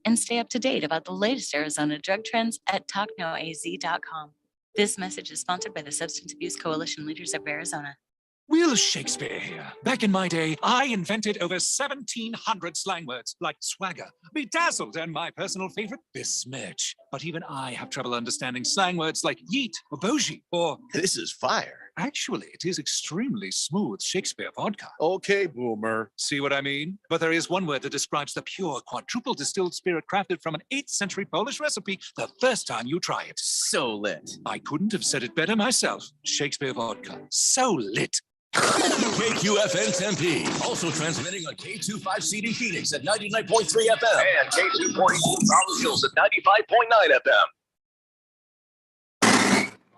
and stay up to date about the latest Arizona drug trends at talknoaz.com. This message is sponsored by the Substance Abuse Coalition Leaders of Arizona. Will Shakespeare here. Back in my day, I invented over 1,700 slang words like swagger, bedazzled, and my personal favorite, besmirch. But even I have trouble understanding slang words like yeet or bougie or this is fire. Actually, it is extremely smooth Shakespeare vodka. Okay, boomer. See what I mean? But there is one word that describes the pure quadruple distilled spirit crafted from an 8th century Polish recipe the first time you try it. So lit. I couldn't have said it better myself. Shakespeare vodka. So lit. KQFN Tempe, also transmitting on K25CD Phoenix at 99.3 FM and K2.2 Rolling Hills at 95.9 FM. All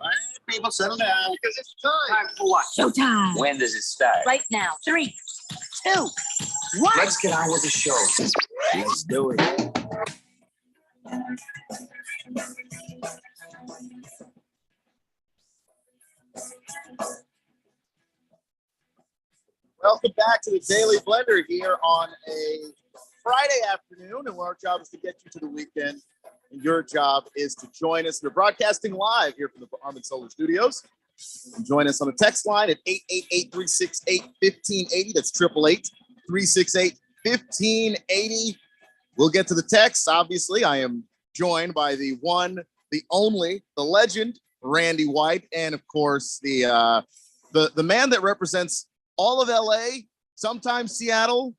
right, people, settle down because it's time. Time for what? Showtime. When does it start? Right now. 3, 2, 1. Let's get on with the show. Let's do it. Welcome back to the Daily Blender here on a Friday afternoon, and our job is to get you to the weekend, and your job is to join us. We're broadcasting live here from the Armin Solar Studios. And join us on the text line at 888-368-1580. That's 888-368-1580. We'll get to the text. Obviously, I am joined by the one, the only, the legend, Randy White, and of course the man that represents all of LA, sometimes Seattle.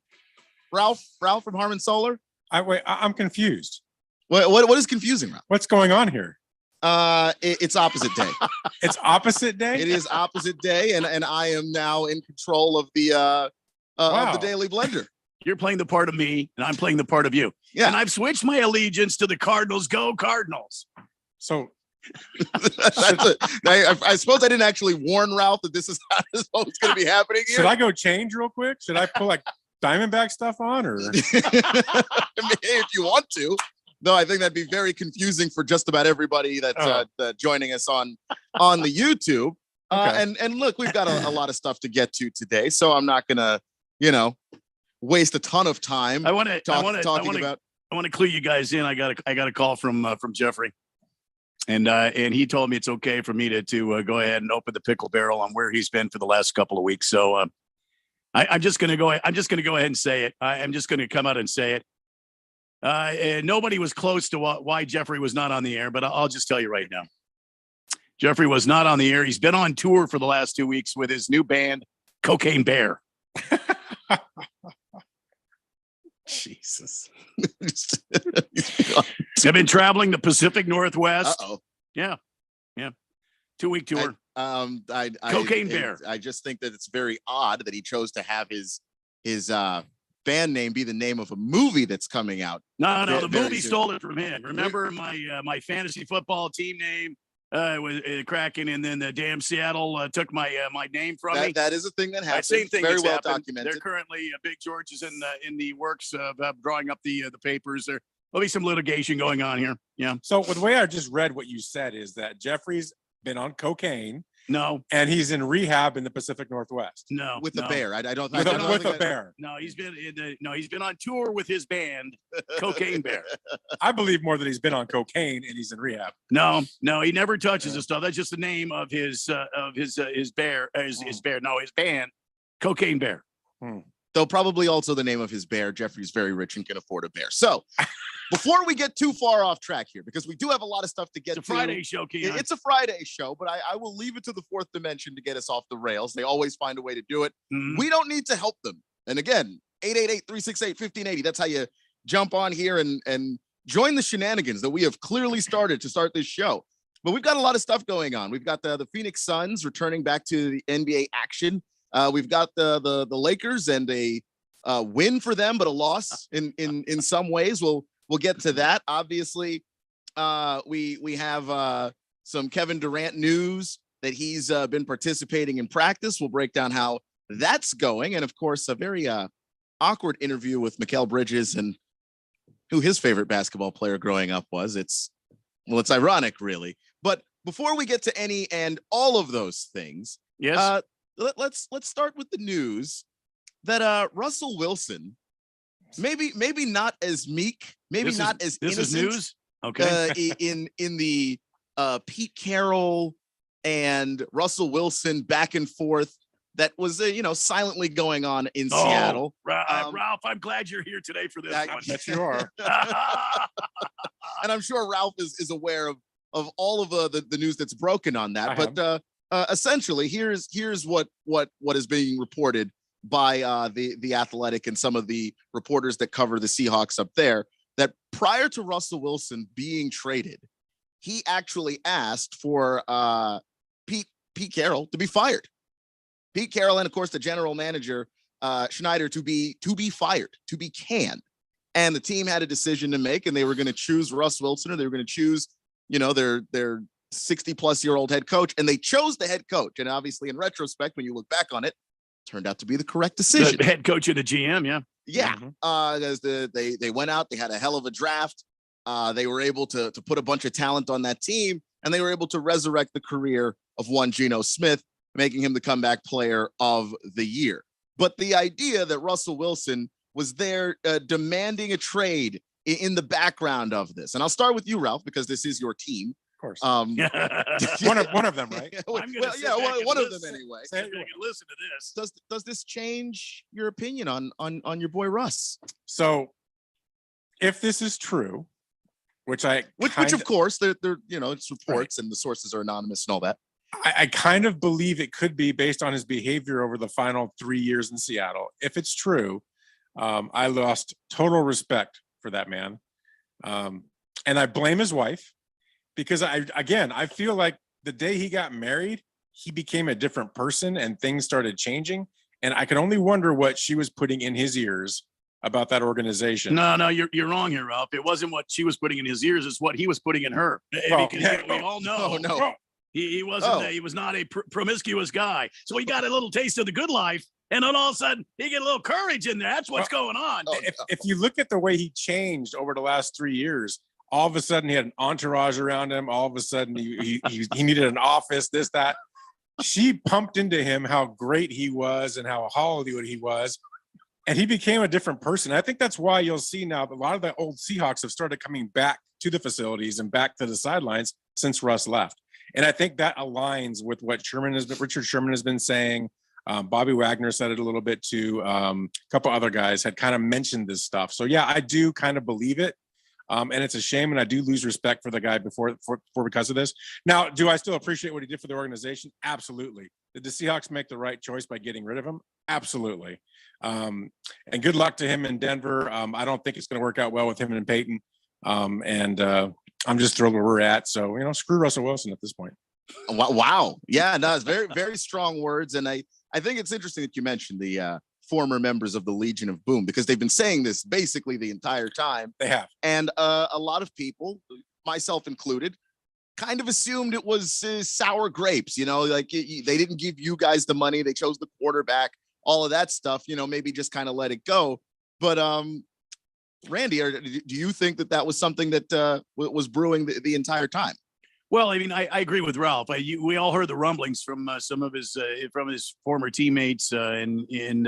Ralph from Harmon Solar. I'm confused. What is confusing, Ralph? What's going on here? It's opposite day. It's opposite day. It is opposite day, and I am now in control of the Daily Blender. You're playing the part of me, and I'm playing the part of you. Yeah. And I've switched my allegiance to the Cardinals. Go Cardinals. So I suppose I didn't actually warn Ralph that this is what's going to be happening here. Should I go change real quick? Should I put like Diamondback stuff on, or I mean, if you want to? No, I think that'd be very confusing for just about everybody that's joining us on the YouTube. Okay. And look, we've got a lot of stuff to get to today, so I'm not gonna, waste a ton of time. I want to clue you guys in. I got a call from Jeffrey, and he told me it's okay for me to go ahead and open the pickle barrel on where he's been for the last couple of weeks. So I'm just gonna go ahead and say it. I'm just gonna come out and say it. And nobody was close to why Jeffrey was not on the air, but I'll just tell you right now. Jeffrey was not on the air. He's been on tour for the last 2 weeks with his new band, Cocaine Bear. Jesus. I've been traveling the Pacific Northwest. Uh-oh. Yeah. 2-week tour. Cocaine Bear. I just think that it's very odd that he chose to have his band name be the name of a movie that's coming out. No, the movie stole it from him. Remember my fantasy football team name was Kraken, and then the damn Seattle took my name from me. That is a thing that happens. Same thing. Very well happened. documented. They're currently Big George is in the works of drawing up the papers. There'll be some litigation going on here. Yeah. So the way I just read what you said is that Jeffrey's been on cocaine. No. And he's in rehab in the Pacific Northwest. No. With the bear. I don't with think a bear. No, he's been on tour with his band, Cocaine Bear. I believe more that he's been on cocaine and he's in rehab. No, he never touches his stuff. That's just the name of his bear, his bear. No, his band, Cocaine Bear. Though probably also the name of his bear. Jeffrey's very rich and can afford a bear. So before we get too far off track here, because we do have a lot of stuff to get to. It's a Friday show, Keon. It's a Friday show, but I will leave it to the fourth dimension to get us off the rails. They always find a way to do it. Mm-hmm. We don't need to help them. And again, 888-368-1580. That's how you jump on here and join the shenanigans that we have clearly started to start this show. But we've got a lot of stuff going on. We've got the Phoenix Suns returning back to the NBA action. We've got the Lakers and a win for them, but a loss in some ways. We'll get to that. Obviously, we have some Kevin Durant news that he's been participating in practice. We'll break down how that's going, and of course, a very awkward interview with Mikal Bridges and who his favorite basketball player growing up was. It's ironic, really. But before we get to any and all of those things, yes. Let's start with the news that Russell Wilson, maybe not as meek maybe This not is, as this is innocent, news. Okay. in the Pete Carroll and Russell Wilson back and forth that was silently going on in Seattle. Ralph, I'm glad you're here today for this I- one. Bet you are. And I'm sure Ralph is aware of all of the news that's broken on that. I But essentially, here's what is being reported by the Athletic and some of the reporters that cover the Seahawks up there. That prior to Russell Wilson being traded, he actually asked for Pete Carroll to be fired. Pete Carroll and of course the general manager Schneider to be fired, to be canned. And the team had a decision to make, and they were going to choose Russ Wilson, or they were going to choose, their 60-plus-year-old head coach, and they chose the head coach. And obviously, in retrospect, when you look back on it, turned out to be the correct decision. The head coach and the GM, yeah. Yeah, Mhm. as they went out, they had a hell of a draft. They were able to put a bunch of talent on that team, and they were able to resurrect the career of one Geno Smith, making him the comeback player of the year. But the idea that Russell Wilson was there demanding a trade in the background of this, and I'll start with you, Ralph, because this is your team. Of course. One of them, right? Well, I'm gonna sit back and one of them listen. anyway. Sit back and listen to this. Does this change your opinion on your boy Russ? So if this is true, which Which of course they're it's reports and the sources are anonymous and all that. I kind of believe it could be based on his behavior over the final 3 years in Seattle. If it's true, I lost total respect for that man. And I blame his wife because I feel like the day he got married, he became a different person and things started changing. And I can only wonder what she was putting in his ears about that organization. No, you're wrong here, Ralph. It wasn't what she was putting in his ears; it's what he was putting in her. Well, Because yeah. we all know. Oh, no. He wasn't. Oh. He was not a promiscuous guy. So he got a little taste of the good life, and then all of a sudden he get a little courage in there. That's what's going on. Oh, If you look at the way he changed over the last 3 years, all of a sudden he had an entourage around him. All of a sudden he needed an office, this, that. She pumped into him how great he was and how Hollywood he was. And he became a different person. I think that's why you'll see now that a lot of the old Seahawks have started coming back to the facilities and back to the sidelines since Russ left. And I think that aligns with what Richard Sherman has been saying. Bobby Wagner said it a little bit too. A couple other guys had kind of mentioned this stuff. So yeah, I do kind of believe it. And it's a shame, and I do lose respect for the guy before because of this. Now, do I still appreciate what he did for the organization? Absolutely. Did the Seahawks make the right choice by getting rid of him? Absolutely. And good luck to him in Denver. I don't think it's going to work out well with him and Peyton. I'm just thrilled where we're at. So, screw Russell Wilson at this point. Wow. Yeah, no, it's very, very strong words. And I think it's interesting that you mentioned the former members of the Legion of Boom, because they've been saying this basically the entire time. They have. And a lot of people, myself included, kind of assumed it was sour grapes, like they didn't give you guys the money. They chose the quarterback, all of that stuff, maybe just kind of let it go. But Randy, do you think that was something that was brewing the entire time? Well, I mean, I agree with Ralph. We all heard the rumblings from some of his former teammates, and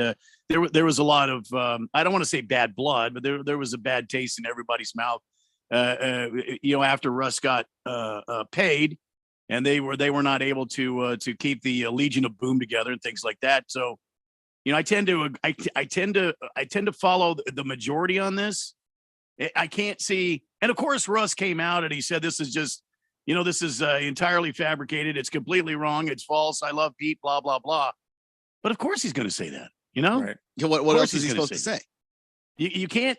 there was a lot of I don't want to say bad blood, but there was a bad taste in everybody's mouth. After Russ got paid, and they were not able to keep the Legion of Boom together and things like that. So, I tend to follow the majority on this. I can't see, and of course, Russ came out and he said this is just. This is entirely fabricated. It's completely wrong. It's false. I love Pete, blah, blah, blah. But of course he's going to say that, Right. What else is he supposed to say? You can't,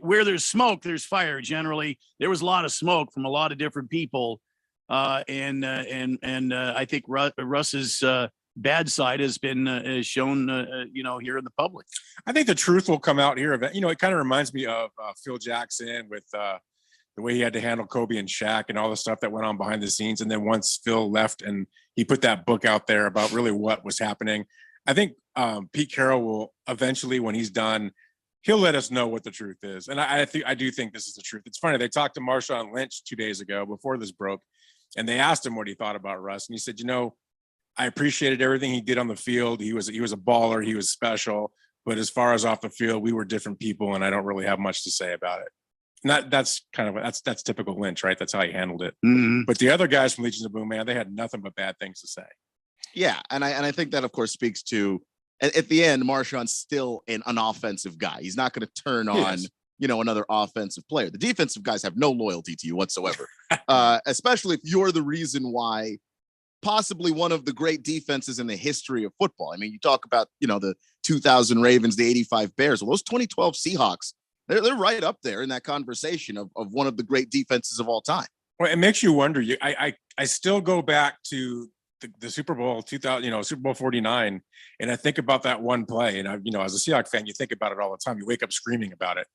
where there's smoke, there's fire. Generally, there was a lot of smoke from a lot of different people. And I think Russ's bad side has been shown, here in the public. I think the truth will come out here. It kind of reminds me of Phil Jackson with the way he had to handle Kobe and Shaq and all the stuff that went on behind the scenes. And then once Phil left and he put that book out there about really what was happening, I think Pete Carroll will eventually, when he's done, he'll let us know what the truth is. And I do think this is the truth. It's funny. They talked to Marshawn Lynch 2 days ago before this broke, and they asked him what he thought about Russ. And he said, I appreciated everything he did on the field. He was a baller. He was special. But as far as off the field, we were different people, and I don't really have much to say about it. Not that's kind of that's typical Lynch, right? That's how he handled it. Mhm. But the other guys from Legions of Boom, man, they had nothing but bad things to say. Yeah, and I think that of course speaks to at the end, Marshawn's still an offensive guy. He's not going to turn on Yes. another offensive player. The defensive guys have no loyalty to you whatsoever, especially if you're the reason why possibly one of the great defenses in the history of football. I mean, you talk about the 2000 Ravens, the 85 Bears. Well, those 2012 Seahawks, they're right up there in that conversation of one of the great defenses of all time. Well, it makes you wonder. I still go back to the Super Bowl 2000, Super Bowl 49, and I think about that one play. And as a Seahawks fan, you think about it all the time. You wake up screaming about it.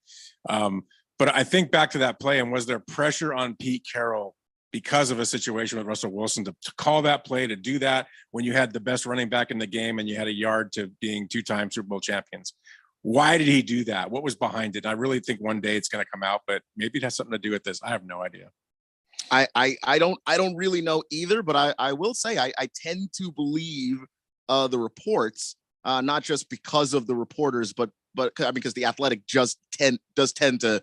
But I think back to that play, and was there pressure on Pete Carroll because of a situation with Russell Wilson to call that play, to do that when you had the best running back in the game and you had a yard to being two-time Super Bowl champions? Why did he do that? What was behind it? I really think one day it's going to come out, but maybe it has something to do with this. I have no idea. I don't really know either, but I will say I tend to believe the reports, not just because of the reporters, but because the Athletic does tend to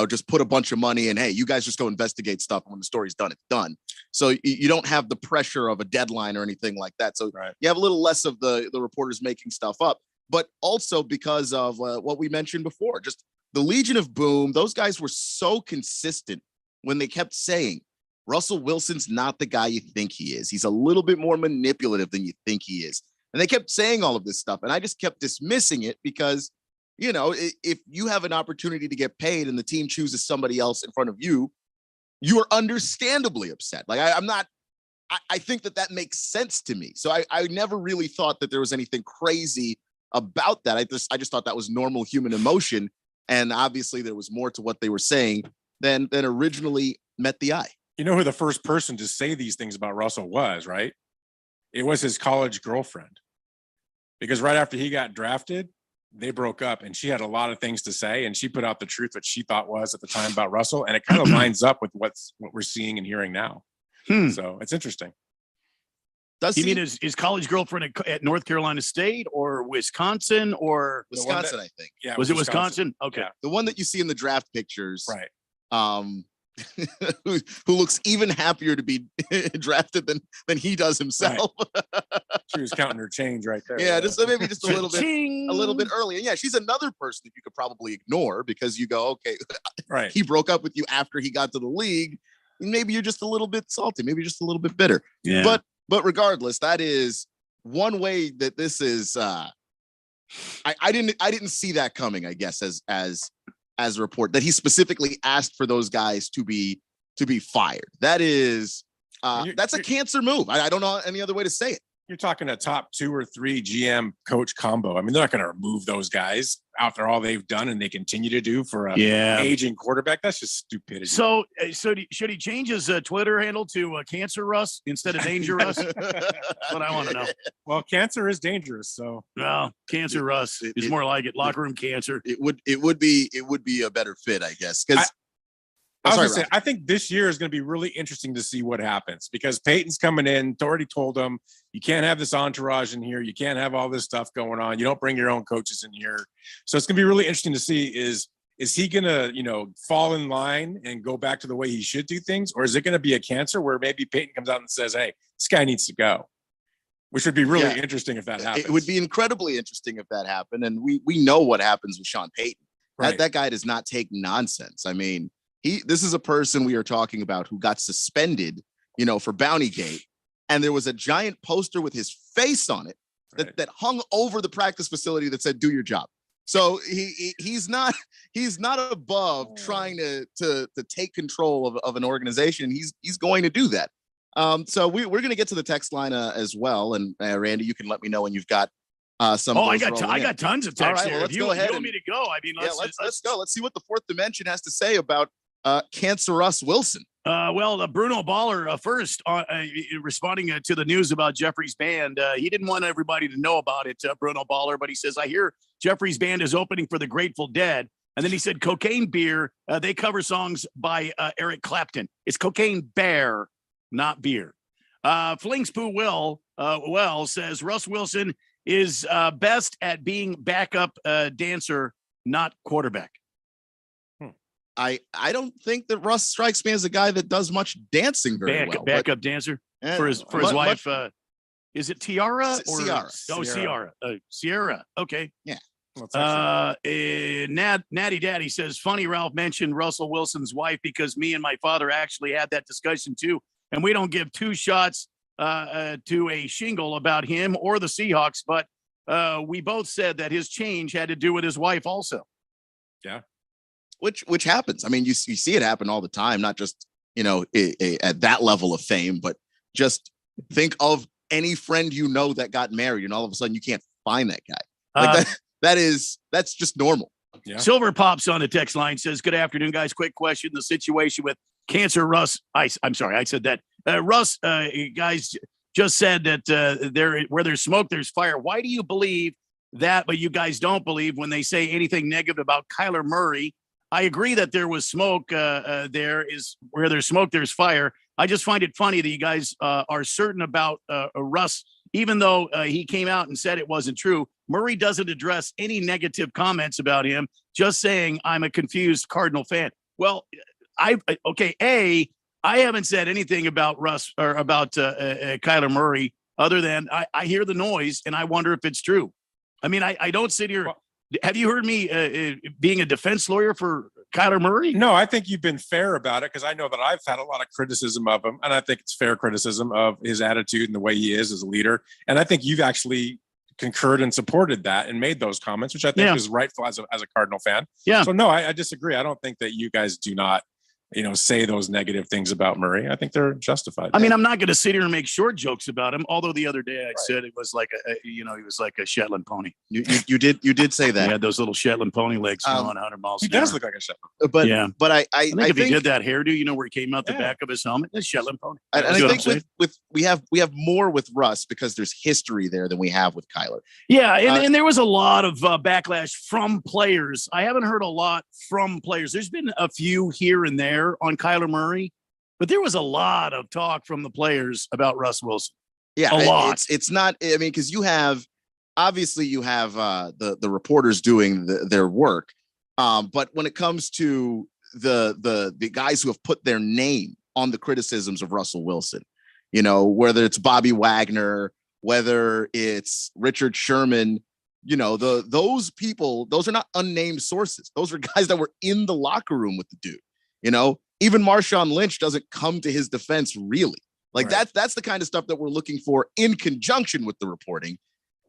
just put a bunch of money in. Hey, you guys just go investigate stuff. When the story's done, it's done. So you don't have the pressure of a deadline or anything like that. So Right. you have a little less of the reporters making stuff up, but also because of what we mentioned before, just the Legion of Boom. Those guys were so consistent when they kept saying, Russell Wilson's not the guy you think he is. He's a little bit more manipulative than you think he is. And they kept saying all of this stuff. And I just kept dismissing it because, if you have an opportunity to get paid and the team chooses somebody else in front of you, you are understandably upset. Like I think that makes sense to me. So I never really thought that there was anything crazy about that. I just thought that was normal human emotion. And obviously there was more to what they were saying than originally met the eye. You know who the first person to say these things about Russell was, right? It was his college girlfriend. Because right after he got drafted, they broke up and she had a lot of things to say. And she put out the truth that she thought was at the time about Russell. And it kind of lines up with what we're seeing and hearing now. So it's interesting. Does You he? mean his college girlfriend at North Carolina State or Wisconsin or Wisconsin, I think. Yeah. was it Wisconsin? Okay. Yeah. The one that you see in the draft pictures. Right. Who looks even happier to be drafted than he does himself. She was counting her change right there. Yeah, maybe just a little bit Cha-ching. early. And yeah, she's another person that you could probably ignore because you go, okay, Right. he broke up with you after he got to the league. Maybe you're just a little bit salty, maybe just a little bit bitter. Yeah. But regardless, that is one way that this is I didn't see that coming, I guess, as a report that he specifically asked for those guys to be fired. That is that's a cancer move. I don't know any other way to say it. You're talking a top 2 or 3 GM coach combo. I mean, they're not going to remove those guys after all they've done and they continue to do for a aging quarterback. That's just stupidity. So should he change his Twitter handle to Cancer Russ instead of Danger Russ? That's what I want to know. Well, cancer is dangerous. So No, Cancer Russ is more like it. Locker room cancer. It would be a better fit, I guess. Because I think this year is going to be really interesting to see what happens because Peyton's coming in. Already told him you can't have this entourage in here. You can't have all this stuff going on. You don't bring your own coaches in here. So it's going to be really interesting to see is he going to, fall in line and go back to the way he should do things? Or is it going to be a cancer where maybe Peyton comes out and says, hey, this guy needs to go, which would be really interesting if that happens. It would be incredibly interesting if that happened. And we know what happens with Sean Payton. Right. That guy does not take nonsense. I mean, this is a person we are talking about who got suspended, for Bountygate. And there was a giant poster with his face on it that hung over the practice facility that said, do your job. So he's not above trying to take control of an organization. He's going to do that. So we're going to get to the text line as well. And Randy, you can let me know when you've got some. I got tons of texts All right, here. well, let's If go ahead you want and- me to go, I mean, let's go. Let's see what the fourth dimension has to say about Cancer Russ Wilson. Bruno Baller first responding to the news about Jeffrey's band. He didn't want everybody to know about it, Bruno Baller, but he says, I hear Jeffrey's band is opening for the Grateful Dead. And then he said, Cocaine Beer, they cover songs by Eric Clapton. It's Cocaine Bear, not beer. Flingspoo Well says Russ Wilson is best at being backup dancer, not quarterback. I don't think that Russ strikes me as a guy that does much dancing very well. Backup dancer but, for his much- wife. Is it Tiara or Ciara. Oh, Ciara. Sierra. Okay. Let's actually- Natty Daddy says, funny Ralph mentioned Russell Wilson's wife because me and my father actually had that discussion too. And we don't give two shots to a shingle about him or the Seahawks, but we both said that his change had to do with his wife also. which happens. I mean, you see it happen all the time, not just, at that level of fame, but just think of any friend that got married and all of a sudden you can't find that guy. Like that's just normal. Yeah. Silver Pops on the text line says, good afternoon, guys. Quick question. The situation with cancer, Russ. I'm sorry, I said that. Russ, guys just said that where there's smoke, there's fire. Why do you believe that, but you guys don't believe when they say anything negative about Kyler Murray? I agree that there was smoke. There is where there's smoke, there's fire. I just find it funny that you guys are certain about Russ, even though he came out and said it wasn't true. Murray doesn't address any negative comments about him, just saying I'm a confused Cardinal fan. Well, I haven't said anything about Russ or about Kyler Murray other than I hear the noise and I wonder if it's true. I mean, I don't sit here. Have you heard me being a defense lawyer for Kyler Murray? No, I think you've been fair about it because I know that I've had a lot of criticism of him, and I think it's fair criticism of his attitude and the way he is as a leader. And I think you've actually concurred and supported that and made those comments, which I think is rightful as a Cardinal fan. Yeah. So no, I disagree. I don't think that you guys do not, say those negative things about Murray. I think they're justified. I mean, I'm not going to sit here and make short jokes about him. Although the other day I said it was like he was like a Shetland pony. You did say that. He had those little Shetland pony legs going 100 miles. He an hour. does look like a shepherd. But Yeah. but I I think if he did that hairdo, where he came out the back of his helmet, that's Shetland pony. And See I what I'm think saying? with we have more with Russ because there's history there than we have with Kyler. Yeah, and there was a lot of backlash from players. I haven't heard a lot from players. There's been a few here and there on Kyler Murray, but there was a lot of talk from the players about Russ Wilson. Yeah, A lot. It's not. I mean, because you have the reporters doing their work, but when it comes to the guys who have put their name on the criticisms of Russell Wilson, whether it's Bobby Wagner, whether it's Richard Sherman, those people, those are not unnamed sources. Those are guys that were in the locker room with the dude. Even Marshawn Lynch doesn't come to his defense really. Like that's the kind of stuff that we're looking for in conjunction with the reporting.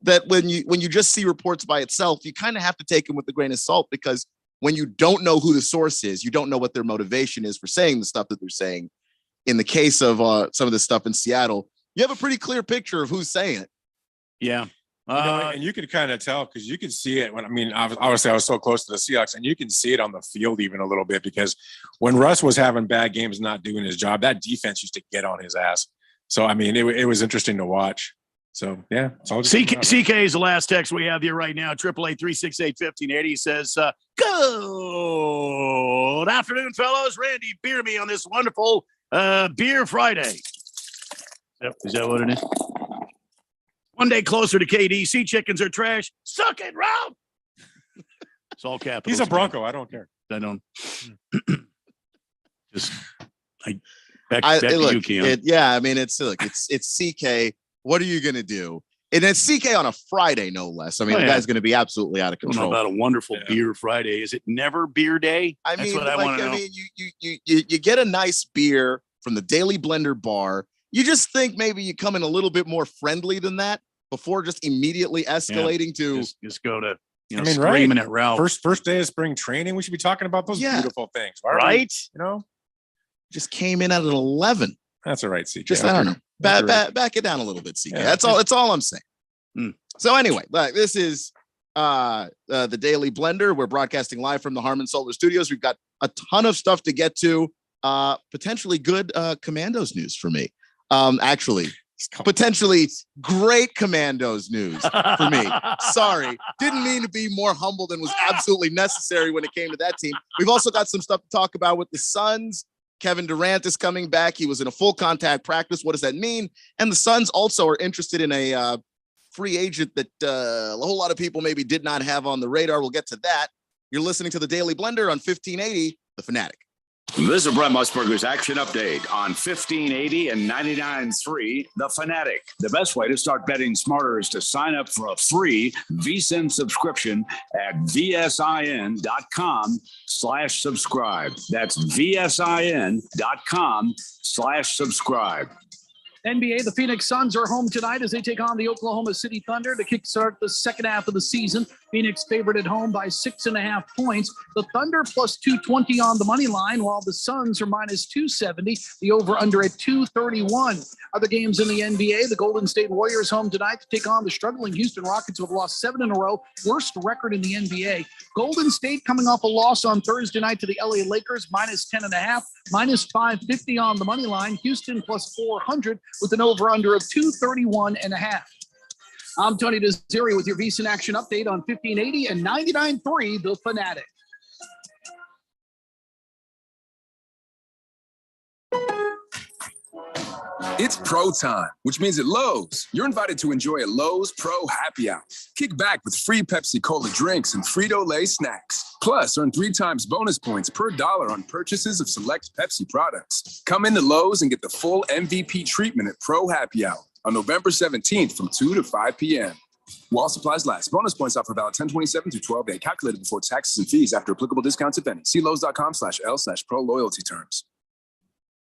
That when you just see reports by itself, you kind of have to take them with a grain of salt, because when you don't know who the source is, you don't know what their motivation is for saying the stuff that they're saying. In the case of some of the stuff in Seattle, you have a pretty clear picture of who's saying it. Yeah. And you could kind of tell because you could see it obviously I was so close to the Seahawks, and you can see it on the field even a little bit, because when Russ was having bad games, not doing his job, that defense used to get on his ass. So, I mean, it was interesting to watch. So, yeah. It's all CK is the last text we have here right now. 888-368-1580 says, good afternoon, fellows. Randy, beer me on this wonderful Beer Friday. Is that what it is? One day closer to KD. Sea chickens are trash. Suck it, Ralph. It's all capitals. He's a Bronco. I don't care. I don't. Back to you, Keon. I mean, it's CK. What are you gonna do? And it's CK on a Friday, no less. I mean, the guy's gonna be absolutely out of I don't know control. about a wonderful Beer Friday. Is it never beer day? I That's mean, what I want to know. you get a nice beer from the Daily Blender bar. You just think maybe you come in a little bit more friendly than that before just immediately escalating to Just go to right. screaming at Ralph. First day of spring training, we should be talking about those beautiful things, right? Just came in at an 11. That's all right, CK. Just I don't know. Back it down a little bit, CK. Yeah. That's all I'm saying. So anyway, this is the Daily Blender. We're broadcasting live from the Harman Solar Studios. We've got a ton of stuff to get to. Potentially good Commandos news for me. Actually, potentially great Commandos news for me. Sorry, didn't mean to be more humble than was absolutely necessary when it came to that team. We've also got some stuff to talk about with the Suns. Kevin Durant is coming back. He was in a full contact practice. What does that mean? And the Suns also are interested in a free agent that a whole lot of people maybe did not have on the radar. We'll get to that. You're listening to the Daily Blender on 1580 The Fanatic. This is Brent Musburger's action update on 1580 and 99.3 The Fanatic. The best way to start betting smarter is to sign up for a free VSiN subscription at vsin.com/subscribe. That's vsin.com/subscribe. NBA, the Phoenix Suns are home tonight as they take on the Oklahoma City Thunder to kickstart the second half of the season. Phoenix favored at home by 6.5 points. The Thunder plus 220 on the money line, while the Suns are minus 270. The over-under at 231. Other games in the NBA, the Golden State Warriors home tonight to take on the struggling Houston Rockets, who have lost 7 in a row, worst record in the NBA. Golden State coming off a loss on Thursday night to the LA Lakers, minus 10.5, minus 550 on the money line. Houston plus 400 with an over-under of 231.5. I'm Tony Desiri with your VSiN Action Update on 1580 and 99.3 The Fanatic. It's Pro Time, which means at Lowe's, you're invited to enjoy a Lowe's Pro Happy Hour. Kick back with free Pepsi Cola drinks and Frito-Lay snacks. Plus, earn 3 times bonus points per dollar on purchases of select Pepsi products. Come into Lowe's and get the full MVP treatment at Pro Happy Hour on November 17th from 2 to 5 p.m. While supplies last. Bonus points offer valid 10/27 through 12/8, calculated before taxes and fees after applicable discounts, if any. See Lowe's.com/L/pro loyalty terms.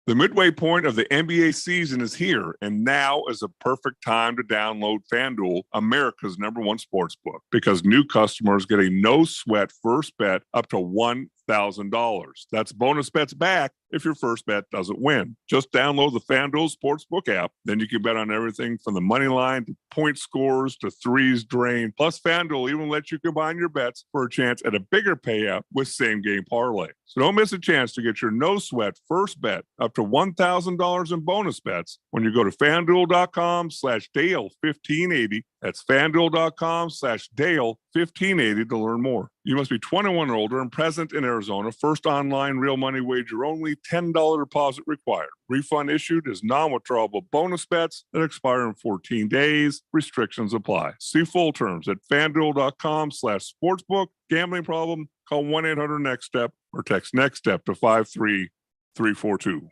The midway point of the NBA season is here, and now is a perfect time to download FanDuel, America's #1 sportsbook, because new customers get a no-sweat first bet up to $1,000. That's bonus bets back if your first bet doesn't win. Just download the FanDuel Sportsbook app. Then you can bet on everything from the money line to point scores to threes drained. Plus, FanDuel even lets you combine your bets for a chance at a bigger payout with same-game parlay. So don't miss a chance to get your no-sweat first bet up to $1,000 in bonus bets when you go to FanDuel.com/Dale1580. That's FanDuel.com/Dale1580 to learn more. You must be 21 or older and present in Arizona. First online real money wager only. $10 deposit required. Refund issued as non-withdrawable bonus bets that expire in 14 days. Restrictions apply. See full terms at FanDuel.com/sportsbook. Gambling problem? Call 1-800-NEXT-STEP or text NEXT STEP to 53342.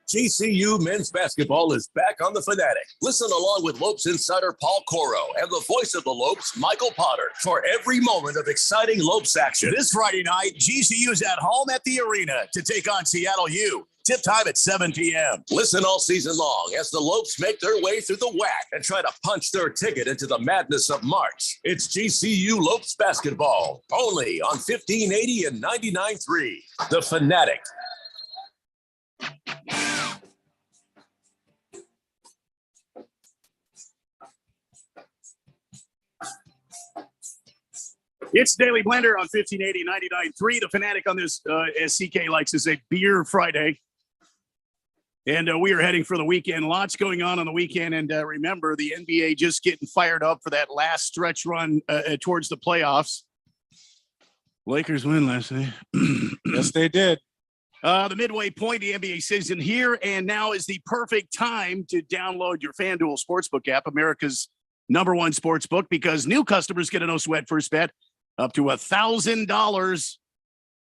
GCU men's basketball is back on the Fanatic. Listen along with Lopes insider Paul Coro and the voice of the Lopes, Michael Potter, for every moment of exciting Lopes action. This Friday night, GCU's at home at the arena to take on Seattle U. Tip time at 7 p.m. Listen all season long as the Lopes make their way through the WAC and try to punch their ticket into the madness of March. It's GCU Lopes basketball, only on 1580 and 99.3. The Fanatic. It's Daily Blender on 1580, 99.3. The Fanatic on this, as CK likes to say, Beer Friday. And we are heading for the weekend. Lots going on the weekend. And remember, the NBA just getting fired up for that last stretch run towards the playoffs. Lakers win last night. Yes, they did. The midway point, the NBA season here, and now is the perfect time to download your FanDuel Sportsbook app, America's #1 sportsbook, because new customers get a no-sweat first bet up to $1,000.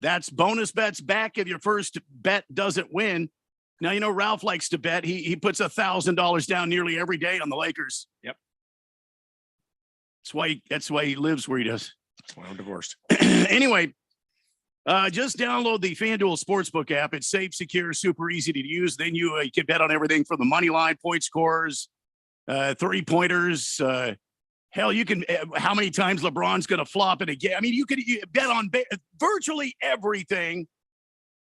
That's bonus bets back if your first bet doesn't win. Now, you know, Ralph likes to bet. He puts $1,000 down nearly every day on the Lakers. Yep. That's why he lives where he does. That's why I'm divorced. Anyway, just download the FanDuel Sportsbook app. It's safe, secure, super easy to use. Then you can bet on everything from the money line, point scores, 3-pointers. Hell, you can, how many times LeBron's going to flop in a game. I mean, you bet on virtually everything.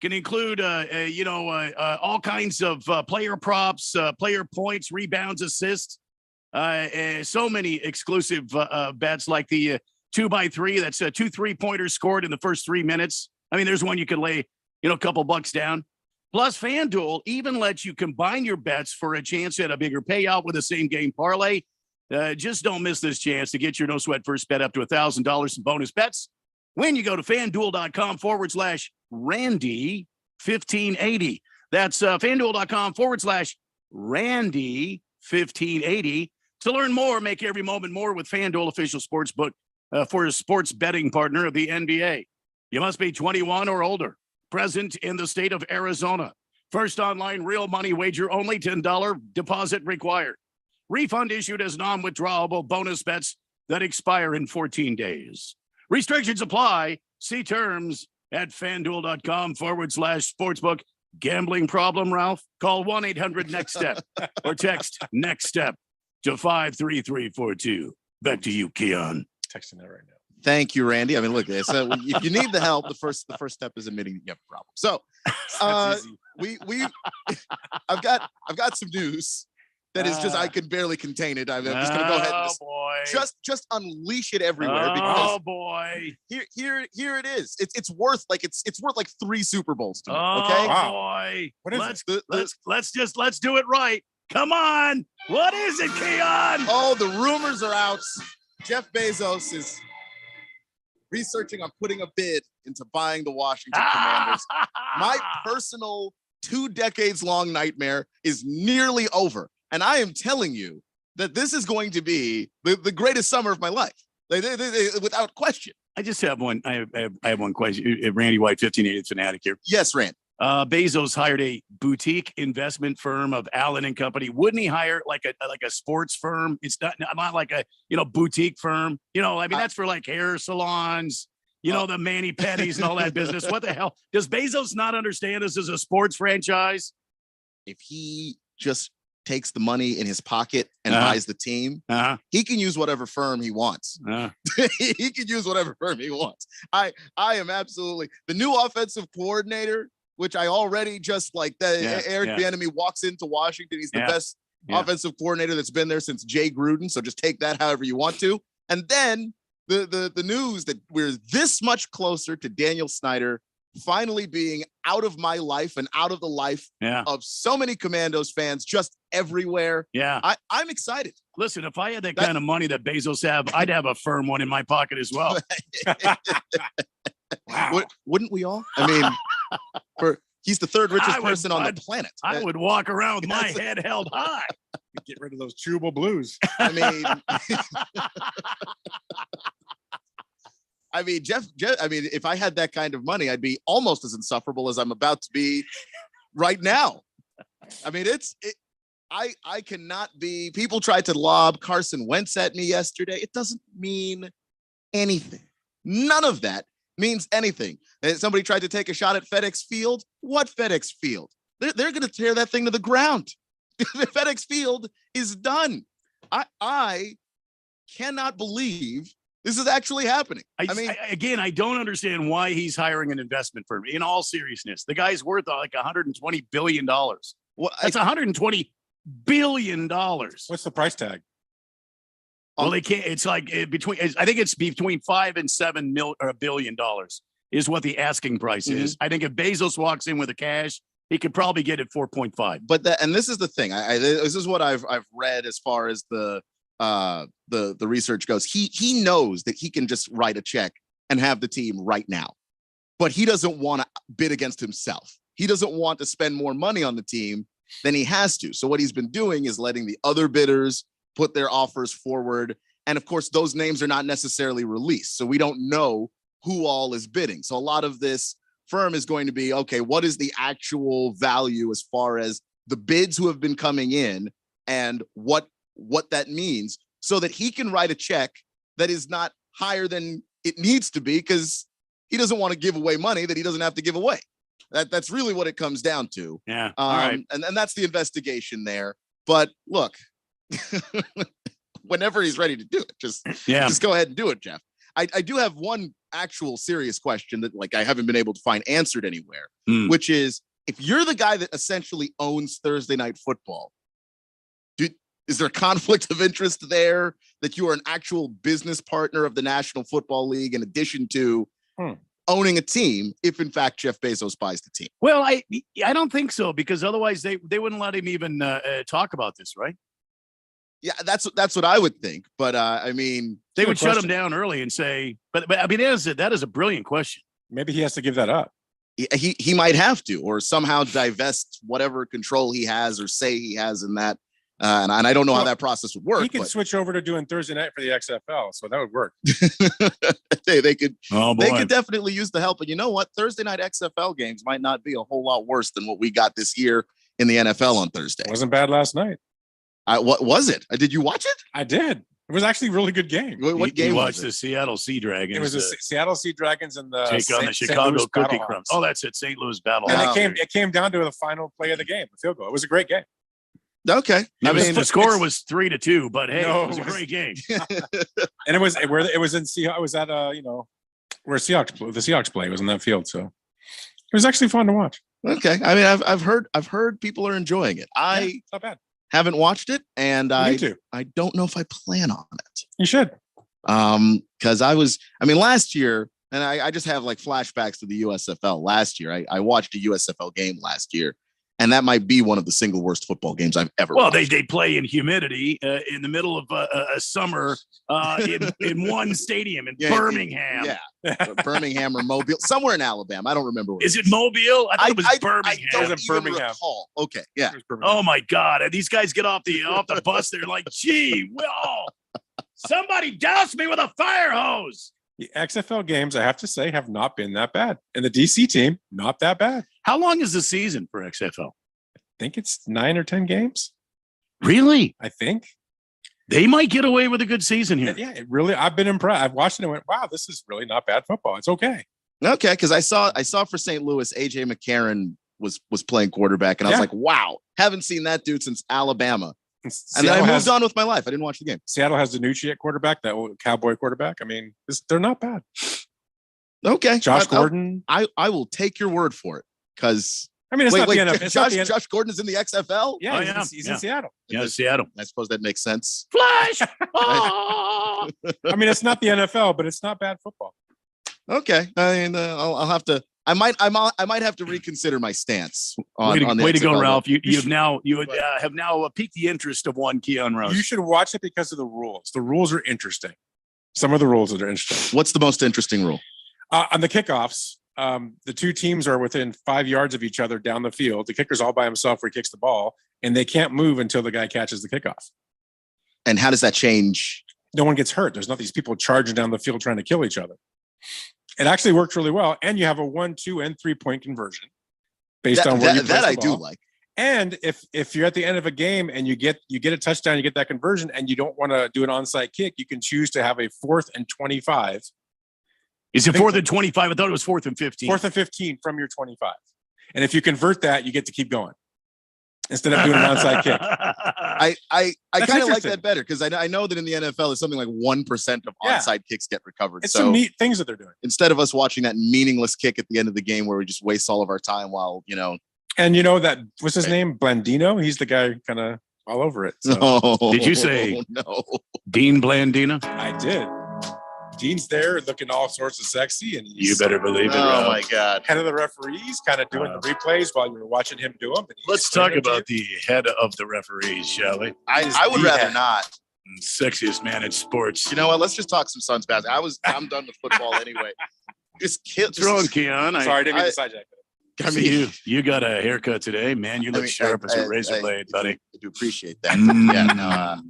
Can include, all kinds of player props, player points, rebounds, assists. So many exclusive bets like the 2x3. That's 2 3-pointers scored in the first 3 minutes. I mean, there's one you could lay, a couple bucks down. Plus, FanDuel even lets you combine your bets for a chance at a bigger payout with a same-game parlay. Just don't miss this chance to get your no-sweat first bet up to $1,000 in bonus bets when you go to FanDuel.com/Randy1580. That's FanDuel.com/Randy1580. To learn more, make every moment more with FanDuel, official sportsbook for a sports betting partner of the NBA. You must be 21 or older, present in the state of Arizona. First online real money wager only, $10 deposit required. Refund issued as non-withdrawable bonus bets that expire in 14 days. Restrictions apply. See terms at fanduel.com/sportsbook. Gambling problem, Ralph? Call 1-800-NEXT-STEP or text NEXT STEP to 53342. Back to you, Keon. Texting that right now. Thank you, Randy. I mean, look, so if you need the help, the first step is admitting you have a problem. So, I've got some news that is just I can barely contain it. I'm just going to go ahead and just unleash it everywhere because here it is. It's worth like 3 Super Bowls to me. Okay. Boy. What is let's do it right. Come on. What is it, Keon? Oh, the rumors are out. Jeff Bezos is researching on putting a bid into buying the Washington Commanders. My personal 2 decades long nightmare is nearly over. And I am telling you that this is going to be the greatest summer of my life, without question. I just have one. I have one question. Randy White, 1580 Fanatic here. Yes, Rand. Bezos hired a boutique investment firm of Allen and Company. Wouldn't he hire like a sports firm? It's not like a boutique firm. I mean that's for like hair salons. The mani pedis and all that business. What the hell? Does Bezos not understand this as a sports franchise? If he just takes the money in his pocket and buys the team, he can use whatever firm he wants. He can use whatever firm he wants. I am absolutely the new offensive coordinator, which I already just like that. Eric Bieniemy walks into Washington. He's the best offensive coordinator that's been there since Jay Gruden. So just take that however you want to. And then the news that we're this much closer to Daniel Snyder finally being out of my life and out of the life of so many Commandos fans just everywhere. Yeah. I'm excited. Listen, if I had that kind of money that Bezos have, I'd have a firm one in my pocket as well. Wow. Wouldn't we all? I mean, he's the 3rd richest person on the planet. I would walk around with my head held high. Get rid of those chewable blues. I mean, Jeff, if I had that kind of money, I'd be almost as insufferable as I'm about to be right now. I mean, I cannot be. People tried to lob Carson Wentz at me yesterday. It doesn't mean anything. None of that means anything. And somebody tried to take a shot at FedEx Field. What FedEx Field? They're going to tear that thing to the ground. FedEx Field is done. I cannot believe this is actually happening. I don't understand why he's hiring an investment firm. In all seriousness, the guy's worth like $120 billion. Well, that's $120 billion. What's the price tag? Well, they can't. It's like between. I think it's between $5 and $7 billion is what the asking price is. I think if Bezos walks in with the cash, he could probably get it 4.5. But this is the thing. This is what I've read as far as the research goes. He knows that he can just write a check and have the team right now, but he doesn't want to bid against himself. He doesn't want to spend more money on the team than he has to. So what he's been doing is letting the other bidders put their offers forward. And of course, those names are not necessarily released. So we don't know who all is bidding. So a lot of this firm is going to be, okay, what is the actual value as far as the bids who have been coming in and what that means, so that he can write a check that is not higher than it needs to be, because he doesn't want to give away money that he doesn't have to give away. That's really what it comes down to. Yeah. All right. And that's the investigation there. But look, whenever he's ready to do it, just go ahead and do it, Jeff. I do have one actual serious question that I haven't been able to find answered anywhere, which is, if you're the guy that essentially owns Thursday Night Football, is there a conflict of interest there that you are an actual business partner of the National Football League in addition to owning a team, if in fact Jeff Bezos buys the team? Well, I don't think so, because otherwise they wouldn't let him even talk about this, right? Yeah, that's what I would think. But I mean, they would shut him down early and say, but I mean, that is a brilliant question. Maybe he has to give that up. He might have to, or somehow divest whatever control he has or say he has in that and I don't know how that process would work. He could but switch over to doing Thursday night for the XFL, so that would work. they could Oh they boy. could definitely use the help. But you know what? Thursday night XFL games might not be a whole lot worse than what we got this year in the NFL on Thursday. It wasn't bad last night. What was it? Did you watch it? I did. It was actually a really good game. What game you was watched it? the Seattle Sea Dragons It was the Seattle Sea Dragons and the take on the St. Chicago Louis Cookie Battlehawks. Crumbs. Oh, that's it. St. Louis Battle. And Wow. it came down to the final play of the game, the field goal. It was a great game. Okay. I mean, the it's- score was 3-2, but hey, No, it was a it was- great game. And it was in Seahawks. It was at where the Seahawks play was in that field. So it was actually fun to watch. Okay. I mean, I've heard people are enjoying it. I It's not bad. haven't watched it, and You need to. I don't know if I plan on it. You should. Because last year, and I just have like flashbacks to the USFL last year. I watched a USFL game last year, and that might be one of the single worst football games I've ever Well, watched. they play in humidity in the middle of a summer in one stadium in Yeah, Birmingham. Yeah, Birmingham or Mobile, somewhere in Alabama. I don't remember where. Is it Mobile? I thought it was Birmingham. I don't It was even Birmingham. recall. Okay, yeah. It was Birmingham. Oh my God! And these guys get off the bus. They're like, "Gee, well, somebody douse me with a fire hose." The XFL games, I have to say, have not been that bad. And the DC team, not that bad. How long is the season for XFL? I think it's 9 or 10 games. Really? I think. They might get away with a good season here. Yeah, it really. I've been impressed. I've watched it and went, wow, this is really not bad football. It's okay. Okay, because I saw for St. Louis, AJ McCarron was playing quarterback, and I was Yeah. like, wow, haven't seen that dude since Alabama. And Seattle then I moved has, on with my life. I didn't watch the game. Seattle has DiNucci at quarterback, that old Cowboy quarterback. I mean, they're not bad. Okay, Josh I- Gordon. I will take your word for it because I mean, it's not the NFL. It's not the NFL. Josh Gordon is in the XFL. Yeah, Oh, he's, yeah, he's yeah. in Seattle. Yeah, Seattle. I suppose that makes sense. Flash. Oh! I mean, it's not the NFL, but it's not bad football. Okay, I mean, I'll have to. I might have to reconsider my stance on. way to, on the way to go, XFL. Ralph! You have now piqued the interest of one Keon Rose. You should watch it because of the rules. The rules are interesting. Some of the rules are interesting. What's the most interesting rule? On the kickoffs, the two teams are within 5 yards of each other down the field. The kicker's all by himself where he kicks the ball, and they can't move until the guy catches the kickoff. And how does that change? No one gets hurt. There's not these people charging down the field trying to kill each other. It actually works really well, and you have a 1, 2, and 3 point conversion based on where you place I the do ball. like. And if you're at the end of a game and you get a touchdown, you get that conversion, and you don't want to do an onside kick, you can choose to have a 4th and 25. Is it 4th and 25? I thought it was 4th and 15. 4th and 15 from your 25. And if you convert that, you get to keep going instead of doing an onside kick. I That's kind of like interesting. that better because I know that in the NFL, it's something like 1% of Yeah. onside kicks get recovered. It's so some neat things that they're doing. instead of us watching that meaningless kick at the end of the game where we just waste all of our time while And you know that what's his name? Blandino. He's the guy kind of all over it. So no, Did you say- no? Dean Blandina. I did. Dean's there looking all sorts of sexy, and he's You better believe it. Oh Ralph. my God! head of the referees, kind of doing the replays while you're watching him do them. Let's talk about the head of the referees, shall we? I would rather not. Sexiest man in sports. You know what? Let's just talk some Suns basketball. I'm done with football anyway. Just kill. What's wrong, Keon? Sorry, I didn't mean to sidejack that. I mean, you got a haircut today, man. You look sharp as a razor blade, buddy. I do appreciate that. Yeah, no,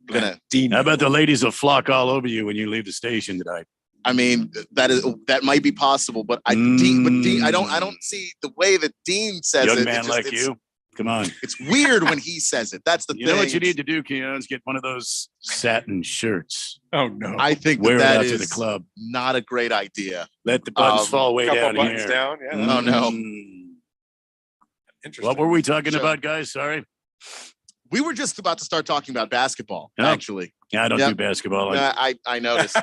gonna. Dean. How about the ladies will flock all over you when you leave the station tonight? I mean, that might be possible, but Dean, I don't see the way that Dean says Young it. man like you. Come on. It's weird when he says it. That's the You thing. know what you need to do, Keon, is get one of those satin shirts. Oh no! I think Wear it that out is to the club. not a great idea. Let the buttons fall way Couple down buttons here. down. Yeah, Oh, no. interesting. What were we talking So- about, guys? Sorry. We were just about to start talking about basketball, Oh. actually. Yeah, I don't Yep. do basketball. I noticed.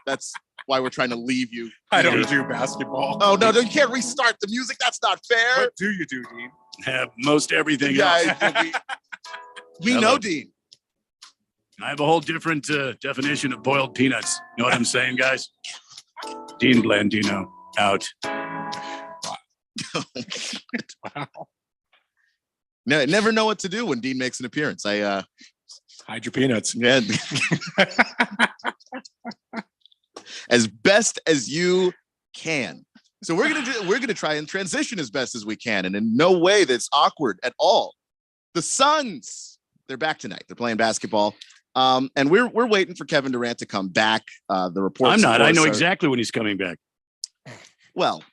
That's why we're trying to leave you. I don't do basketball. Oh no, you can't restart the music. That's not fair. What do you do, Dean? have most everything else. Yeah, we Hello. know, Dean. I have a whole different definition of boiled peanuts. You know what I'm saying, guys? Dean Blandino out. No, never know what to do when Dean makes an appearance. Hide your peanuts. Yeah. As best as you can. So we're gonna try and transition as best as we can, and in no way that's awkward at all. The Suns They're back tonight. They're playing basketball. And we're waiting for Kevin Durant to come back. The reports. I'm not. of I course, know are- exactly when he's coming back. Well,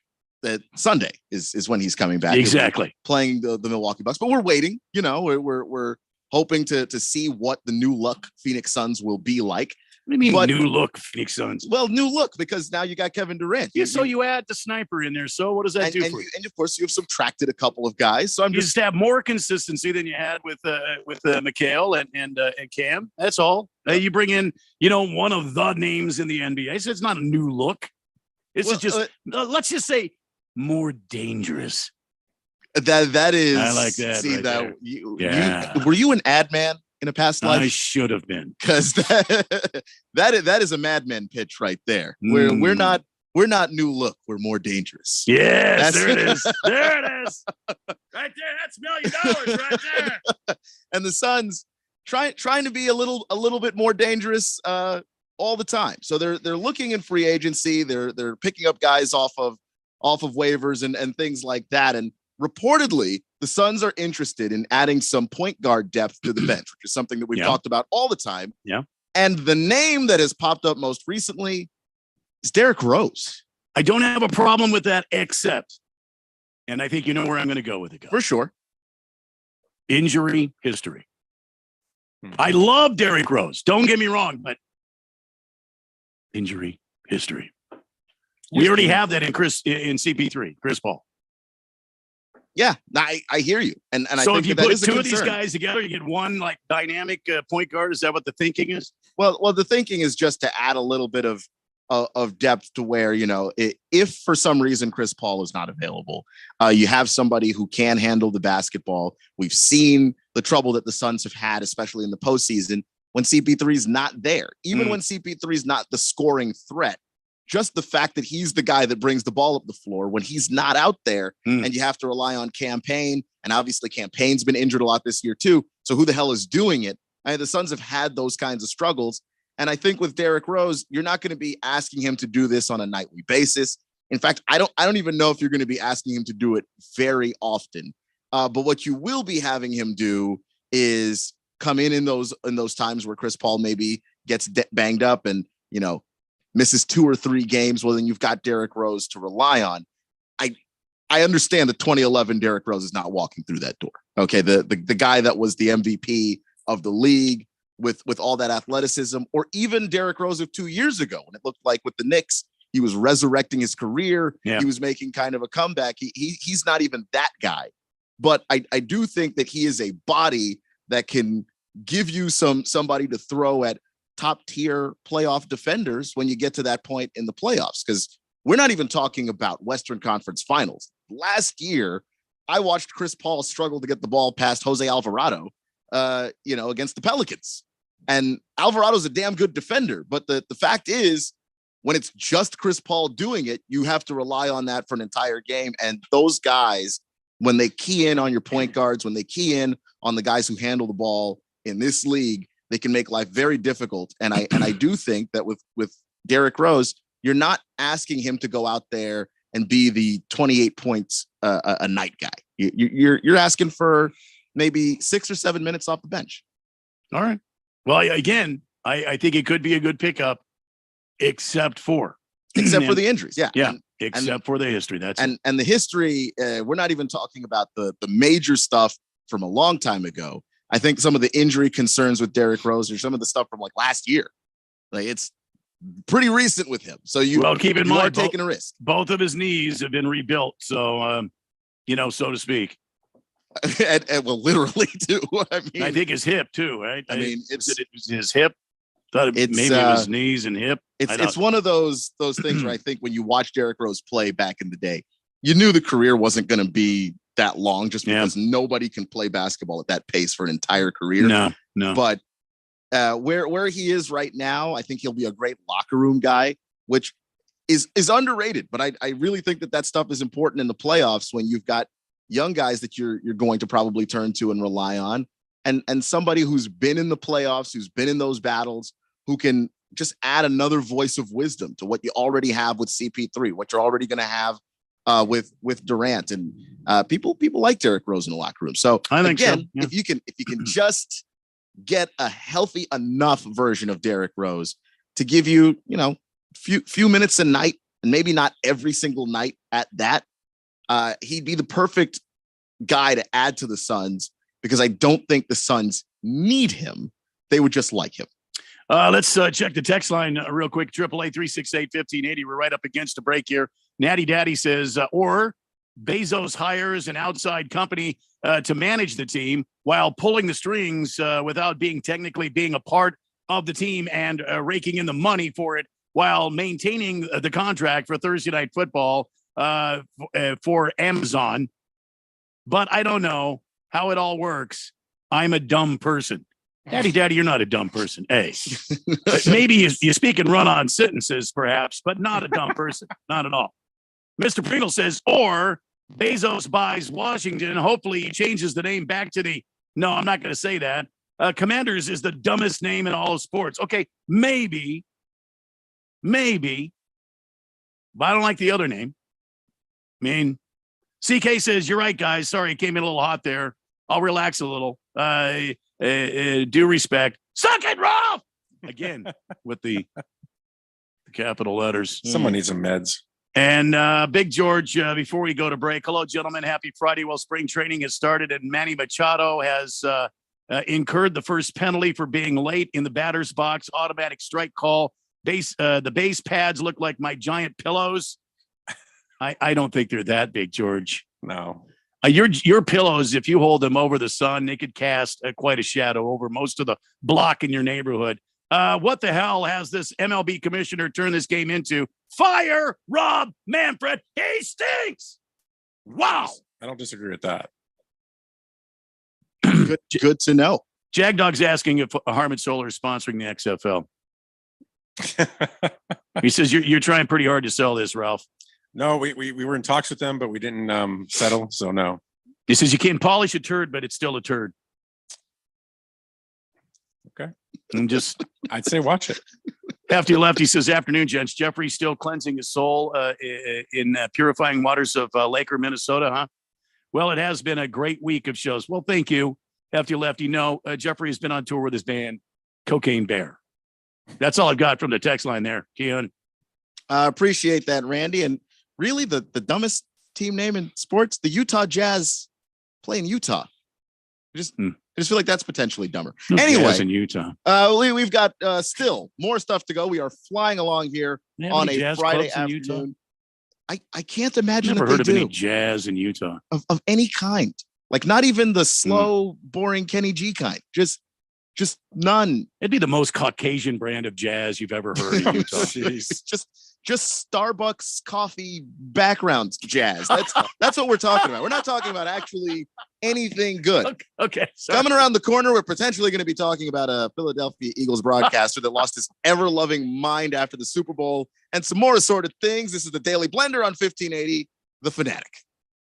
that Sunday is when he's coming back. Exactly. Playing the Milwaukee Bucks. But we're waiting. You know, we're hoping to see what the new look Phoenix Suns will be like. What do you mean But- new look Phoenix Suns? Well, new look because now you got Kevin Durant. Yeah, so you add the sniper in there. So what does that and, do and, for you? and of course you have subtracted a couple of guys. So I'm You just just have more consistency than you had with Mikhail and Cam. That's all. You bring in, one of the names in the NBA. So it's not a new look. It's Well, just let's just say more dangerous. that is. I like that See right that there. you were you an ad man in a past I life? should have been. Because that is a madman pitch right there. We're Mm. we're not new look. We're more dangerous. Yes, That's- there it is. There it is. Right there. That's $1 million right there. And the Suns trying to be a little bit more dangerous all the time. So they're looking in free agency. They're picking up guys off of waivers and things like that. And reportedly, the Suns are interested in adding some point guard depth to the bench, which is something that we've Yeah. talked about all the time. Yeah. And the name that has popped up most recently is Derrick Rose. I don't have a problem with that, except, and I think you know where I'm going to go with it. Gus. For sure. Injury history. I love Derrick Rose. Don't get me wrong, but injury history. We already have that in CP3, Chris Paul. Yeah, I hear you. And I So think if you that put is a two of these concern. guys together, you get one like dynamic point guard. Is that what the thinking is? Well, the thinking is just to add a little bit of depth to where, if for some reason Chris Paul is not available, you have somebody who can handle the basketball. We've seen the trouble that the Suns have had, especially in the postseason, when CP3 is not there. Even when CP3 is not the scoring threat, just the fact that he's the guy that brings the ball up the floor when he's not out there, and you have to rely on Campaign, and obviously Campaign's been injured a lot this year too. So who the hell is doing it? The Suns have had those kinds of struggles. And I think with Derrick Rose, you're not going to be asking him to do this on a nightly basis. In fact, I don't even know if you're going to be asking him to do it very often. But what you will be having him do is come in those times where Chris Paul maybe gets banged up and, misses 2 or 3 games. Well, then you've got Derrick Rose to rely on. I understand that 2011 Derrick Rose is not walking through that door. Okay. The guy that was the MVP of the league with all that athleticism, or even Derrick Rose of 2 years ago, when it looked like with the Knicks, he was resurrecting his career. Yeah. He was making kind of a comeback. He's not even that guy, but I do think that he is a body that can give you somebody to throw at top tier playoff defenders when you get to that point in the playoffs. Because we're not even talking about Western Conference Finals. Last year, I watched Chris Paul struggle to get the ball past Jose Alvarado, against the Pelicans. And Alvarado's a damn good defender. But the fact is, when it's just Chris Paul doing it, you have to rely on that for an entire game. And those guys, when they key in on your point guards, when they key in on the guys who handle the ball in this league, they can make life very difficult. And I do think that with Derrick Rose, you're not asking him to go out there and be the 28 points a night guy. You're asking for maybe 6 or 7 minutes off the bench. All right. Well, again, I think it could be a good pickup, except for the injuries. Yeah. Yeah. Except for the history. That's it. And the history, we're not even talking about the major stuff from a long time ago. I think some of the injury concerns with Derrick Rose are some of the stuff from like last year. Like it's pretty recent with him. So keep in you mind, are taking a risk. Both of his knees have been rebuilt. So, so to speak. and well, literally too. I think his hip too, right? I mean, it was his hip. Thought maybe it was knees and hip. It's one of those things where I think when you watch Derrick Rose play back in the day, you knew the career wasn't going to be that long just because nobody can play basketball at that pace for an entire career. No. But where he is right now, I think he'll be a great locker room guy, which is underrated. But I really think that stuff is important in the playoffs when you've got young guys that you're going to probably turn to and rely on, and somebody who's been in the playoffs, who's been in those battles, who can just add another voice of wisdom to what you already have with CP3, what you're already going to have with Durant, and people like Derrick Rose in the locker room. So I think again, so, yeah. if you can just get a healthy enough version of Derrick Rose to give you, few minutes a night, and maybe not every single night at that, he'd be the perfect guy to add to the Suns, because I don't think the Suns need him. They would just like him. Let's check the text line real quick. 888-368-1580. We're right up against the break here. Natty Daddy says, or Bezos hires an outside company to manage the team while pulling the strings without technically being a part of the team and raking in the money for it, while maintaining the contract for Thursday Night Football for Amazon. But I don't know how it all works. I'm a dumb person. Daddy, you're not a dumb person. Hey, maybe you speak in run-on sentences, perhaps, but not a dumb person. Not at all. Mr. Pringle says, or Bezos buys Washington. Hopefully he changes the name back to no, I'm not going to say that. Commanders is the dumbest name in all of sports. Okay, maybe, but I don't like the other name. I mean, CK says, you're right, guys. Sorry, it came in a little hot there. I'll relax a little. Due respect. Suck it, Ralph! Again, with the capital letters. Someone needs some meds. And Big George, before we go to break, hello, gentlemen. Happy Friday. Well, spring training has started, and Manny Machado has incurred the first penalty for being late in the batter's box. Automatic strike call. The base pads look like my giant pillows. I don't think they're that big, George. No. Your pillows, if you hold them over the sun, they could cast quite a shadow over most of the block in your neighborhood. What the hell has this MLB commissioner turned this game into? Fire Rob Manfred. He stinks. Wow. I don't disagree with that. Good to know. Jagdog's asking if Harman Solar is sponsoring the XFL. He says you're trying pretty hard to sell this, Ralph. No, we were in talks with them, but we didn't settle. So no. He says you can polish a turd, but it's still a turd. Okay. And I'd say watch it. After you left, he says, afternoon, gents. Jeffrey's still cleansing his soul in purifying waters of Laker, Minnesota, huh? Well, it has been a great week of shows. Well, thank you. After you left, Jeffrey has been on tour with his band, Cocaine Bear. That's all I've got from the text line there, Keon. I appreciate that, Randy. And really, the dumbest team name in sports, the Utah Jazz play in Utah. I just feel like that's potentially dumber. Anyway, Jazz in Utah. We've got still more stuff to go. We are flying along here on a Friday afternoon. I can't imagine Never that heard of they any do jazz in Utah. of any kind. Like not even the slow, boring Kenny G kind. Just none. It'd be the most Caucasian brand of jazz you've ever heard in Utah. just Starbucks coffee background jazz. That's what we're talking about. We're not talking about actually anything good. Okay. Sorry. Coming around the corner, we're potentially going to be talking about a Philadelphia Eagles broadcaster that lost his ever-loving mind after the Super Bowl and some more assorted things. This is the Daily Blender on 1580, The Fanatic.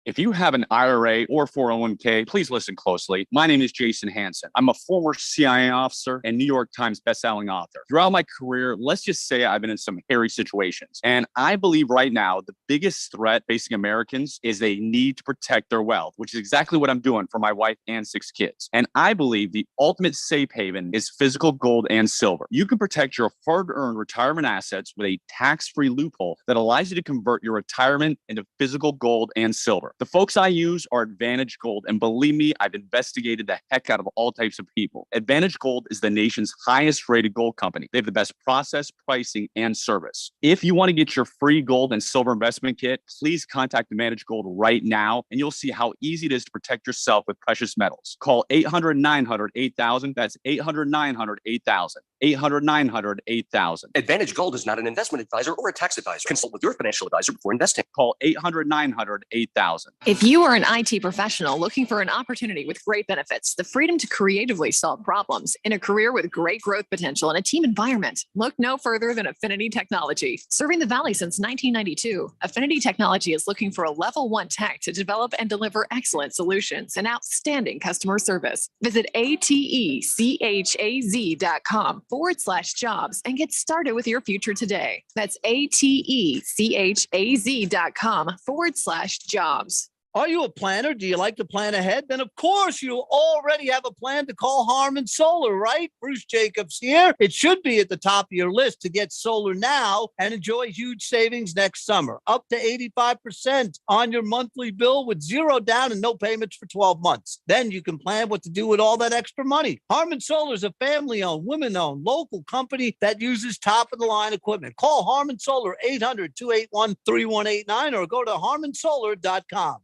If you have an IRA or 401k, please listen closely. My name is Jason Hansen. I'm a former CIA officer and New York Times bestselling author. Throughout my career, let's just say I've been in some hairy situations. And I believe right now, the biggest threat facing Americans is they need to protect their wealth, which is exactly what I'm doing for my wife and 6 kids. And I believe the ultimate safe haven is physical gold and silver. You can protect your hard-earned retirement assets with a tax-free loophole that allows you to convert your retirement into physical gold and silver. The folks I use are Advantage Gold, and believe me, I've investigated the heck out of all types of people. Advantage Gold is the nation's highest rated gold company. They have the best process, pricing, and service. If you want to get your free gold and silver investment kit, please contact Advantage Gold right now, and you'll see how easy it is to protect yourself with precious metals. Call 800-900-8000. That's 800-900-8000. 800-900-8000. Advantage Gold is not an investment advisor or a tax advisor. Consult with your financial advisor before investing. Call 800-900-8000. If you are an IT professional looking for an opportunity with great benefits, the freedom to creatively solve problems in a career with great growth potential and a team environment, look no further than Affinity Technology. Serving the Valley since 1992, Affinity Technology is looking for a level 1 tech to develop and deliver excellent solutions and outstanding customer service. Visit atechaz.com/jobs and get started with your future today. That's atechaz.com/jobs. Are you a planner? Do you like to plan ahead? Then, of course, you already have a plan to call Harmon Solar, right? Bruce Jacobs here. It should be at the top of your list to get solar now and enjoy huge savings next summer. Up to 85% on your monthly bill with zero down and no payments for 12 months. Then you can plan what to do with all that extra money. Harmon Solar is a family-owned, women-owned, local company that uses top-of-the-line equipment. Call Harmon Solar 800-281-3189 or go to harmonsolar.com.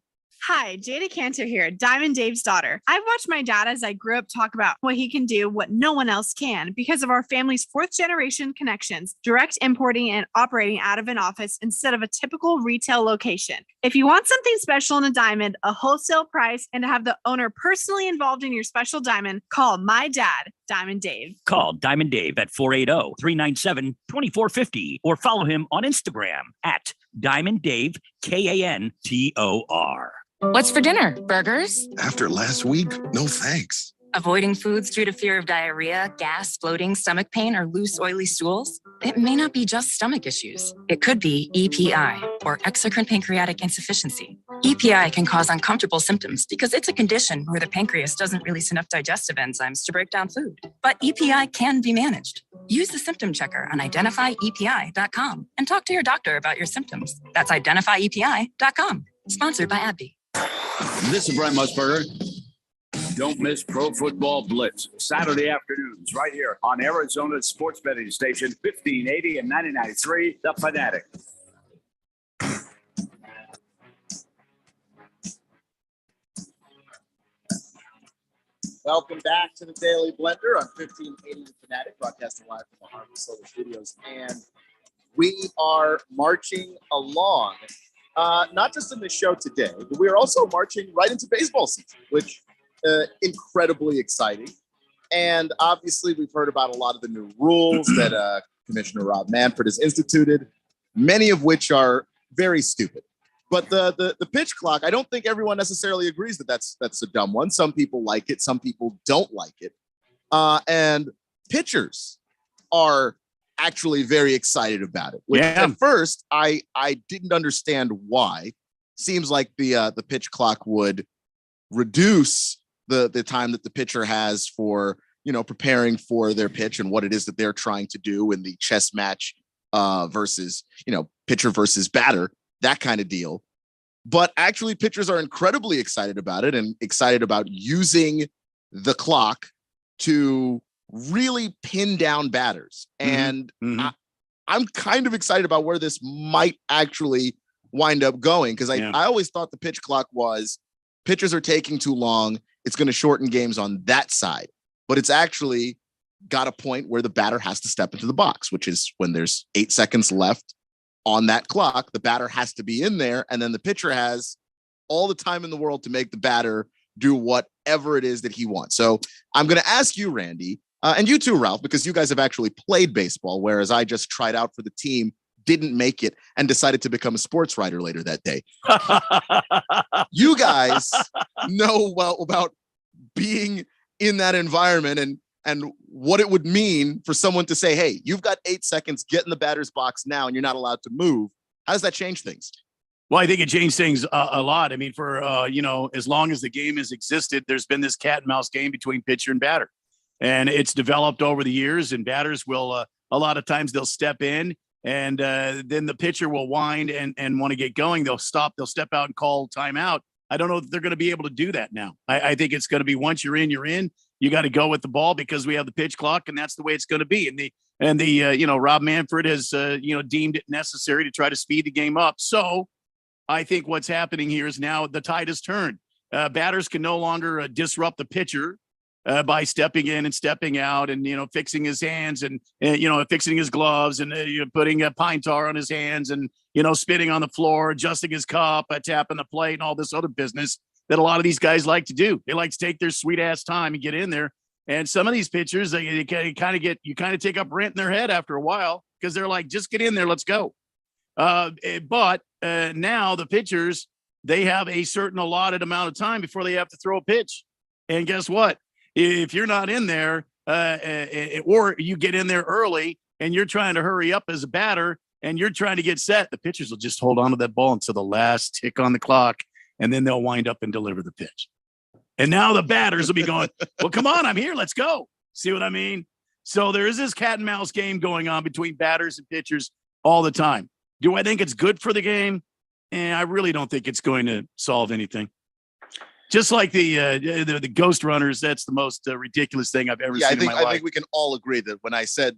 Hi, Jada Cantor here, Diamond Dave's daughter. I've watched my dad as I grew up talk about what he can do, what no one else can, because of our family's fourth generation connections, direct importing and operating out of an office instead of a typical retail location. If you want something special in a diamond, a wholesale price, and to have the owner personally involved in your special diamond, call my dad, Diamond Dave. Call Diamond Dave at 480-397-2450 or follow him on Instagram at Diamond Dave, KANTOR. What's for dinner? Burgers? After last week, no thanks. Avoiding foods due to fear of diarrhea, gas, bloating, stomach pain, or loose, oily stools? It may not be just stomach issues. It could be EPI, or exocrine pancreatic insufficiency. EPI can cause uncomfortable symptoms because it's a condition where the pancreas doesn't release enough digestive enzymes to break down food. But EPI can be managed. Use the symptom checker on identifyepi.com and talk to your doctor about your symptoms. That's identifyepi.com. Sponsored by AbbVie. This is Brent Musburger. Don't miss Pro Football Blitz, Saturday afternoons, right here on Arizona's sports betting station, 1580 and 99.3, The Fanatic. Welcome back to the Daily Blender on 1580 The Fanatic, broadcasting live from the Harmon Solar Studios. And we are marching along, not just in the show today, but we are also marching right into baseball season, which incredibly exciting. And obviously, we've heard about a lot of the new rules that Commissioner Rob Manfred has instituted, many of which are very stupid. But the pitch clock, I don't think everyone necessarily agrees that that's a dumb one. Some people like it, some people don't like it. And pitchers are actually very excited about it. Which at first, I didn't understand why. Seems like the pitch clock would reduce the time that the pitcher has for, preparing for their pitch and what it is that they're trying to do in the chess match versus, pitcher versus batter, that kind of deal. But actually, pitchers are incredibly excited about it and excited about using the clock to really pin down batters. And I'm kind of excited about where this might actually wind up going, because I always thought the pitch clock was pitchers are taking too long. It's going to shorten games on that side, but it's actually got a point where the batter has to step into the box, which is when there's 8 seconds left on that clock. The batter has to be in there, and then the pitcher has all the time in the world to make the batter do whatever it is that he wants. So I'm going to ask you, Randy, and you too, Ralph, because you guys have actually played baseball, whereas I just tried out for the team, didn't make it, and decided to become a sports writer later that day. You guys know well about being in that environment and what it would mean for someone to say, hey, you've got 8 seconds, get in the batter's box now, and you're not allowed to move. How does that change things? Well, I think it changed things a lot. I mean, for, as long as the game has existed, there's been this cat and mouse game between pitcher and batter. And it's developed over the years, and batters will, a lot of times they'll step in, and then the pitcher will wind and want to get going. They'll stop, they'll step out and call timeout. I don't know if they're going to be able to do that now. I think it's going to be once you're in, you're in. You got to go with the ball because we have the pitch clock, and that's the way it's going to be. And the Rob Manfred has deemed it necessary to try to speed the game up. So I think what's happening here is now the tide has turned. Batters can no longer disrupt the pitcher by stepping in and stepping out and, fixing his hands and, fixing his gloves and putting a pine tar on his hands and, spitting on the floor, adjusting his cup, tapping the plate and all this other business that a lot of these guys like to do. They like to take their sweet ass time and get in there. And some of these pitchers, you kind of take up rent in their head after a while because they're like, just get in there. Let's go. But now the pitchers, they have a certain allotted amount of time before they have to throw a pitch. And guess what? If you're not in there or you get in there early and you're trying to hurry up as a batter and you're trying to get set, the pitchers will just hold on to that ball until the last tick on the clock. and then they'll wind up and deliver the pitch. And now the batters will be going, well, come on, I'm here. Let's go. See what I mean? So there is this cat and mouse game going on between batters and pitchers all the time. Do I think it's good for the game? I really don't think it's going to solve anything. Just like the ghost runners, that's the most ridiculous thing I've ever seen in my life. I think we can all agree that when I said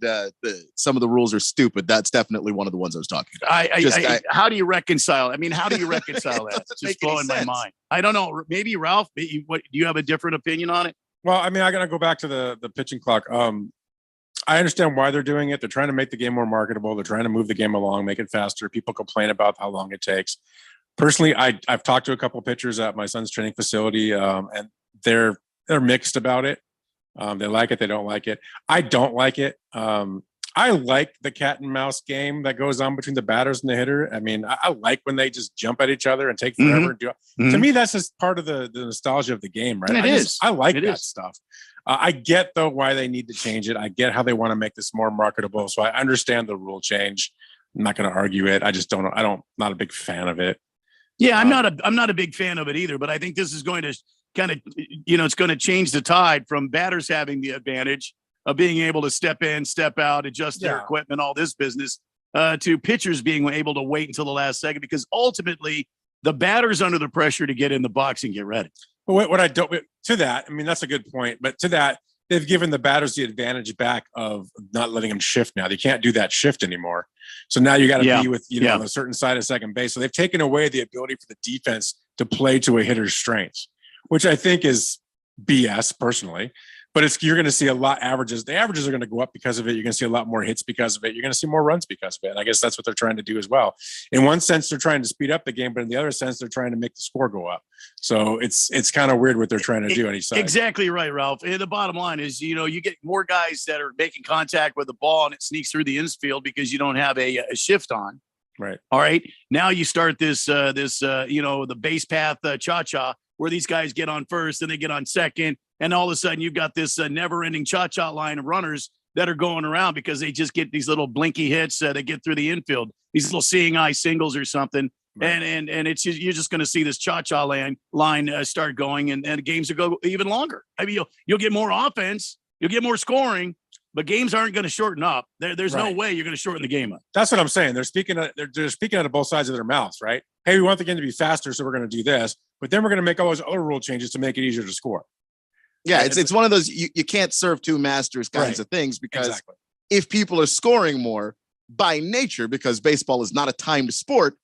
some of the rules are stupid, that's definitely one of the ones I was talking about. How do you reconcile? I mean, how do you reconcile that? It's just blowing my mind. I don't know. Maybe Ralph, do you have a different opinion on it? Well, I mean, I got to go back to the pitching clock. I understand why they're doing it. They're trying to make the game more marketable. They're trying to move the game along, make it faster. People complain about how long it takes. Personally, I've talked to a couple of pitchers at my son's training facility, and they're mixed about it. They like it, they don't like it. I don't like it. I like the cat and mouse game that goes on between the batters and the hitter. I mean, I like when they just jump at each other and take forever and do it. To me, that's just part of the nostalgia of the game, right? I like that stuff. I get though why they need to change it. I get how they want to make this more marketable. So I understand the rule change. I'm not going to argue it. I just don't. Not a big fan of it. Yeah, I'm not a big fan of it either. But I think this is going to kind of, it's going to change the tide from batters having the advantage of being able to step in, step out, adjust their equipment, all this business, to pitchers being able to wait until the last second, because ultimately the batter's under the pressure to get in the box and get ready. But what I don't to that, I mean, that's a good point. But to that, they've given the batters the advantage back of not letting them shift now. They can't do that shift anymore. So now you got to be with, on a certain side of second base. So they've taken away the ability for the defense to play to a hitter's strengths, which I think is BS personally. But you're going to see a lot averages. The averages are going to go up because of it. You're going to see a lot more hits because of it. You're going to see more runs because of it. And I guess that's what they're trying to do as well. In one sense, they're trying to speed up the game, but in the other sense, they're trying to make the score go up. So it's kind of weird what they're trying to do on each side. Exactly right, Ralph. And the bottom line is, you get more guys that are making contact with the ball and it sneaks through the infield because you don't have a shift on. Right. All right. Now you start the base path cha-cha, where these guys get on first and they get on second. And all of a sudden you've got this never-ending cha-cha line of runners that are going around because they just get these little blinky hits that get through the infield, these little seeing eye singles or something. Right. And it's you're just going to see this cha-cha line start going, and the games will go even longer. I mean, you'll get more offense, you'll get more scoring, but games aren't going to shorten up. There's no way you're going to shorten the game up. That's what I'm saying. They're speaking out of both sides of their mouths, right? Hey, we want the game to be faster, so we're going to do this, but then we're going to make all those other rule changes to make it easier to score. Yeah, it's one of those you can't serve two masters kinds of things, because if people are scoring more by nature, because baseball is not a timed sport,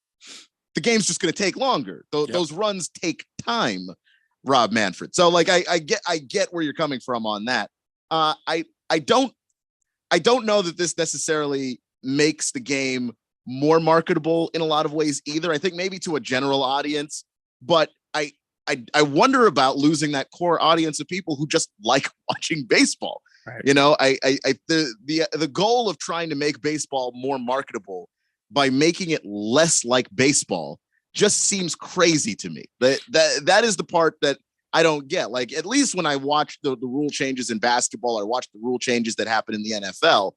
the game's just going to take longer. Those runs take time, Rob Manfred. So I get where you're coming from on that. I don't know that this necessarily makes the game more marketable in a lot of ways either. I think maybe to a general audience, but I wonder about losing that core audience of people who just like watching baseball. Right. The goal of trying to make baseball more marketable by making it less like baseball just seems crazy to me. That is the part that I don't get. Like, at least when I watch the rule changes in basketball, or watch the rule changes that happen in the NFL,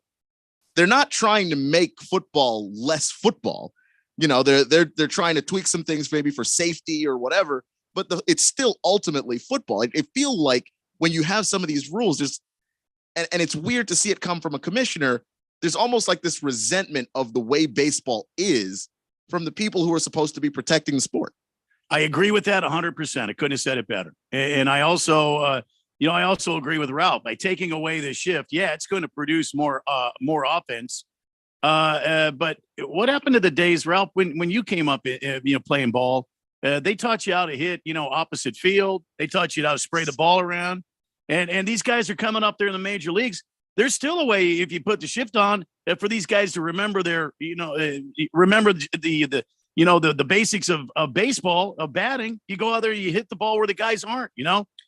they're not trying to make football less football. They're trying to tweak some things maybe for safety or whatever. But it's still ultimately football. It feels like when you have some of these rules, and it's weird to see it come from a commissioner, there's almost like this resentment of the way baseball is from the people who are supposed to be protecting the sport. I agree with that 100%. I couldn't have said it better. And I also, I also agree with Ralph. By taking away the shift, it's going to produce more offense. But what happened to the days, Ralph, when you came up, playing ball? They taught you how to hit, opposite field. They taught you how to spray the ball around. And these guys are coming up there in the major leagues. There's still a way, if you put the shift on, for these guys to remember remember the basics of baseball, of batting. You go out there, you hit the ball where the guys aren't.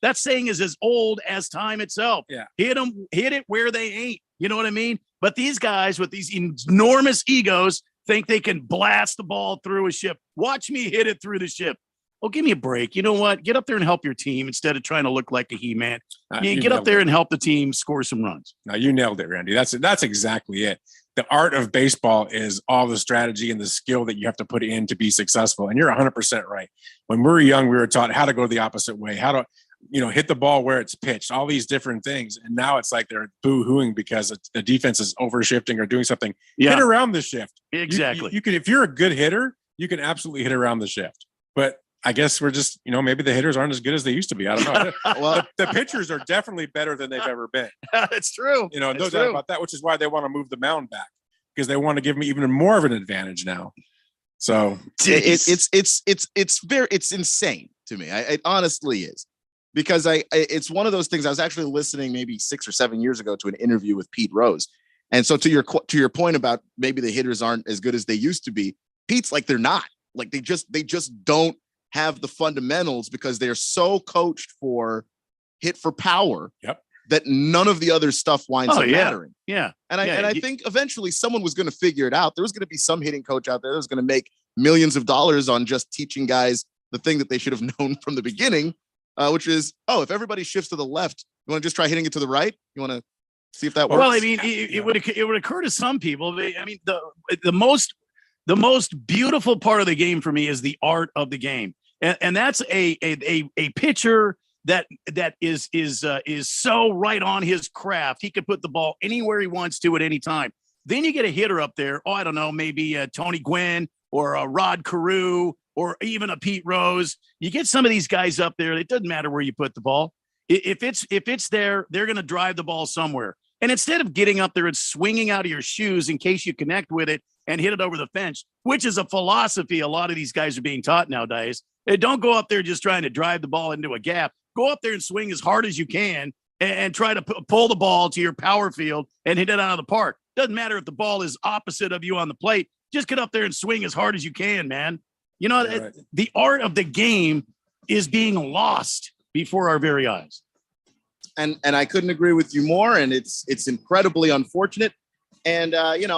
That saying is as old as time itself. Yeah. Hit it where they ain't. You know what I mean? But these guys with these enormous egos think they can blast the ball through a ship. Watch me hit it through the ship. Oh, give me a break. You know what? Get up there and help your team instead of trying to look like a He-Man. Get up there and help the team score some runs. No, you nailed it, Randy. That's exactly it. the art of baseball is all the strategy and the skill that you have to put in to be successful. And you're 100% right. When we were young, we were taught how to go the opposite way, how to, hit the ball where it's pitched, all these different things. And now it's like they're boo-hooing because the defense is overshifting or doing something. Yeah. Hit around the shift. Exactly. You can, if you're a good hitter, you can absolutely hit around the shift. But I guess we're just, maybe the hitters aren't as good as they used to be. I don't know. Well, the pitchers are definitely better than they've ever been. That's true. No That's doubt true. about that, which is why they want to move the mound back because they want to give me even more of an advantage now. So it's insane to me. It honestly is, because it's one of those things. I was actually listening maybe 6 or 7 years ago to an interview with Pete Rose, and so to your point about maybe the hitters aren't as good as they used to be, Pete's like they're not. Like they just don't have the fundamentals because they're so coached for hit for power. Yep. That none of the other stuff winds up mattering. Yeah. And I think eventually someone was going to figure it out. There was going to be some hitting coach out there that was going to make millions of dollars on just teaching guys the thing that they should have known from the beginning, which is, if everybody shifts to the left, you want to just try hitting it to the right? You want to see if that works? Well, I mean, it would occur to some people. I mean, the most beautiful part of the game for me is the art of the game, and that's a pitcher that is so right on his craft. He could put the ball anywhere he wants to at any time. Then you get a hitter up there. I don't know, maybe Tony Gwynn or a Rod Carew or even a Pete Rose. You get some of these guys up there. It doesn't matter where you put the ball. If it's there, they're going to drive the ball somewhere. And instead of getting up there and swinging out of your shoes in case you connect with it and hit it over the fence, which is a philosophy a lot of these guys are being taught nowadays. Don't go up there just trying to drive the ball into a gap. Go up there and swing as hard as you can and try to pull the ball to your power field and hit it out of the park. Doesn't matter if the ball is opposite of you on the plate. Just get up there and swing as hard as you can, man. Right. The art of the game is being lost before our very eyes. And I couldn't agree with you more. And it's incredibly unfortunate. And I mean,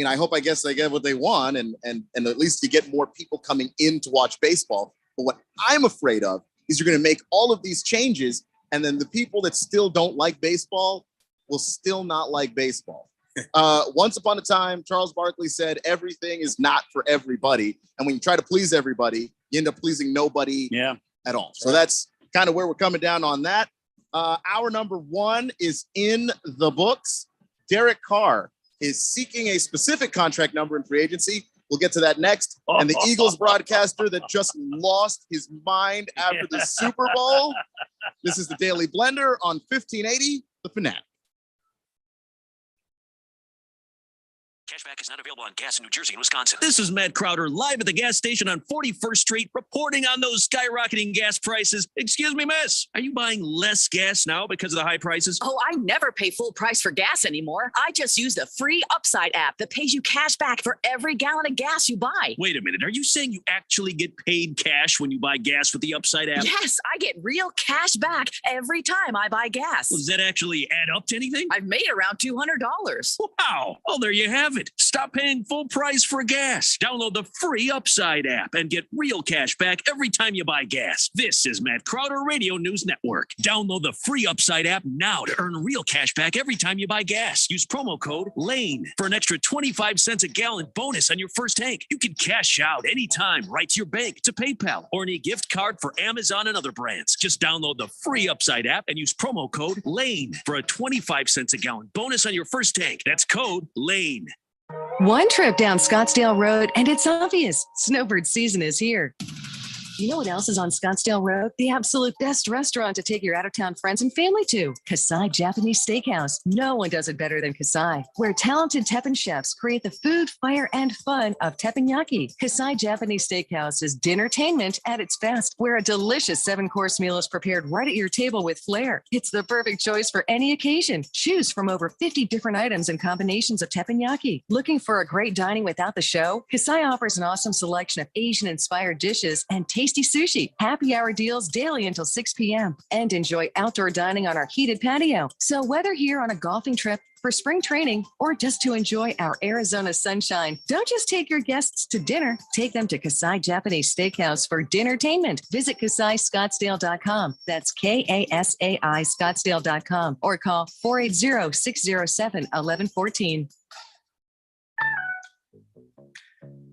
I guess they get what they want, and at least you get more people coming in to watch baseball. But what I'm afraid of is you're going to make all of these changes, and then the people that still don't like baseball will still not like baseball. Once upon a time, Charles Barkley said everything is not for everybody. And when you try to please everybody, you end up pleasing nobody at all. So that's kind of where we're coming down on that. Hour number 1 is in the books. Derek Carr is seeking a specific contract number in free agency. We'll get to that next. And the Eagles broadcaster that just lost his mind after the Super Bowl. This is the Daily Blender on 1580, The Fanatic. Cashback is not available on gas in New Jersey and Wisconsin. This is Matt Crowder live at the gas station on 41st Street reporting on those skyrocketing gas prices. Excuse me, miss. Are you buying less gas now because of the high prices? Oh, I never pay full price for gas anymore. I just use the free Upside app that pays you cash back for every gallon of gas you buy. Wait a minute. Are you saying you actually get paid cash when you buy gas with the Upside app? Yes, I get real cash back every time I buy gas. Well, does that actually add up to anything? I've made around $200. Wow. Well, there you have it. Stop paying full price for gas. Download the free Upside app and get real cash back every time you buy gas. This is Matt Crowder Radio News Network. Download the free Upside app now to earn real cash back every time you buy gas. Use promo code LANE for an extra 25 cents a gallon bonus on your first tank. You can cash out anytime right to your bank, to PayPal, or any gift card for Amazon and other brands. Just download the free Upside app and use promo code LANE for a 25 cents a gallon bonus on your first tank. That's code LANE. One trip down Scottsdale Road, and it's obvious snowbird season is here. You know what else is on Scottsdale Road? The absolute best restaurant to take your out-of-town friends and family to. Kasai Japanese Steakhouse. No one does it better than Kasai, where talented Teppan chefs create the food, fire, and fun of teppanyaki. Kasai Japanese Steakhouse is dinnertainment at its best, where a delicious 7-course meal is prepared right at your table with flair. It's the perfect choice for any occasion. Choose from over 50 different items and combinations of teppanyaki. Looking for a great dining without the show? Kasai offers an awesome selection of Asian-inspired dishes and tasty sushi. Happy hour deals daily until 6 p.m. And enjoy outdoor dining on our heated patio. So whether here on a golfing trip, for spring training, or just to enjoy our Arizona sunshine. Don't just take your guests to dinner. Take them to Kasai Japanese Steakhouse for dinnertainment. Visit KasaiScottsdale.com. That's KASAI Scottsdale.com or call 480-607-1114.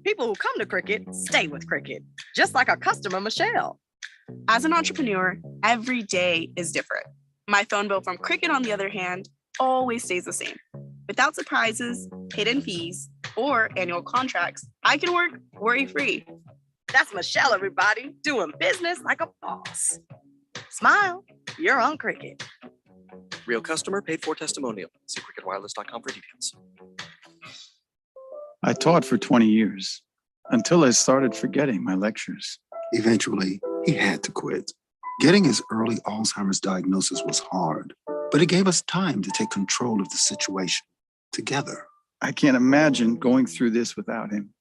People who come to Cricket stay with Cricket, just like our customer, Michelle. As an entrepreneur, every day is different. My phone bill from Cricket, on the other hand, always stays the same. Without surprises, hidden fees, or annual contracts, I can work worry-free. That's Michelle, everybody, doing business like a boss. Smile, you're on Cricket. Real customer, paid for testimonial. See cricketwireless.com for details. I taught for 20 years until I started forgetting my lectures. Eventually, he had to quit. Getting his early Alzheimer's diagnosis was hard, but it gave us time to take control of the situation together. I can't imagine going through this without him.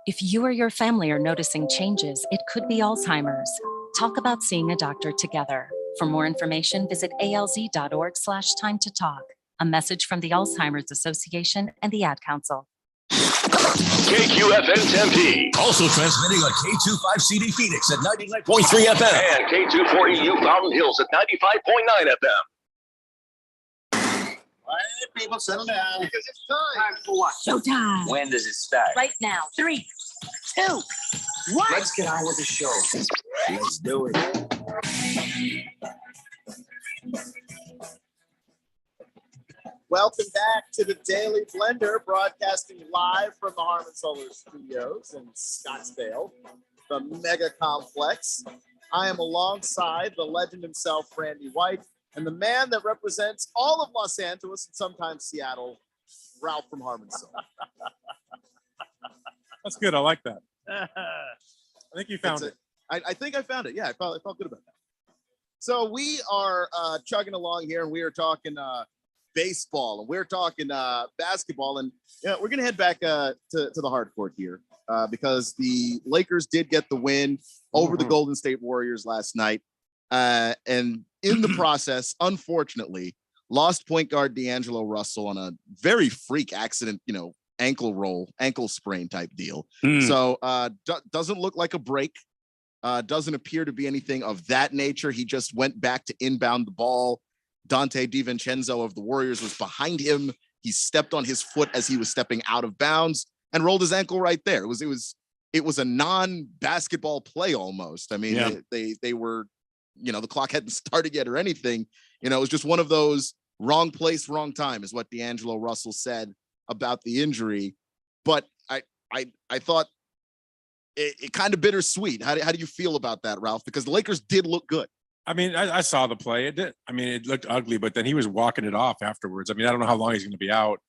If you or your family are noticing changes, it could be Alzheimer's. Talk about seeing a doctor together. For more information, visit alz.org/time to talk. A message from the Alzheimer's Association and the Ad Council. KQFN Tempe. Also transmitting on K25CD Phoenix at 99.3 FM. And K240U Fountain Hills at 95.9 FM. All right, people, settle down. Because it's time for what? Showtime. When does it start? Right now. 3, 2, 1. Let's get on with the show. Let's do it. Welcome back to the Daily Blender, broadcasting live from the Harman Solar Studios in Scottsdale, the Mega Complex. I am alongside the legend himself, Randy White, and the man that represents all of Los Angeles and sometimes Seattle, Ralph from Harman Solar. That's good. I like that. I think you found it. I think I found it. Yeah, I felt good about that. So we are chugging along here, and we are talking baseball, and we're talking basketball, and we're gonna head back to the hard court here because the Lakers did get the win over the Golden State Warriors last night, and in the process, unfortunately, lost point guard D'Angelo Russell on a very freak accident, ankle sprain type deal. So doesn't look like a break. Doesn't appear to be anything of that nature. He just went back to inbound the ball. Dante DiVincenzo of the Warriors was behind him. He stepped on his foot as he was stepping out of bounds and rolled his ankle right there. It was a non-basketball play almost. I mean, they were, the clock hadn't started yet or anything. It was just one of those wrong place, wrong time is what D'Angelo Russell said about the injury. But I thought it kind of bittersweet. How do you feel about that, Ralph? Because the Lakers did look good. I mean, I saw the play. It did. I mean, it looked ugly, but then he was walking it off afterwards. I mean, I don't know how long he's going to be out.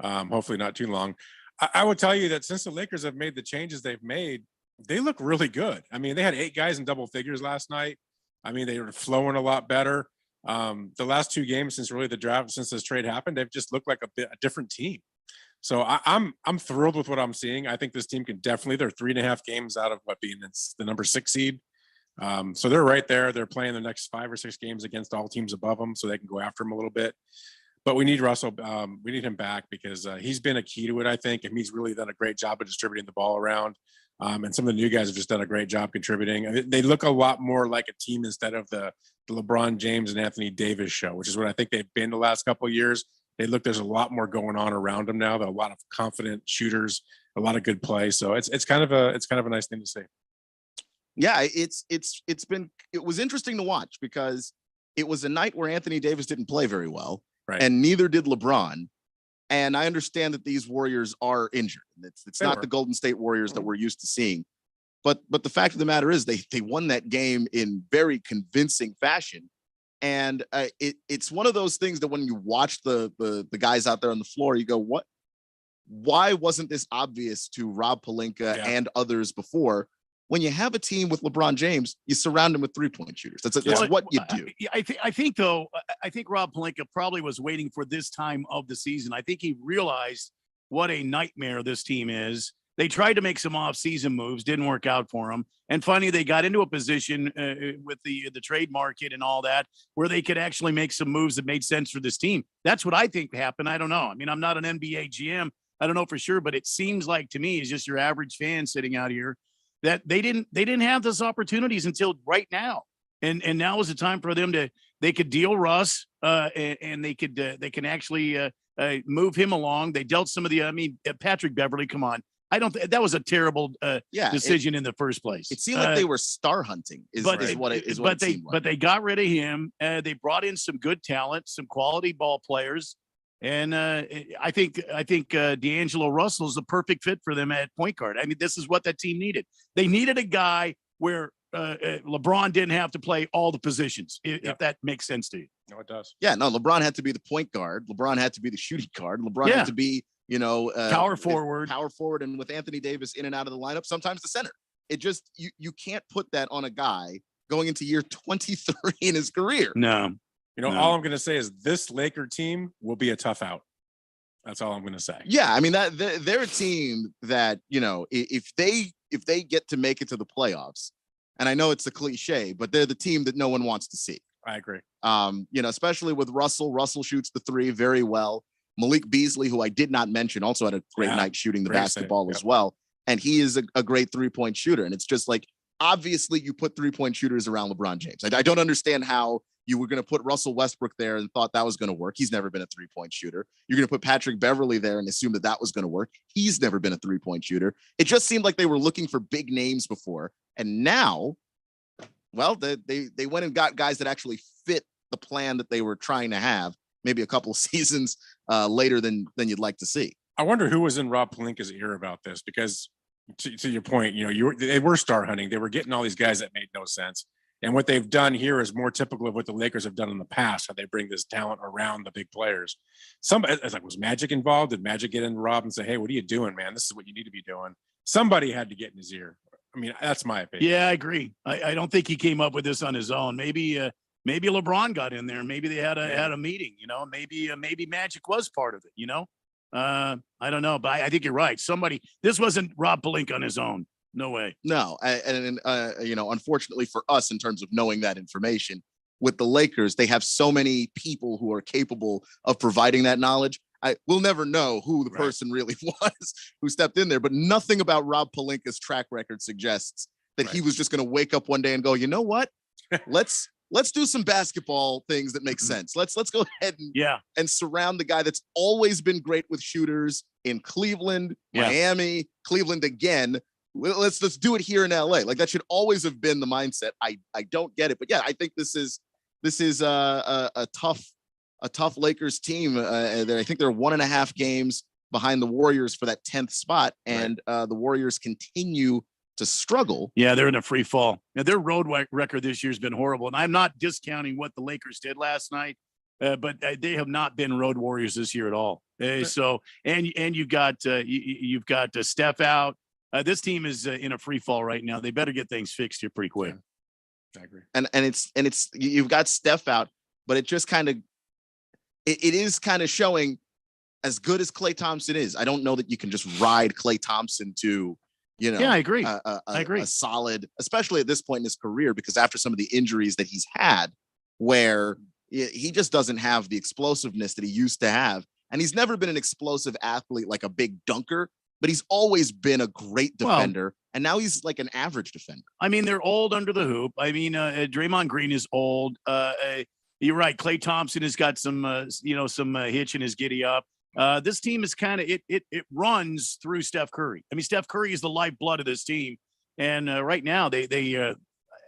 Hopefully not too long. I would tell you that since the Lakers have made the changes they've made, they look really good. I mean, they had 8 guys in double figures last night. I mean, they were flowing a lot better. The last 2 games since really the draft, since this trade happened, they've just looked like a different team. So I'm thrilled with what I'm seeing. I think this team can definitely, they're 3.5 games out of being the number 6 seed. So they're right there. They're playing the next 5 or 6 games against all teams above them, so they can go after him a little bit. But we need Russell. We need him back because he's been a key to it, I think, and he's really done a great job of distributing the ball around. And some of the new guys have just done a great job contributing. They look a lot more like a team instead of the LeBron James and Anthony Davis show, which is what I think they've been the last couple of years. There's a lot more going on around them now. There are a lot of confident shooters, a lot of good play. So it's kind of a nice thing to see. Yeah, it was interesting to watch because it was a night where Anthony Davis didn't play very well, right, and neither did LeBron. And I understand that these Warriors are injured. It's not the Golden State Warriors that we're used to seeing. But the fact of the matter is they won that game in very convincing fashion. And it's one of those things that when you watch the guys out there on the floor, you go, what? Why wasn't this obvious to Rob Pelinka and others before? When you have a team with LeBron James, you surround him with 3-point shooters. That's what you do. I think Rob Pelinka probably was waiting for this time of the season. I think he realized what a nightmare this team is. They tried to make some off-season moves, didn't work out for them. And finally, they got into a position with the trade market and all that where they could actually make some moves that made sense for this team. That's what I think happened. I don't know. I mean, I'm not an NBA GM. I don't know for sure, but it seems like to me, as just your average fan sitting out here, that they didn't have those opportunities until right now. And now is the time for them they could deal Russ and they can actually move him along. They dealt some of Patrick Beverly, come on. That was a terrible decision in the first place. It seemed like they were star hunting But they got rid of him. They brought in some good talent, some quality ball players. And I think D'Angelo Russell is the perfect fit for them at point guard. I mean, this is what that team needed. They needed a guy where LeBron didn't have to play all the positions, if that makes sense to you. No, it does. Yeah, no, LeBron had to be the point guard. LeBron had to be the shooting guard. LeBron had to be, power forward, and with Anthony Davis in and out of the lineup, sometimes the center. It just you can't put that on a guy going into year 23 in his career. No. All I'm going to say is this Laker team will be a tough out. That's all I'm going to say. Yeah, I mean they're a team that, if they get to make it to the playoffs, and I know it's a cliche, but they're the team that no one wants to see. I agree. Especially with Russell. Russell shoots the three very well. Malik Beasley, who I did not mention, also had a great night shooting the basketball as well. And he is a great 3-point shooter. And it's just like, obviously you put 3-point shooters around LeBron James. I don't understand how you were going to put Russell Westbrook there and thought that was going to work. He's never been a 3-point shooter. You're going to put Patrick Beverly there and assume that was going to work. He's never been a 3-point shooter. It just seemed like they were looking for big names before. And now, well, they went and got guys that actually fit the plan that they were trying to have, maybe a couple of seasons later than you'd like to see. I wonder who was in Rob Pelinka's ear about this, because to your point, they were star hunting. They were getting all these guys that made no sense. And what they've done here is more typical of what the Lakers have done in the past, how they bring this talent around the big players. Was Magic involved? Did Magic get in Rob and say, hey, what are you doing, man? This is what you need to be doing. Somebody had to get in his ear. I mean, that's my opinion. Yeah, I agree. I don't think he came up with this on his own. Maybe LeBron got in there. Maybe they had a meeting, maybe Magic was part of it, I don't know, but I think you're right. This wasn't Rob Pelinka on his own. No way. No. And unfortunately for us, in terms of knowing that information with the Lakers, they have so many people who are capable of providing that knowledge. We'll never know who the person really was who stepped in there, but nothing about Rob Pelinka's track record suggests that he was just going to wake up one day and go, you know what? Let's do some basketball things that make sense. Let's go ahead and surround the guy that's always been great with shooters in Cleveland, Miami, Cleveland again. Let's do it here in LA. Like, that should always have been the mindset. I don't get it, but I think this is a tough Lakers team. I think they're 1.5 games behind the Warriors for that 10th spot, and the Warriors continue to struggle. Yeah, they're in a free fall. Now, their road record this year has been horrible, and I'm not discounting what the Lakers did last night, but they have not been road warriors this year at all. So you've got Steph out. This team is in a free fall right now. They better get things fixed here pretty quick. I agree. And it's you've got Steph out, but it just kind of it is kind of showing, as good as Klay Thompson is, I don't know that you can just ride Klay Thompson to, I agree. I agree. A solid, especially at this point in his career, because after some of the injuries that he's had, where he just doesn't have the explosiveness that he used to have. And he's never been an explosive athlete, like a big dunker, but he's always been a great defender. And now he's like an average defender. I mean, they're old under the hoop. I mean, Draymond Green is old. You're right. Klay Thompson has got some hitch in his giddy up. This team is kind of it runs through Steph Curry. I mean, Steph Curry is the lifeblood of this team, and right now they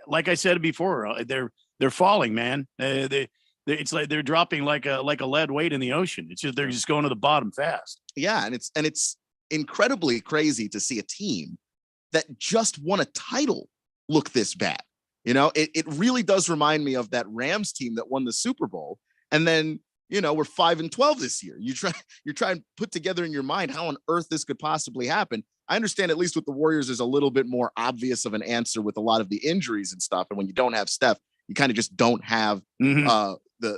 like I said before, they're falling, man. It's like they're dropping like a lead weight in the ocean. It's just they're just going to the bottom fast. Yeah, and it's incredibly crazy to see a team that just won a title look this bad. It really does remind me of that Rams team that won the Super Bowl, and then we're 5-12 this year. You're trying to put together in your mind how on earth this could possibly happen. I understand at least with the Warriors, there's a little bit more obvious of an answer with a lot of the injuries and stuff. And when you don't have Steph, you kind of just don't have the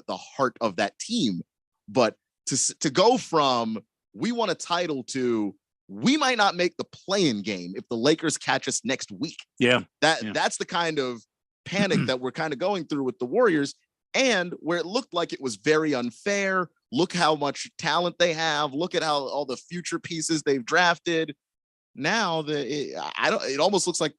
heart of that team. But to go from we won a title to we might not make the play-in game if the Lakers catch us next week. Yeah. That's the kind of panic that we're kind of going through with the Warriors, and where it looked like it was very unfair. Look how much talent they have. Look at how all the future pieces they've drafted. Now it almost looks like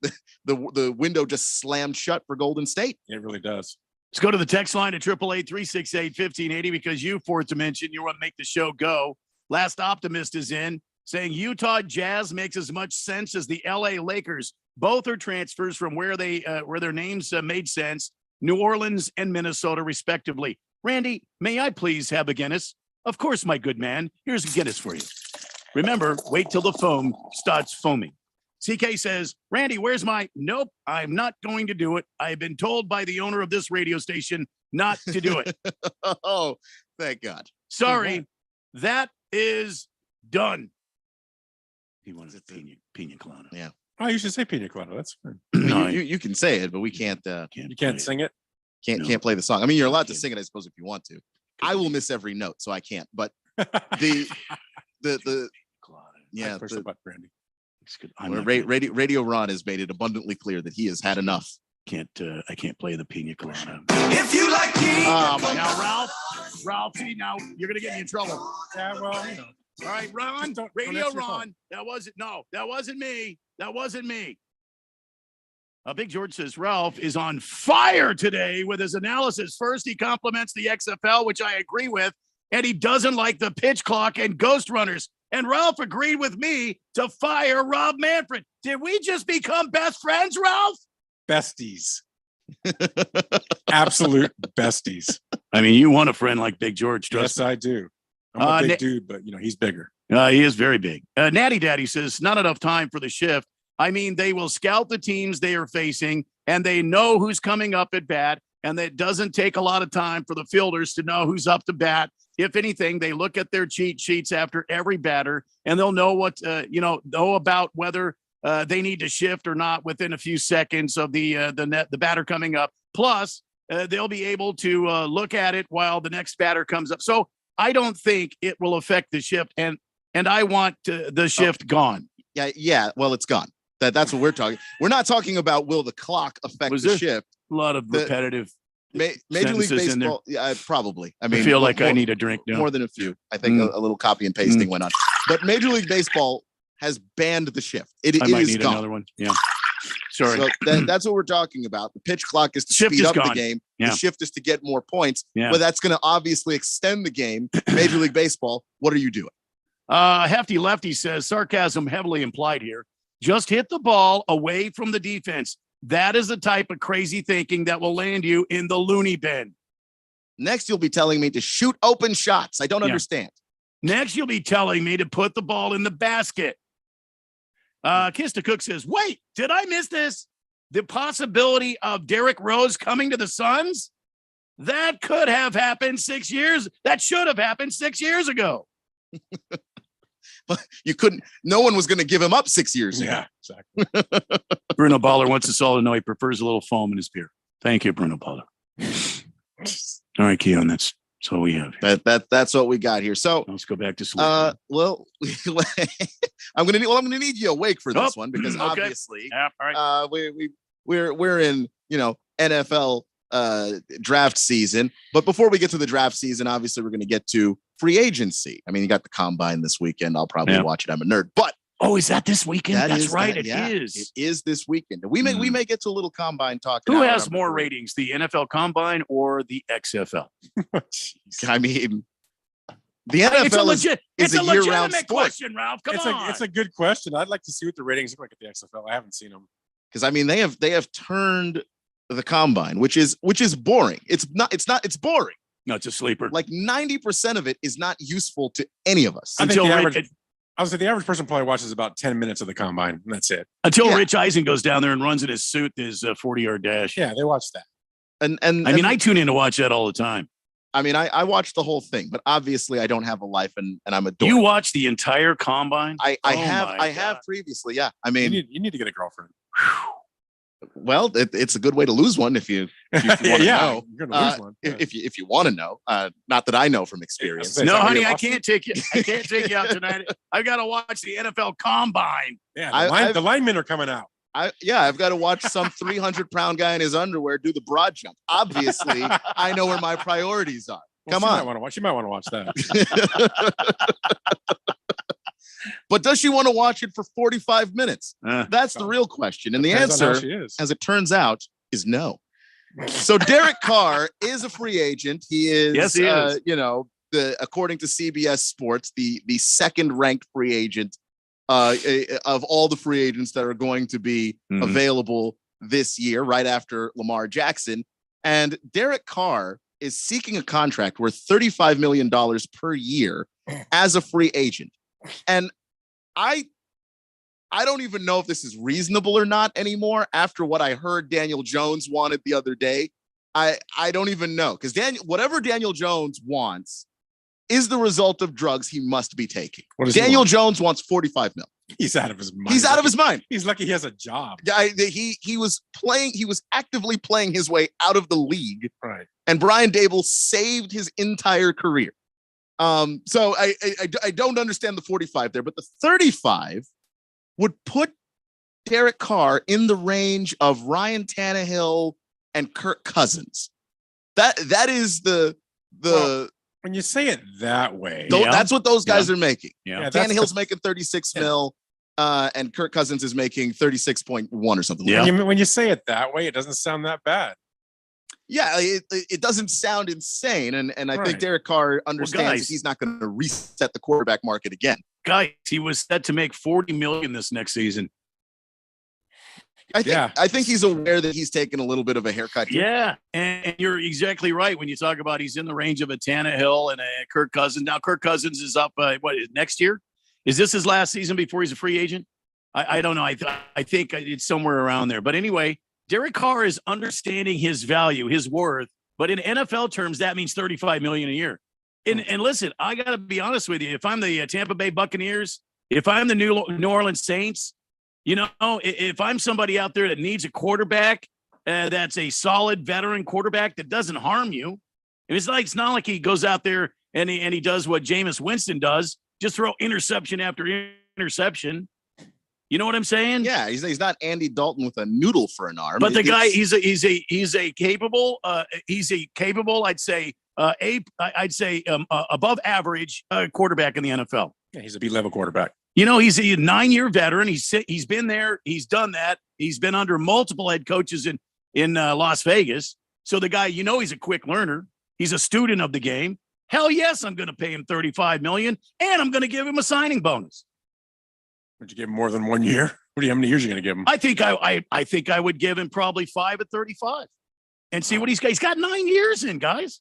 the window just slammed shut for Golden State. It really does. Let's go to the text line at 888-368-1580 because you, Fourth Dimension, you want to make the show go. Last Optimist is in saying Utah Jazz makes as much sense as the LA Lakers. Both are transfers from where their names made sense, New Orleans and Minnesota, respectively. Randy, may I please have a Guinness? Of course, my good man. Here's a Guinness for you. Remember, wait till the foam starts foaming. CK says, Randy, where's my... Nope, I'm not going to do it. I've been told by the owner of this radio station not to do it. Oh, thank God. Sorry, that is done. He wanted a pina colada. Yeah. Oh, you should say pina colada. That's fine. No, you can say it, but we can't. You can't sing it. Can't play the song. I mean, you're allowed to sing it, I suppose, if you want to. I will miss every note, so I can't. But the yeah, I push the button, Randy. Radio Ron has made it abundantly clear that he has had enough. I can't play the pina colada. If you like now, Ralph, see, now you're gonna get me in trouble. Yeah, well, you know. All right, Ron, Radio answer your Ron. That wasn't me. That wasn't me. Big George says Ralph is on fire today with his analysis. First, he compliments the XFL, which I agree with, and he doesn't like the pitch clock and ghost runners. And Ralph agreed with me to fire Rob Manfred. Did we just become best friends, Ralph? Besties. Absolute besties. I mean, you want a friend like Big George, trust Yes, I do. I'm a big dude, but he's bigger. He is very big. Natty Daddy says, not enough time for the shift. I mean, they will scout the teams they are facing, and they know who's coming up at bat, and it doesn't take a lot of time for the fielders to know who's up to bat. If anything, they look at their cheat sheets after every batter, and they'll know know about whether they need to shift or not within a few seconds of the batter coming up. Plus, they'll be able to look at it while the next batter comes up. So I don't think it will affect the shift, and I want the shift gone. Yeah. Well, it's gone. That's what we're talking. We're not talking about will the clock affect the shift. A lot of repetitive Major League Baseball. Yeah, probably. I mean, I feel like I need a drink now. More than a few. I think a little copy and pasting went on. But Major League Baseball has banned the shift. It might is need gone. another one. Yeah. Sorry. So that's what we're talking about. The pitch clock is to Shift speed is up gone. the game. Yeah. The shift is to get more points. Yeah. But that's going to obviously extend the game. Major League Baseball, what are you doing? Hefty Lefty says, sarcasm heavily implied here. Just hit the ball away from the defense. That is the type of crazy thinking that will land you in the loony bin. Next, you'll be telling me to shoot open shots. I don't understand. Next, you'll be telling me to put the ball in the basket. Kiss the Cook says, wait, did I miss this? The possibility of Derrick Rose coming to the Suns? That could have happened 6 years. That should have happened 6 years ago. But you couldn't, no one was going to give him up 6 years ago. Yeah, exactly. Bruno Baller wants us all to know he prefers a little foam in his beer. Thank you, Bruno Baller. All right, Keon, that's all we have. That's what we got here. So let's go back to sleep. Well, I'm gonna need you awake for this one because obviously, all right. we're in NFL draft season. But before we get to the draft season, obviously we're going to get to free agency. I mean, you got the combine this weekend. I'll probably watch it. I'm a nerd, but is that this weekend? That's right. It is. It is this weekend. We may get to a little combine talk. Who has more ratings, the NFL Combine or the XFL? I mean, the NFL is a year-round sport. Question, Ralph. Come on. It's a good question. I'd like to see what the ratings look like at the XFL. I haven't seen them because I mean they have turned the combine, which is boring. It's boring. No, it's a sleeper. Like 90% of it is not useful to any of us. The average person probably watches about 10 minutes of the combine, and that's it. Until Rich Eisen goes down there and runs in his suit, his 40-yard dash. Yeah, they watch that. And I tune in to watch that all the time. I mean, I watch the whole thing, but obviously I don't have a life and I'm a dork. You watch the entire combine? I have previously. Yeah. I mean, you need to get a girlfriend. Well, it's a good way to lose one if you want to know. You're gonna lose one. If you want to know, not that I know from experience. No, honey, I can't take you. I can't take you out tonight. I've got to watch the NFL Combine. Yeah, the linemen are coming out. I've got to watch some 300-pound guy in his underwear do the broad jump. Obviously, I know where my priorities are. Well, Come on. You might want to watch that. But does she want to watch it for 45 minutes? That's the real question. And the answer, as it turns out, is no. So Derek Carr is a free agent. He is, yes, he is. According to CBS Sports, the second ranked free agent of all the free agents that are going to be available this year, right after Lamar Jackson. And Derek Carr is seeking a contract worth $35 million per year as a free agent. And I don't even know if this is reasonable or not anymore after what I heard Daniel Jones wanted the other day. I don't even know, because whatever Daniel Jones wants is the result of drugs he must be taking. Daniel Jones wants $45 million. He's out of his mind. He's out of his mind. He's lucky he has a job. He was actively playing his way out of the league. Right. And Brian Dable saved his entire career. So I don't understand the 45 there, but the 35 would put Derek Carr in the range of Ryan Tannehill and Kirk Cousins. That is the when you say it that way, that's what those guys are making. Yeah, Tannehill's making 36 mil, and Kirk Cousins is making 36.1 or something. When you say it that way, it doesn't sound that bad. Yeah, it doesn't sound insane, and I think Derek Carr understands that he's not going to reset the quarterback market again. Guys, he was set to make $40 million this next season. I think he's aware that he's taken a little bit of a haircut here. Yeah, and you're exactly right when you talk about he's in the range of a Tannehill and a Kirk Cousins. Now, Kirk Cousins is up, next year? Is this his last season before he's a free agent? I don't know. I think it's somewhere around there. But anyway, Derek Carr is understanding his value, his worth. But in NFL terms, that means $35 million a year. And listen, I got to be honest with you. If I'm the Tampa Bay Buccaneers, if I'm the New Orleans Saints, if I'm somebody out there that needs a quarterback that's a solid veteran quarterback that doesn't harm you, it's not like he goes out there and he does what Jameis Winston does, just throw interception after interception. You know what I'm saying? Yeah, he's not Andy Dalton with a noodle for an arm. But the guy, he's a capable, I'd say above average quarterback in the NFL. Yeah, he's a B-level quarterback. He's a 9-year veteran. He's been there. He's done that. He's been under multiple head coaches in Las Vegas. So the guy, he's a quick learner. He's a student of the game. Hell yes, I'm going to pay him $35 million, and I'm going to give him a signing bonus. Would you give him more than 1 year? How many years are you going to give him? I think I would give him probably 5 at 35, and see what he's got. He's got 9 years in, guys,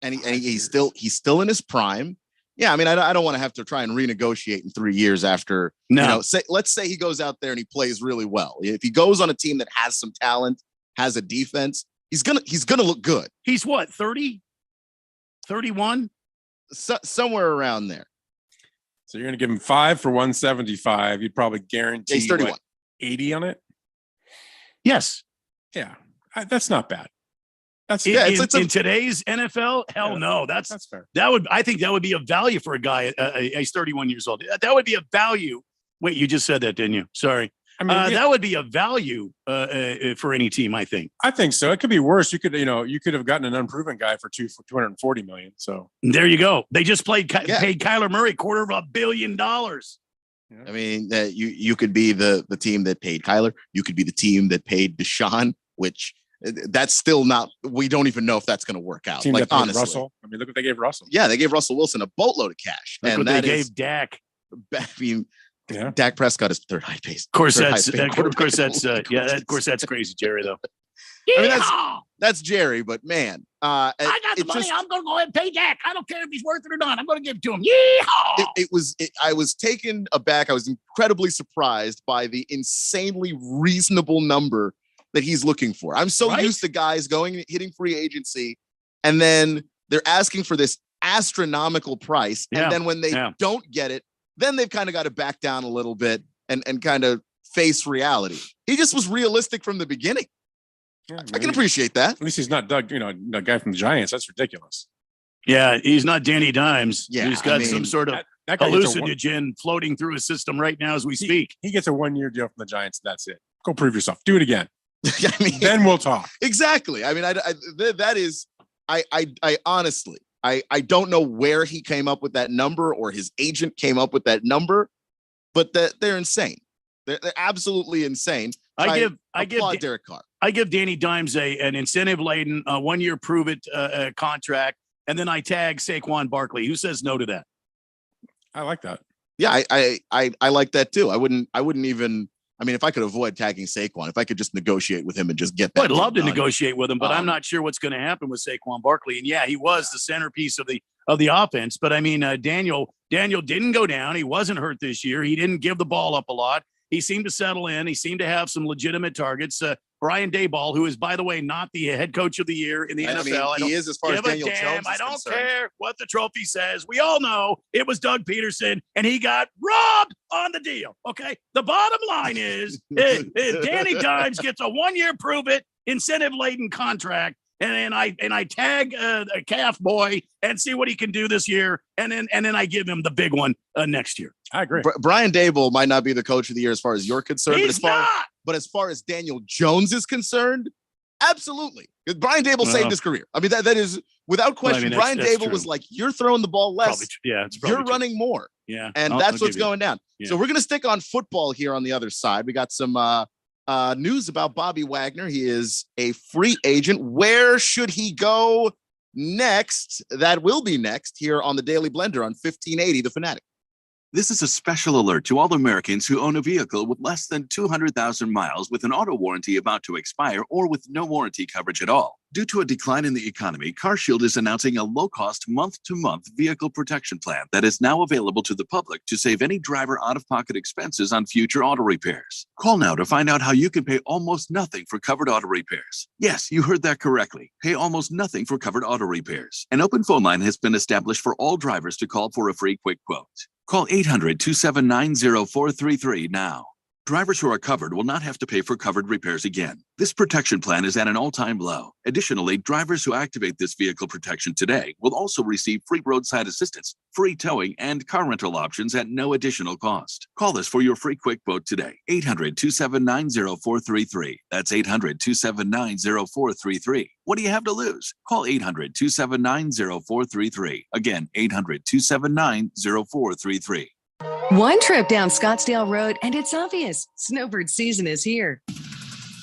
and he's still in his prime. Yeah, I mean, I don't want to have to try and renegotiate in 3 years after. No. Let's say he goes out there and he plays really well. If he goes on a team that has some talent, has a defense, he's gonna look good. He's what, 30, 31, somewhere around there. So you're going to give him 5 for 175. You'd probably guarantee he's 31, 80 on it. Yes. Yeah, that's not bad. That's in today's NFL. Hell no, that's fair. I think that would be a value for a guy. He's 31 years old. That would be a value. Wait, you just said that, didn't you? Sorry. I mean, that would be a value for any team. I think. I think so. It could be worse. You could have gotten an unproven guy for $240 million. So there you go. They just paid Kyler Murray $250 million. I mean, you could be the team that paid Kyler. You could be the team that paid Deshaun, which. That's still not. We don't even know if that's going to work out. Team like that honestly, Russell. I mean, look what they gave Russell. Yeah, they gave Russell Wilson a boatload of cash, look what they gave Dak. I mean, Dak Prescott is third high pace. Of course, that's crazy, Jerry. Though. I mean, that's Jerry, but man, I got the money. I'm going to go ahead and pay Dak. I don't care if he's worth it or not. I'm going to give it to him. Yeehaw! I was taken aback. I was incredibly surprised by the insanely reasonable number that he's looking for. I'm so used to guys hitting free agency, and then they're asking for this astronomical price. And then when they don't get it, then they've kind of got to back down a little bit and kind of face reality. He just was realistic from the beginning. Yeah, I can appreciate that. At least he's not Doug, the guy from the Giants. That's ridiculous. Yeah, he's not Danny Dimes. Yeah, He's got I mean, some sort of that guy gets a hallucinogen floating through his system right now as we speak. He gets a 1-year deal from the Giants. That's it. Go prove yourself. Do it again. I mean, then we'll talk. Exactly. I mean, that is, I honestly, I don't know where he came up with that number or his agent came up with that number, but they're insane. They're absolutely insane. I give Derek Carr. I give Danny Dimes an incentive-laden 1-year prove-it contract, and then I tag Saquon Barkley. Who says no to that? I like that. Yeah, I like that too. I wouldn't even. I mean, if I could avoid tagging Saquon, if I could just negotiate with him and just get that. I'd love to negotiate with him, but I'm not sure what's going to happen with Saquon Barkley. And yeah, he was the centerpiece of the offense. But I mean, Daniel didn't go down. He wasn't hurt this year. He didn't give the ball up a lot. He seemed to settle in. He seemed to have some legitimate targets. Brian Daboll, who is, by the way, not the head coach of the year in the NFL. He is as far as Daniel Jones. I don't care what the trophy says. We all know it was Doug Peterson, and he got robbed on the deal. Okay. The bottom line is Danny Dimes gets a 1-year prove-it incentive-laden contract. And I tag a calf boy and see what he can do this year, and then I give him the big one next year. I agree. Brian Daboll might not be the coach of the year as far as you're concerned, but as far as Daniel Jones is concerned, absolutely. Because Brian Daboll saved his career. I mean, that is without question. Well, I mean, Brian Daboll was like, "You're throwing the ball less. You're running more." Yeah, and that's what's going down. Yeah. So we're gonna stick on football here on the other side. We got some news about Bobby Wagner. He is a free agent. Where should he go next? That will be next here on the Daily Blender on 1580 The Fanatic. This is a special alert to all Americans who own a vehicle with less than 200,000 miles with an auto warranty about to expire or with no warranty coverage at all. Due to a decline in the economy, CarShield is announcing a low-cost month-to-month vehicle protection plan that is now available to the public to save any driver out-of-pocket expenses on future auto repairs. Call now to find out how you can pay almost nothing for covered auto repairs. Yes, you heard that correctly. Pay almost nothing for covered auto repairs. An open phone line has been established for all drivers to call for a free quick quote. Call 800-279-0433 now. Drivers who are covered will not have to pay for covered repairs again. This protection plan is at an all-time low. Additionally, drivers who activate this vehicle protection today will also receive free roadside assistance, free towing, and car rental options at no additional cost. Call us for your free quick quote today. 800-279-0433. That's 800-279-0433. What do you have to lose? Call 800-279-0433. Again, 800-279-0433. One trip down Scottsdale Road, and it's obvious snowbird season is here.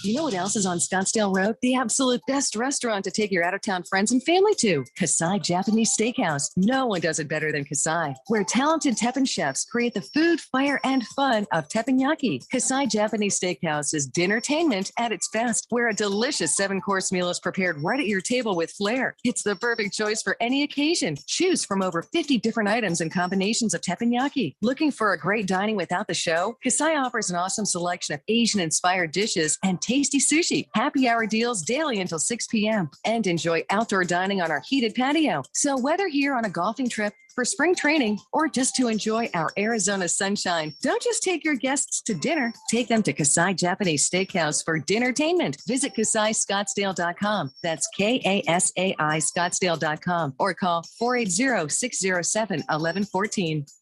You know what else is on Scottsdale Road? The absolute best restaurant to take your out-of-town friends and family to. Kasai Japanese Steakhouse. No one does it better than Kasai, where talented Teppan chefs create the food, fire, and fun of teppanyaki. Kasai Japanese Steakhouse is dinnertainment at its best, where a delicious 7-course meal is prepared right at your table with flair. It's the perfect choice for any occasion. Choose from over 50 different items and combinations of teppanyaki. Looking for a great dining without the show? Kasai offers an awesome selection of Asian-inspired dishes and tasty sushi, happy hour deals daily until 6 p.m., and enjoy outdoor dining on our heated patio. So whether here on a golfing trip, for spring training, or just to enjoy our Arizona sunshine, don't just take your guests to dinner. Take them to Kasai Japanese Steakhouse for dinnertainment. Visit KasaiScottsdale.com. That's KASAI Scottsdale.com, or call 480-607-1114.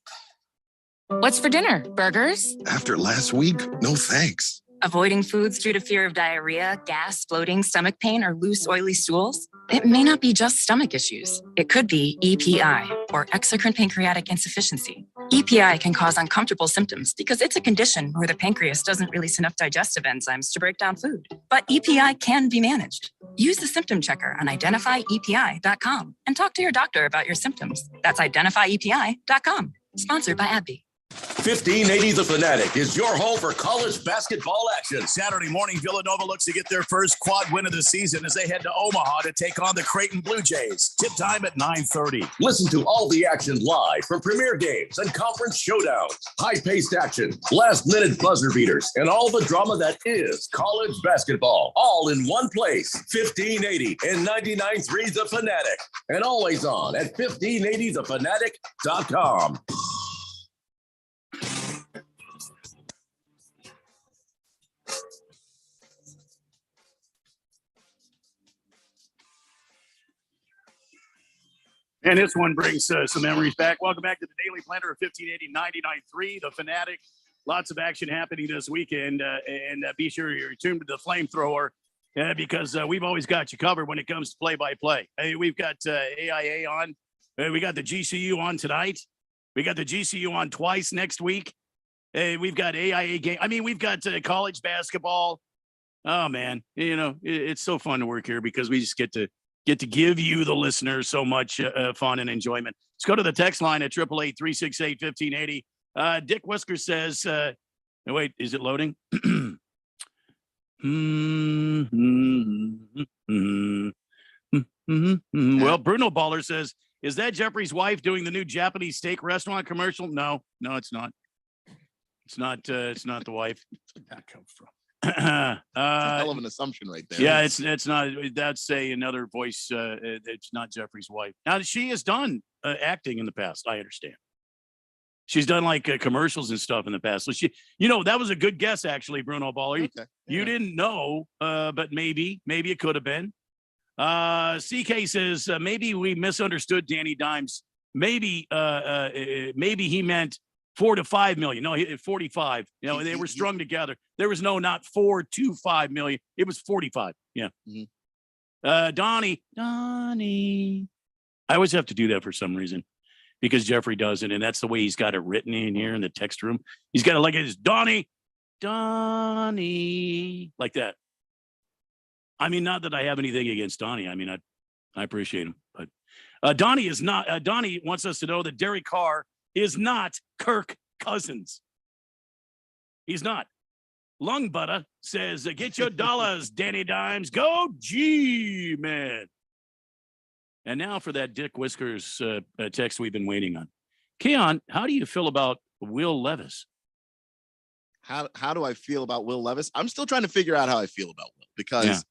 What's for dinner? Burgers? After last week, no thanks. Avoiding foods due to fear of diarrhea, gas, bloating, stomach pain, or loose, oily stools? It may not be just stomach issues. It could be EPI, or exocrine pancreatic insufficiency. EPI can cause uncomfortable symptoms because it's a condition where the pancreas doesn't release enough digestive enzymes to break down food. But EPI can be managed. Use the symptom checker on identifyepi.com and talk to your doctor about your symptoms. That's identifyepi.com. Sponsored by AbbVie. 1580 The Fanatic is your home for college basketball action. Saturday morning, Villanova looks to get their first quad win of the season as they head to Omaha to take on the Creighton Blue Jays. Tip time at 9:30. Listen to all the action live from premier games and conference showdowns, high-paced action, last-minute buzzer beaters, and all the drama that is college basketball, all in one place. 1580 and 99.3 The Fanatic, and always on at 1580thefanatic.com. And this one brings some memories back. Welcome back to the Daily Planner of 1580 99.3, The Fanatic. Lots of action happening this weekend. And be sure you're tuned to the Flamethrower because we've always got you covered when it comes to play-by-play. Hey, we've got AIA on. We got the GCU on tonight. We got the GCU on twice next week. We've got AIA game. I mean, we've got college basketball. Oh, man. You know, it's so fun to work here because we just get to give you, the listeners, so much fun and enjoyment. Let's go to the text line at 888-368-1580. Dick Whiskers says, wait, is it loading? Well, Bruno Baller says, is that Jeffrey's wife doing the new Japanese steak restaurant commercial? No, it's not. It's not the wife. Where'd that come from? Hell of an assumption right there. Yeah, it's not. That's another voice. It's not Jeffrey's wife. Now she has done acting in the past. I understand. She's done like commercials and stuff in the past. So that was a good guess actually, Bruno Baller. Okay. You didn't know, but maybe it could have been. CK says maybe we misunderstood Danny Dimes. Maybe he meant 4 to 5 million. No, 45. You know, they were strung together. There was not 4 to 5 million. It was 45. Yeah. Mm-hmm. Donnie. I always have to do that for some reason because Jeffrey doesn't, and that's the way he's got it written in here in the text room. He's got it like it's Donnie, like that. I mean, not that I have anything against Donnie. I mean, I appreciate him, but Donnie is not. Donnie wants us to know that Derek Carr is not Kirk Cousins. He's not. Lung Butter says, get your dollars, Danny Dimes. Go G-Man. And now for that Dick Whiskers text we've been waiting on. Keon, how do you feel about Will Levis? How do I feel about Will Levis? I'm still trying to figure out how I feel about Will because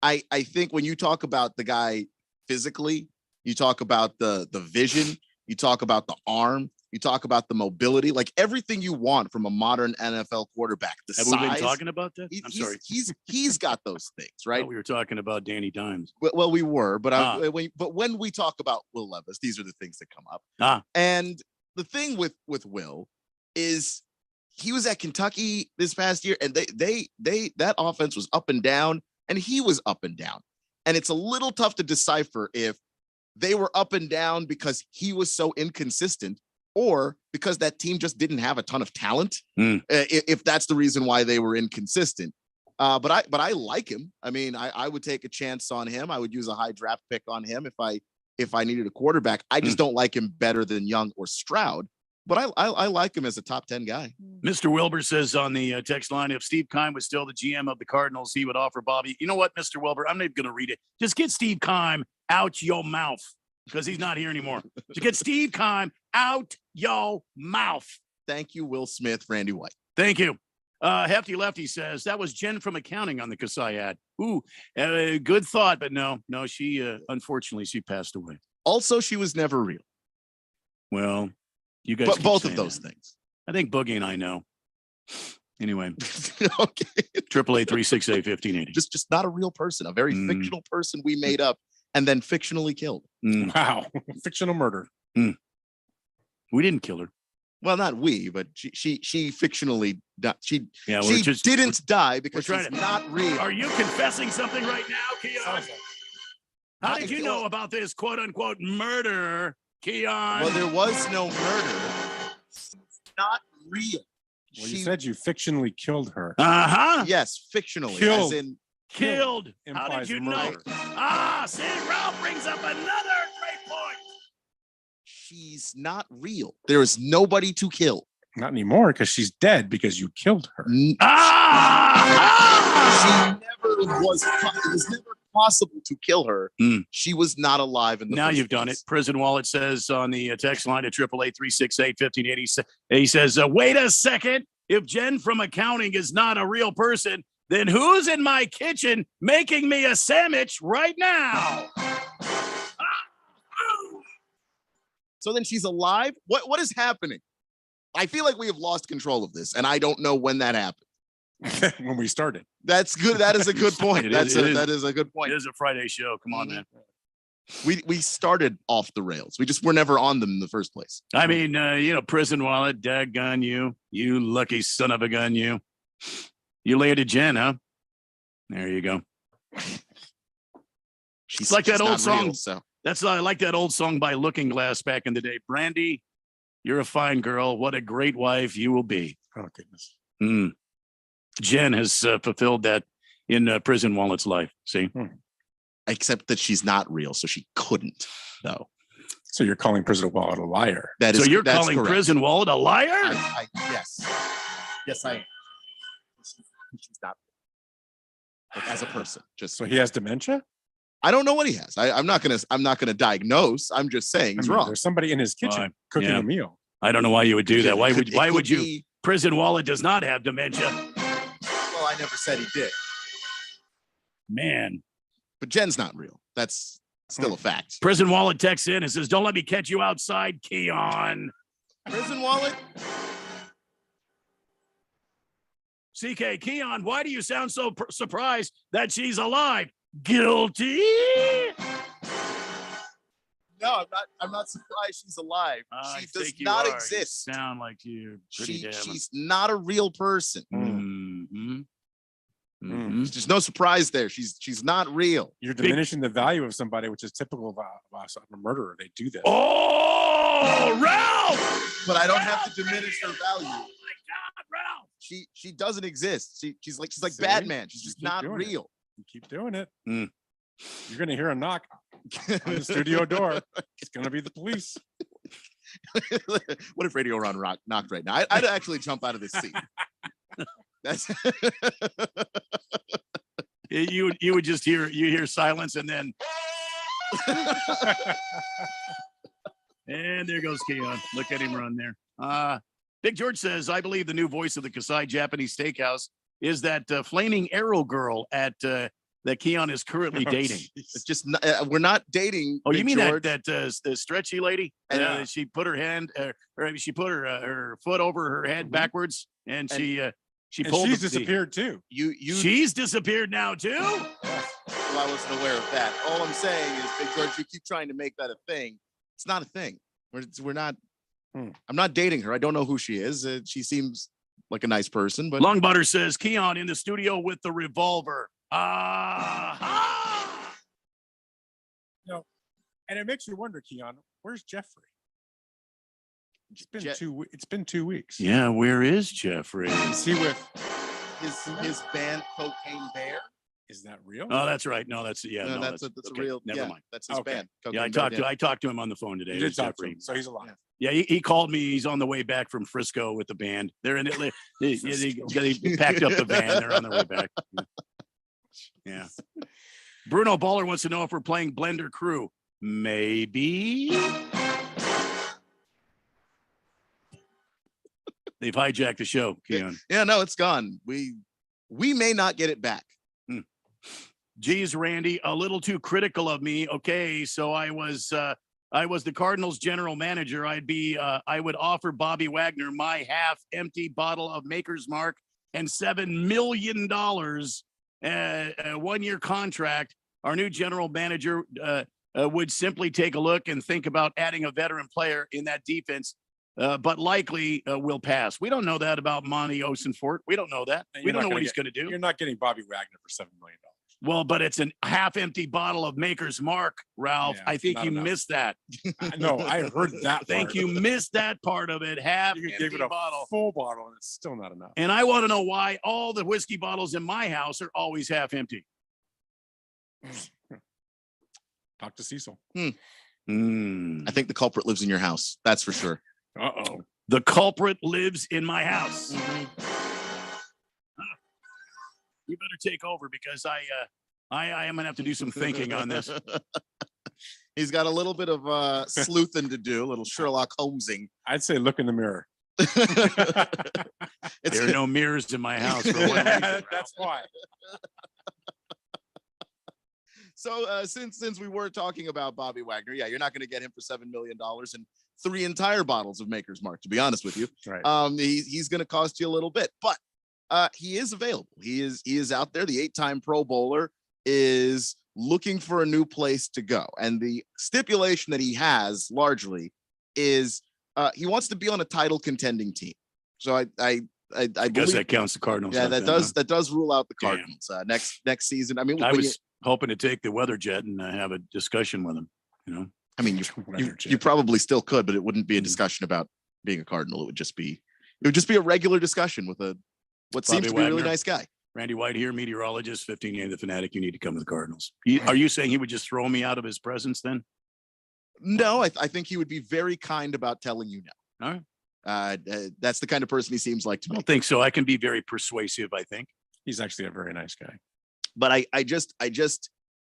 I think when you talk about the guy physically, you talk about the vision, you talk about the arm, you talk about the mobility, like everything you want from a modern NFL quarterback. The Have size, we been talking about that? I'm sorry. He's got those things, right? We were talking about Danny Dimes. Well, we were, but when we talk about Will Levis, these are the things that come up. And the thing with Will is he was at Kentucky this past year, and they that offense was up and down, and he was up and down, and it's a little tough to decipher if they were up and down because he was so inconsistent or because that team just didn't have a ton of talent. If that's the reason why they were inconsistent. But I like him. I mean, I would take a chance on him. I would use a high draft pick on him if I needed a quarterback. I just don't like him better than Young or Stroud. But I like him as a top 10 guy. Mr. Wilbur says on the text line, if Steve Keim was still the GM of the Cardinals, he would offer Bobby. You know what, Mr. Wilbur? I'm not going to read it. Just get Steve Keim out your mouth because he's not here anymore. So get Steve Keim out your mouth. Thank you, Will Smith, Randy White. Thank you. Hefty Lefty says that was Jen from accounting on the Kasai ad. Ooh, good thought, but no, she unfortunately she passed away. Also, she was never real. Well, you guys, but both of those things. I think Boogie and I know. Anyway, okay. 888-368-1580. Just not a real person, a very fictional person we made up and then fictionally killed. Wow, fictional murder. We didn't kill her. Well, not we, but she fictionally died. She just didn't die because she's not real. Are you confessing something right now, Keon? How did you know about this quote unquote murder, Keon? Well, there was no murder. It's not real. Well, you said you fictionally killed her. Yes, fictionally. Killed. As in killed. How implies did you murder. know? See, Ralph brings up another great point. She's not real. There is nobody to kill. Not anymore because she's dead because you killed her. She never was. It was never possible to kill her. She was not alive in the Now first you've done place. it. Prison Wallet says on the text line at 888-368-1580. He says, wait a second. If Jen from accounting is not a real person, then who's in my kitchen making me a sandwich right now? So then she's alive. What is happening? I feel like we have lost control of this, and I don't know when that happened. When we started. That's good. That is a good point. It That is is a good point. It is a Friday show. Come on, man. We started off the rails. We just were never on them in the first place. I mean, prison wallet, daggone you. You lucky son of a gun, you. You laid a Jen, huh? There you go. She's like that not old song. real, so. That's I like that old song by Looking Glass back in the day. Brandy, you're a fine girl. What a great wife you will be. Oh, goodness. Jen has fulfilled that in Prison Wallet's life. See? Except that she's not real, so she couldn't, though. So you're calling Prison Wallet a liar. That is, so you're that's calling correct. Prison Wallet a liar? Yes. Yes, I am. She's not. Like, as a person, just so he has dementia. I don't know what he has. I'm not gonna diagnose. I'm just saying he's wrong. There's somebody in his kitchen cooking a meal. I don't know why you would do that. Why would you? be- Prison Wallet does not have dementia. Well, I never said he did. Man. But Jen's not real. That's still a fact. Prison Wallet texts in and says, "Don't let me catch you outside, Keon." Prison Wallet. CK Keon, why do you sound so surprised that she's alive? Guilty? No, I'm not surprised she's alive. I She does think you not are. You exist. sound like you're pretty damn. She's not a real person. Mm-hmm. There's no surprise there. She's not real. You're diminishing the value of somebody, which is typical of a murderer. They do this. Oh, Ralph! But I don't have to diminish her value. Oh my God, Ralph! She doesn't exist. She's like See? Batman. She's You just keep not doing real. You keep doing it. Mm. You're gonna hear a knock on the studio door. It's gonna be the police. What if Radio Ron knocked right now? I'd actually jump out of this seat. That's you would just hear silence and then and there goes Keon. Look at him run there. Big George says, I believe the new voice of the Kasai Japanese Steakhouse is that flaming arrow girl at that Keon is currently dating. It's just we're not dating. Oh, you Big mean George. the stretchy lady? Yeah. She put her hand, or she put her foot over her head backwards, and she And pulled. she's disappeared too. She's disappeared now too. Well, I wasn't aware of that. All I'm saying is, Big George, you keep trying to make that a thing. It's not a thing. We're not. I'm not dating her. I don't know who she is. She seems like a nice person, but Longbutter says Keon in the studio with the revolver. And it makes you wonder, Keon, where's Jeffrey? It's been 2 weeks. Yeah, where is Jeffrey? Is he with his band Cocaine Bear? Is that real? Oh, that's right. No, that's No, that's a okay, real. Never Yeah, mind. that's his band. Yeah, I Cocaine Bear. talked to him on the phone today. You It did was talk to Jeffrey. him, so he's alive. Yeah, he called me. He's on the way back from Frisco with the band. They're in it. They packed up the van. They're on their way back. Yeah. Bruno Baller wants to know if we're playing Blender Crew. Maybe. They've hijacked the show, Keon. Yeah, no, it's gone. We may not get it back. Geez, Randy, a little too critical of me. Okay, so I was the Cardinals general manager. I would offer Bobby Wagner my half-empty bottle of Maker's Mark and $7 million, a one-year contract. Our new general manager would simply take a look and think about adding a veteran player in that defense, but likely will pass. We don't know that about Monty Osenfort. We don't know that. We don't know what he's going to do. You're not getting Bobby Wagner for $7 million. Well, but it's a half-empty bottle of Maker's Mark, Ralph. Yeah, I think not you enough. missed that. No, I heard that. I think part. you missed that part of it. You Half-empty gave it a bottle. full bottle, and it's still not enough. And I want to know why all the whiskey bottles in my house are always half-empty. Talk to Cecil. I think the culprit lives in your house. That's for sure. Uh-oh. The culprit lives in my house. You better take over because I am gonna have to do some thinking on this. He's got a little bit of sleuthing to do, a little Sherlock Holmesing. I'd say look in the mirror. There are no mirrors in my house. For one reason, That's why. So since we were talking about Bobby Wagner, yeah, you're not going to get him for $7 million and 3 entire bottles of Maker's Mark, to be honest with you. Right. He's going to cost you a little bit, but he is available. He is out there. The 8-time Pro Bowler is looking for a new place to go. And the stipulation that he has largely is he wants to be on a title contending team. So I guess believe that counts the Cardinals. Yeah, out that then, does huh? that does rule out the Cardinals next season. I mean, I when was hoping to take the weather jet and have a discussion with him. You know, I mean, you probably still could, but it wouldn't be a discussion about being a Cardinal. It would just be a regular discussion with what seems Bobby to be a really Wagner. nice guy. Randy White here, meteorologist, 15 The Fanatic. You need to come to the Cardinals. Are you saying he would just throw me out of his presence then? No, I think he would be very kind about telling you no. All right. That's the kind of person he seems like to I me. don't think so. I can be very persuasive, I think. He's actually a very nice guy. But I just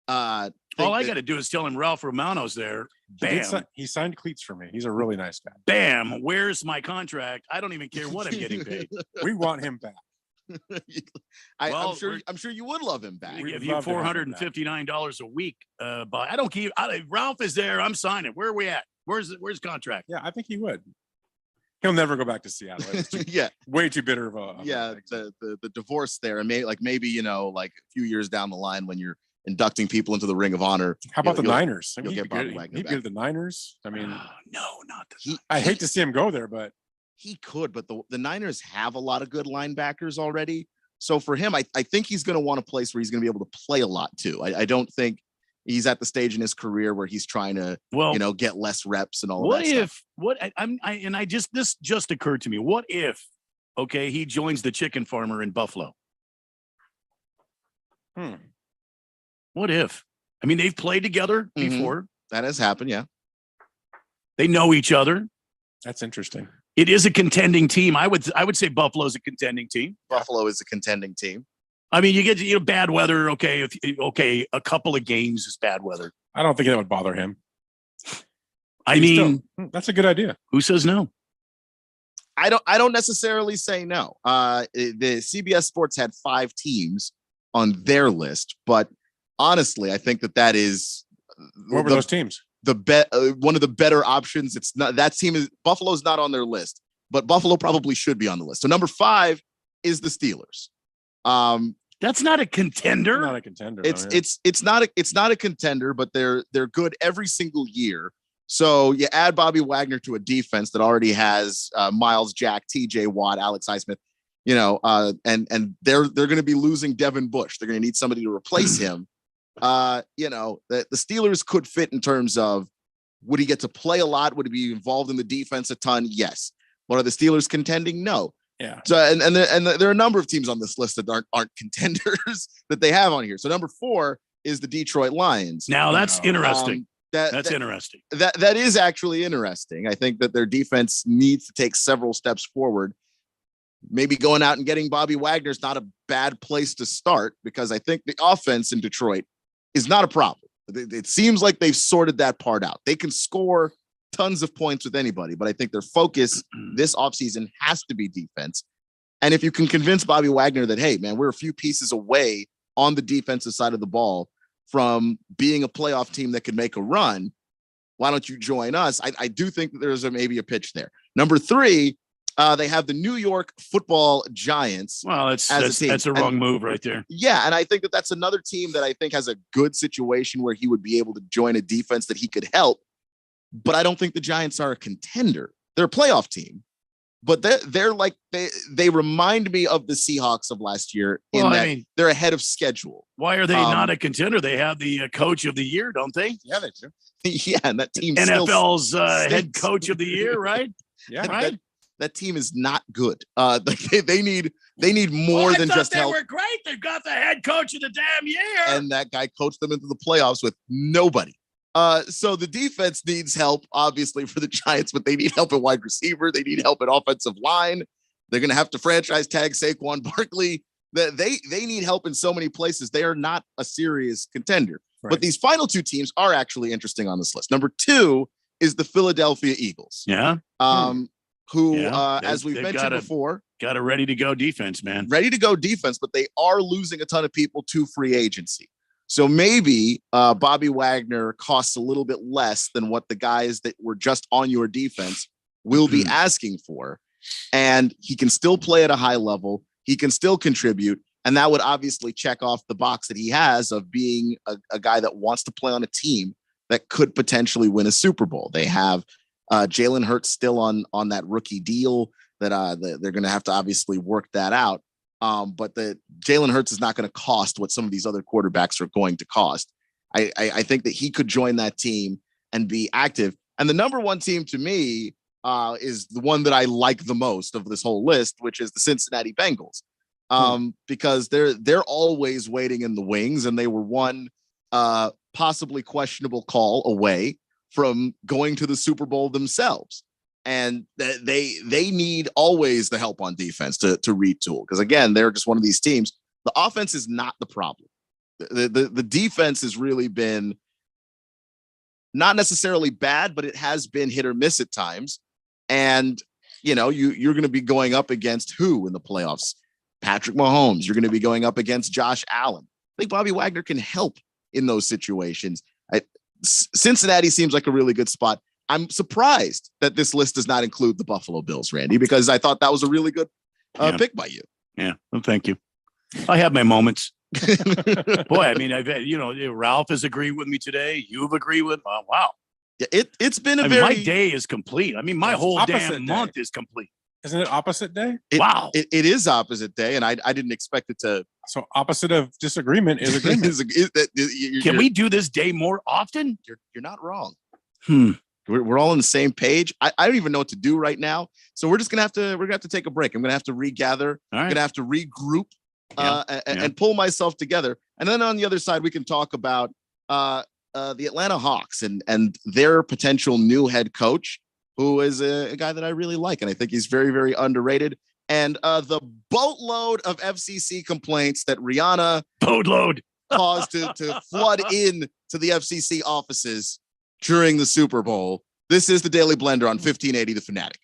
all I got to do is tell him Ralph Romano's there. Bam. He signed cleats for me. He's a really nice guy. Bam. Where's my contract? I don't even care what I'm getting paid. We want him back. I'm sure you would love him back. We give you $459 a week. But I don't keep. Ralph is there. I'm signing. Where are we at? Where's contract? Yeah, I think he would. He'll never go back to Seattle. Yeah, way too bitter of a. The divorce there, and maybe like a few years down the line when you're inducting people into the Ring of Honor. How about the Niners? I mean, You'll he'd get be Bobby good. Wagner He'd back. be to the Niners. I mean, no, not the. I hate to see him go there, but he could. But the Niners have a lot of good linebackers already. So for him, I think he's going to want a place where he's going to be able to play a lot too. I don't think he's at the stage in his career where he's trying to, get less reps and all What of that if stuff. this just occurred to me. What if, he joins the chicken farmer in Buffalo? What if? I mean, they've played together before. That has happened, yeah. They know each other. That's interesting. It is a contending team. I would say Buffalo's a contending team. Buffalo is a contending team. I mean, you get bad weather. Okay, a couple of games is bad weather. I don't think that would bother him. That's a good idea. Who says no? I don't necessarily say no. The CBS Sports had 5 teams on their list, but honestly, I think that is what were those teams? One of the better options. It's not that team is Buffalo's not on their list, but Buffalo probably should be on the list. So number 5 is the Steelers. That's not a contender. Not a contender. It's not a contender, but they're good every single year. So you add Bobby Wagner to a defense that already has Miles Jack, TJ Watt, Alex Highsmith, and they're going to be losing Devin Bush. They're going to need somebody to replace him. The Steelers could fit in terms of, would he get to play a lot? Would he be involved in the defense a ton? Yes. What are the Steelers contending? No. Yeah. So and there are a number of teams on this list that aren't contenders that they have on here. So number 4 is the Detroit Lions. Now that's interesting. That's interesting. That is actually interesting. I think that their defense needs to take several steps forward. Maybe going out and getting Bobby Wagner is not a bad place to start, because I think the offense in Detroit is not a problem. It seems like they've sorted that part out. They can score tons of points with anybody, but I think their focus this offseason has to be defense. And if you can convince Bobby Wagner that, hey, man, we're a few pieces away on the defensive side of the ball from being a playoff team that could make a run, why don't you join us? I do think that there's maybe a pitch there. Number 3, they have the New York Football Giants. Well, that's a wrong move right there. Yeah, and I think that's another team that I think has a good situation where he would be able to join a defense that he could help. But I don't think the Giants are a contender. They're a playoff team, but they're like they remind me of the Seahawks of last year they're ahead of schedule. Why are they not a contender? They have the coach of the year, don't they? Yeah, they do. Yeah, and that team NFL's head coach of the year, right? Yeah, right. That team is not good. They need more than just help. They were great. They've got the head coach of the damn year, and that guy coached them into the playoffs with nobody. So the defense needs help, obviously, for the Giants, but they need help at wide receiver. They need help at offensive line. They're going to have to franchise tag Saquon Barkley. They need help in so many places. They are not a serious contender. Right. But these final 2 teams are actually interesting on this list. Number 2 is the Philadelphia Eagles. Yeah. As we've mentioned before, got a ready to go defense, man. Ready to go defense, but they are losing a ton of people to free agency. So maybe Bobby Wagner costs a little bit less than what the guys that were just on your defense will be asking for. And he can still play at a high level. He can still contribute. And that would obviously check off the box that he has of being a guy that wants to play on a team that could potentially win a Super Bowl. They have Jalen Hurts still on that rookie deal that they're going to have to obviously work that out. But the Jalen Hurts is not going to cost what some of these other quarterbacks are going to cost. I think that he could join that team and be active. And the number one team to me is the one that I like the most of this whole list, which is the Cincinnati Bengals. Because they're always waiting in the wings, and they were one possibly questionable call away from going to the Super Bowl themselves. And they need always the help on defense to retool. Because again, they're just one of these teams. The offense is not the problem. The defense has really been not necessarily bad, but it has been hit or miss at times. And you're going to be going up against who in the playoffs? Patrick Mahomes. You're going to be going up against Josh Allen. I think Bobby Wagner can help in those situations. Cincinnati seems like a really good spot. I'm surprised that this list does not include the Buffalo Bills, Randy, because I thought that was a really good pick by you. Yeah, well, thank you. I have my moments. Boy, I mean, I've had, Ralph has agreed with me today. You've agreed with. Wow. Yeah, it's been my day is complete. I mean, my whole damn month is complete. Isn't it opposite day? Wow. It is opposite day, and I didn't expect it to. So opposite of disagreement is agreement. Can we do this day more often? You're not wrong. We're all on the same page. I don't even know what to do right now. So we're gonna have to take a break. I'm gonna have to regather. I'm gonna have to regroup and pull myself together. And then on the other side, we can talk about the Atlanta Hawks and their potential new head coach, who is a guy that I really like. And I think he's very, very underrated. And the boatload of FCC complaints that Rihanna caused to flood in to the FCC offices during the Super Bowl. This is the Daily Blender on 1580 The Fanatic.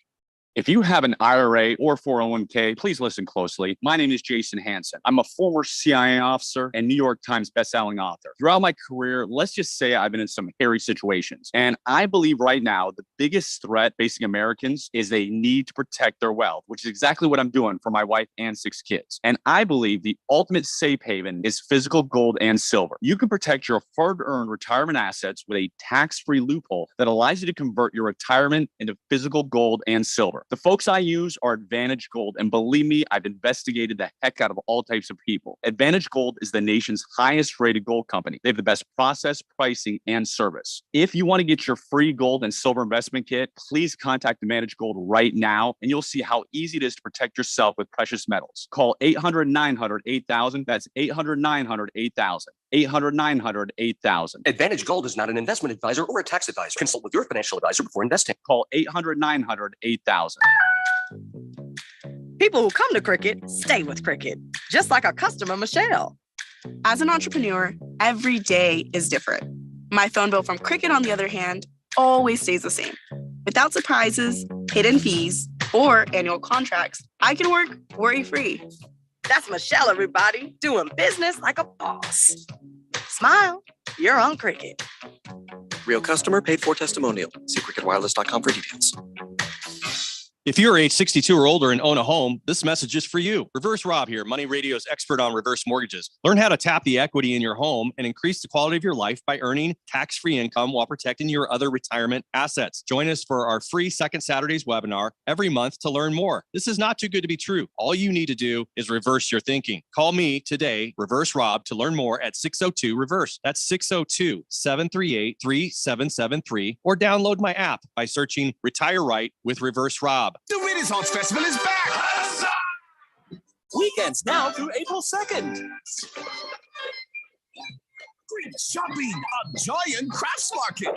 If you have an IRA or 401k, please listen closely. My name is Jason Hansen. I'm a former CIA officer and New York Times bestselling author. Throughout my career, let's just say I've been in some hairy situations. And I believe right now, the biggest threat facing Americans is they need to protect their wealth, which is exactly what I'm doing for my wife and 6 kids. And I believe the ultimate safe haven is physical gold and silver. You can protect your hard-earned retirement assets with a tax-free loophole that allows you to convert your retirement into physical gold and silver. The folks I use are Advantage Gold, and believe me, I've investigated the heck out of all types of people. Advantage Gold is the nation's highest rated gold company. They have the best process, pricing, and service. If you want to get your free gold and silver investment kit, please contact Advantage Gold right now, and you'll see how easy it is to protect yourself with precious metals. Call 800-900-8000. That's 800-900-8000. 800-900-8000. Advantage Gold is not an investment advisor or a tax advisor. Consult with your financial advisor before investing. Call 800-900-8000. People who come to Cricket stay with Cricket, just like our customer, Michelle. As an entrepreneur, every day is different. My phone bill from Cricket, on the other hand, always stays the same. Without surprises, hidden fees, or annual contracts, I can work worry-free. That's Michelle, everybody, doing business like a boss. Smile, you're on Cricket. Real customer paid for testimonial. See cricketwireless.com for details. If you're age 62 or older and own a home, this message is for you. Reverse Rob here, Money Radio's expert on reverse mortgages. Learn how to tap the equity in your home and increase the quality of your life by earning tax-free income while protecting your other retirement assets. Join us for our free Second Saturdays webinar every month to learn more. This is not too good to be true. All you need to do is reverse your thinking. Call me today, Reverse Rob, to learn more at 602-REVERSE. That's 602-738-3773, or download my app by searching Retire Right with Reverse Rob. The Renaissance Festival is back! Weekends now through April 2nd. Great shopping, a giant crafts market.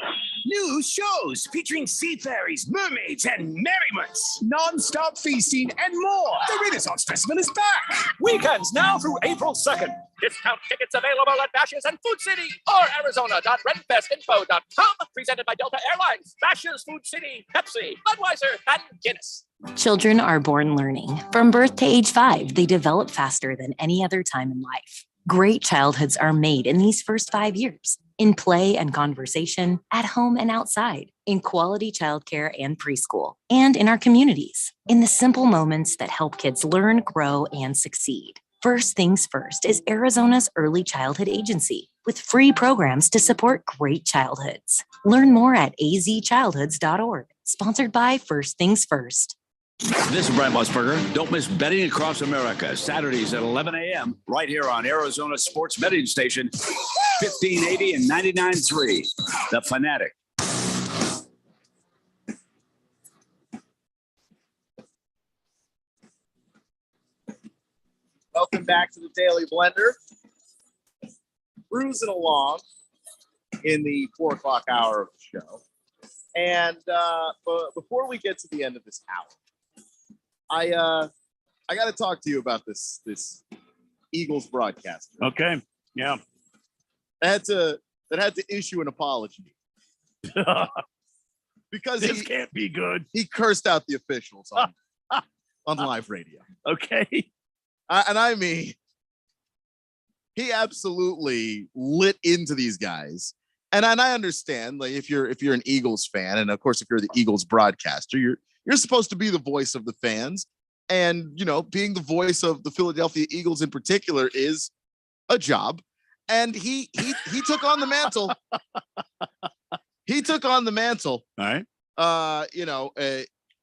New shows featuring sea fairies, mermaids, and merriments. Non-stop feasting and more. The Renaissance Festival is back. Weekends now through April 2nd. Discount tickets available at Bashas' and Food City or Arizona.renfestinfo.com. Presented by Delta Airlines, Bashas', Food City, Pepsi, Budweiser, and Guinness. Children are born learning. From birth to age 5, they develop faster than any other time in life. Great childhoods are made in these first 5 years, in play and conversation, at home and outside, in quality childcare and preschool, and in our communities, in the simple moments that help kids learn, grow, and succeed. First Things First is Arizona's early childhood agency with free programs to support great childhoods. Learn more at azchildhoods.org. Sponsored by First Things First. This is Brent Musburger. Don't miss Betting Across America, Saturdays at 11 a.m. right here on Arizona Sports Betting Station, 1580 and 99.3. The Fanatic. Welcome back to the Daily Blender. Cruising along in the 4 o'clock hour of the show. And but before we get to the end of this hour, I got to talk to you about this Eagles broadcaster. Okay. Yeah. That had to issue an apology because this can't be good. He cursed out the officials on live radio. Okay. And I mean, he absolutely lit into these guys. And I understand, like, if you're an Eagles fan, and of course if you're the Eagles broadcaster, you're supposed to be the voice of the fans. And, you know, being the voice of the Philadelphia Eagles in particular is a job. And he took on the mantle. He took on the mantle. All right.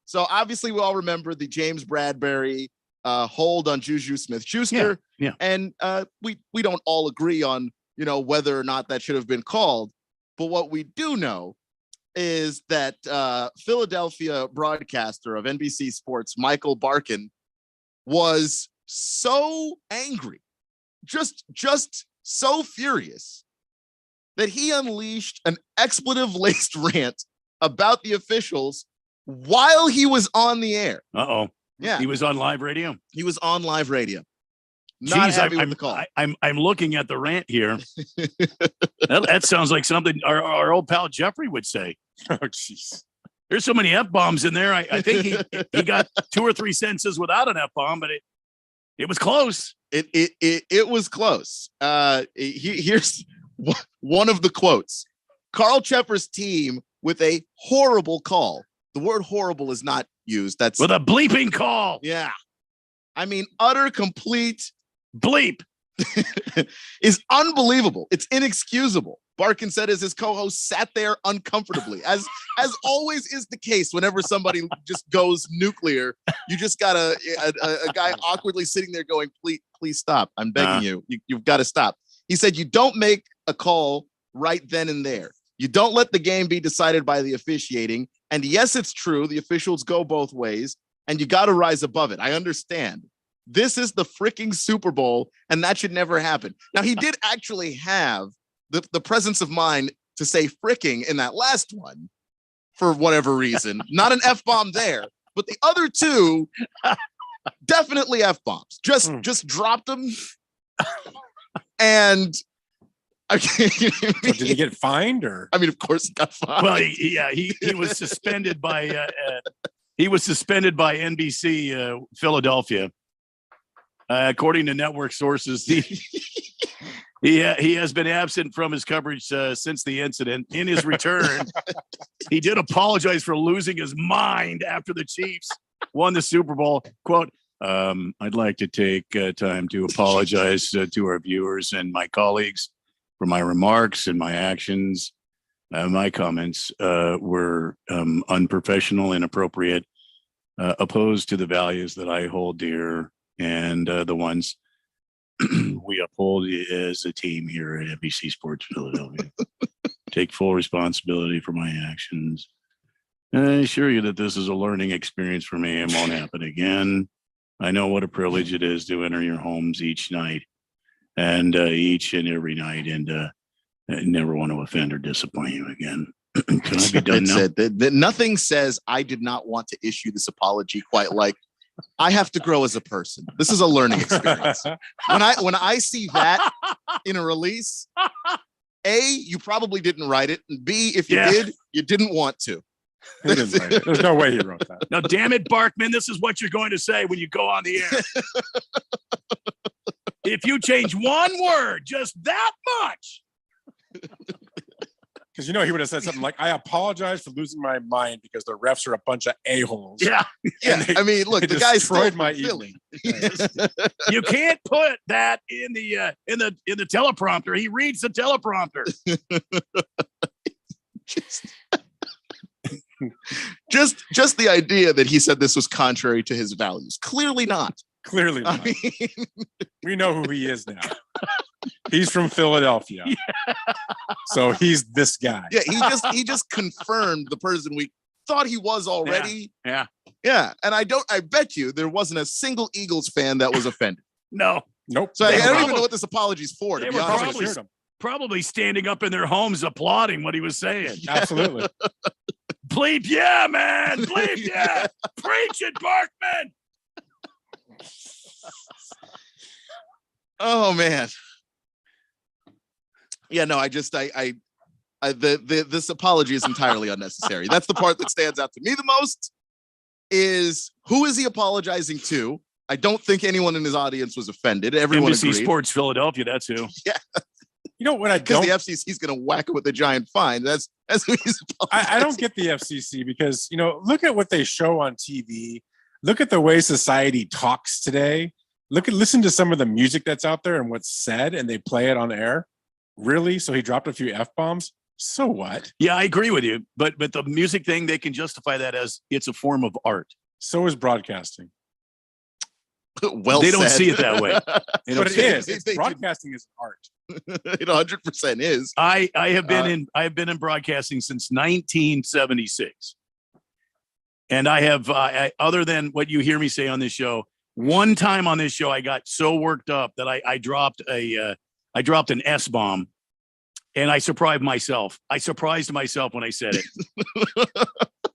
So obviously we all remember the James Bradbury hold on Juju Smith-Schuster. Yeah. And we don't all agree on, whether or not that should have been called. But what we do know is that Philadelphia broadcaster of NBC Sports, Michael Barkin, was so angry, just so furious, that he unleashed an expletive-laced rant about the officials while he was on the air. Uh-oh. Yeah. He was on live radio? He was on live radio. Not happy with the call. I'm looking at the rant here. that sounds like something our old pal Jeffrey would say. Oh, jeez. There's so many F-bombs in there. I think he got 2 or 3 sentences without an F-bomb, but it was close. It was close. Here's one of the quotes. Carl Chepper's team with a horrible call. The word horrible is not used. That's with a bleeping call. Yeah. I mean, utter complete bleep is unbelievable. It's inexcusable. Barkin said as his co-host sat there uncomfortably, as always is the case whenever somebody just goes nuclear. You just got a guy awkwardly sitting there going, please stop. I'm begging you. You've got to stop. He said, you don't make a call right then and there. You don't let the game be decided by the officiating. And yes, it's true. The officials go both ways, and you got to rise above it. I understand. This is the freaking Super Bowl, and that should never happen. Now, he did actually have the presence of mind to say fricking in that last one for whatever reason. Not an F-bomb there, but the other two, definitely F-bombs. Just dropped them. And did he get fined or? I mean, of course he got fined. Well, he was suspended by NBC Philadelphia. According to network sources, he has been absent from his coverage since the incident. In his return, he did apologize for losing his mind after the Chiefs won the Super Bowl. Quote, I'd like to take time to apologize to our viewers and my colleagues for my remarks and my actions. My comments were unprofessional, inappropriate, opposed to the values that I hold dear and the ones we uphold as a team here at NBC Sports Philadelphia. Take full responsibility for my actions. And I assure you that this is a learning experience for me and won't happen again. I know what a privilege it is to enter your homes each night and each and every night, and I never want to offend or disappoint you again. Can I be done now? Nothing says I did not want to issue this apology quite like I have to grow as a person. This is a learning experience. When I see that in a release, A, you probably didn't write it, and B, if you did, you didn't want to. There's no way he wrote that. Now, damn it, Barkman, this is what you're going to say when you go on the air. If you change one word, just that much, Because he would have said something like, "I apologize for losing my mind because the refs are a bunch of a-holes." Yeah. I mean, look, the guy's destroyed still my Philly. evening. You can't put that in the teleprompter. He reads the teleprompter. Just the idea that he said this was contrary to his values. Clearly not. Clearly not. I mean, We know who he is now. He's from Philadelphia. So he's this guy. yeah, he just confirmed the person we thought he was already. Yeah. Yeah, and I bet you there wasn't a single Eagles fan that was offended. No. Nope. So I don't even know what this apology's for, to They be were honest. probably standing up in their homes applauding what he was saying. Absolutely. Bleep, yeah, man. Bleep, yeah. Preach it, Barkman. Oh man. Yeah, no, this apology is entirely unnecessary. That's the part that stands out to me the most. Is who is he apologizing to? I don't think anyone in his audience was offended. Everyone NBC agreed. Sports Philadelphia, that's who. Yeah. You know what I Because don't the FCC is going to whack it with a giant fine. That's who he's apologizing. I don't get the FCC because, look at what they show on TV. Look at the way society talks today. Listen to some of the music that's out there and what's said, and they play it on air. Really? So he dropped a few F-bombs? So what? Yeah, I agree with you. But the music thing, they can justify that as it's a form of art. So is broadcasting. Well, they don't said. see it that way. They don't But it see is. They do. Broadcasting is art. It 100% is. I have been in broadcasting since 1976. And I have other than what you hear me say on this show, one time on this show I got so worked up that I dropped an S-bomb, and I surprised myself. I surprised myself when I said it.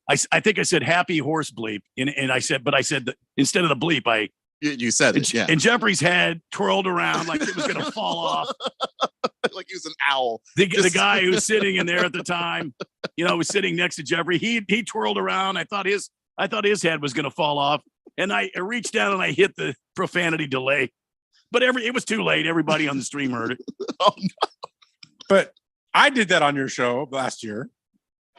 I think I said happy horse bleep, and I said that instead of the bleep, you said it, yeah. And Jeffrey's head twirled around like it was going to fall off. Like he was an owl. The guy who was sitting in there at the time, was sitting next to Jeffrey. He twirled around. I thought his head was going to fall off, and I reached down and I hit the profanity delay. But it was too late. Everybody on the stream heard it. Oh no! But I did that on your show last year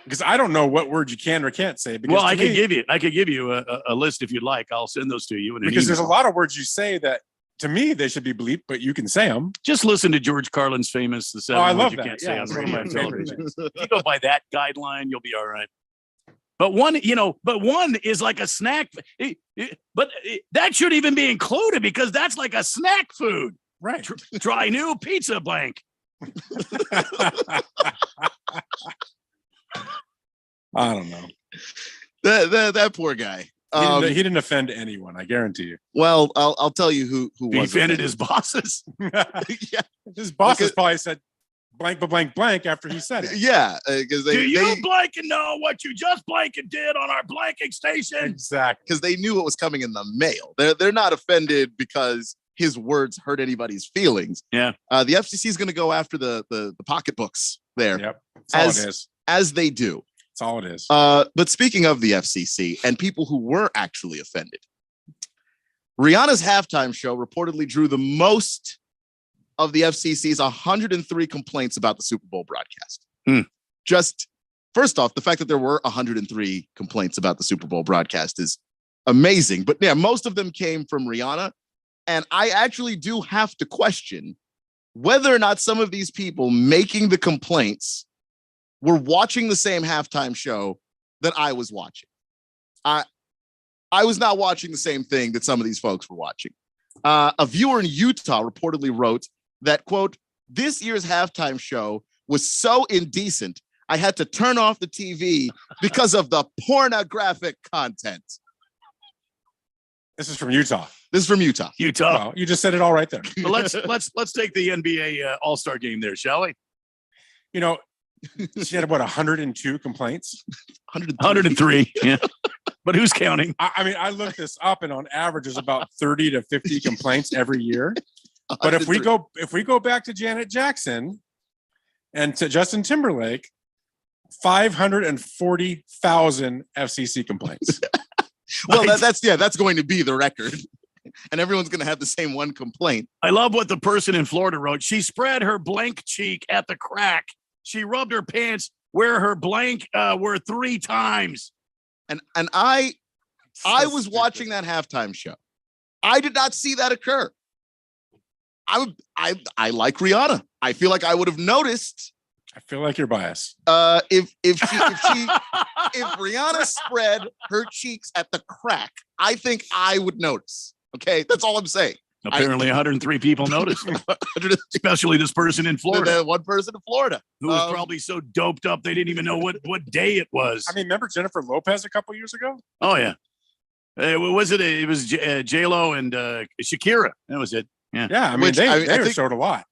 because I don't know what words you can or can't say. Because Well, I could give you a list if you'd like. I'll send those to you. Because there's a lot of words you say that to me they should be bleeped, but you can say them. Just listen to George Carlin's famous "The Seven I Words love You that. Can't Say Yeah, on it's the one of Radio my and Television." favorites. If you go by that guideline, you'll be all right. But one is like a snack. But that should even be included because that's like a snack food. Right. Try new pizza blank. I don't know. That poor guy. He didn't offend anyone. I guarantee you. Well, I'll tell you who He was offended his bosses. Yeah, His bosses probably said blank, blank, blank after he said it. yeah, because Do you blank and know what you just blank and did on our blanking station? Exactly. because they knew what was coming in the mail. They're not offended because his words hurt anybody's feelings. Yeah. The FCC is going to go after the pocketbooks there. Yep. That's all As- it is. as they do. That's all it is. But speaking of the FCC and people who were actually offended, Rihanna's halftime show reportedly drew the most of the FCC's 103 complaints about the Super Bowl broadcast. Just first off, the fact that there were 103 complaints about the Super Bowl broadcast is amazing. But yeah, most of them came from Rihanna. And I actually do have to question whether or not some of these people making the complaints were watching the same halftime show that I was watching. I was not watching the same thing that some of these folks were watching. A viewer in Utah reportedly wrote that, quote, "This year's halftime show was so indecent, I had to turn off the TV because of the pornographic content." This is from Utah. This is from Utah. Utah. Well, you just said it all right there. Well, let's take the NBA All-Star game there, shall we? She had about 102 complaints. 103. Yeah. But who's counting? I looked this up, and on average, there's about 30 to 50 complaints every year. But if we go back to Janet Jackson and to Justin Timberlake, 540,000 FCC complaints. Well, that's going to be the record. And everyone's going to have the same one complaint. I love what the person in Florida wrote. She spread her blank cheek at the crack She rubbed her pants where her blank were 3 times. And I was watching that halftime show. I did not see that occur. I like Rihanna. I feel like I would have noticed. I feel like you're biased. If Rihanna spread her cheeks at the crack, I think I would notice. Okay, that's all I'm saying. Apparently, 103 people noticed, especially this person in Florida. The one person in Florida who was probably so doped up they didn't even know what day it was. I mean, remember Jennifer Lopez a couple years ago? Oh yeah, it was J-Lo and Shakira. That was it. Yeah, yeah. I mean, they showed a lot.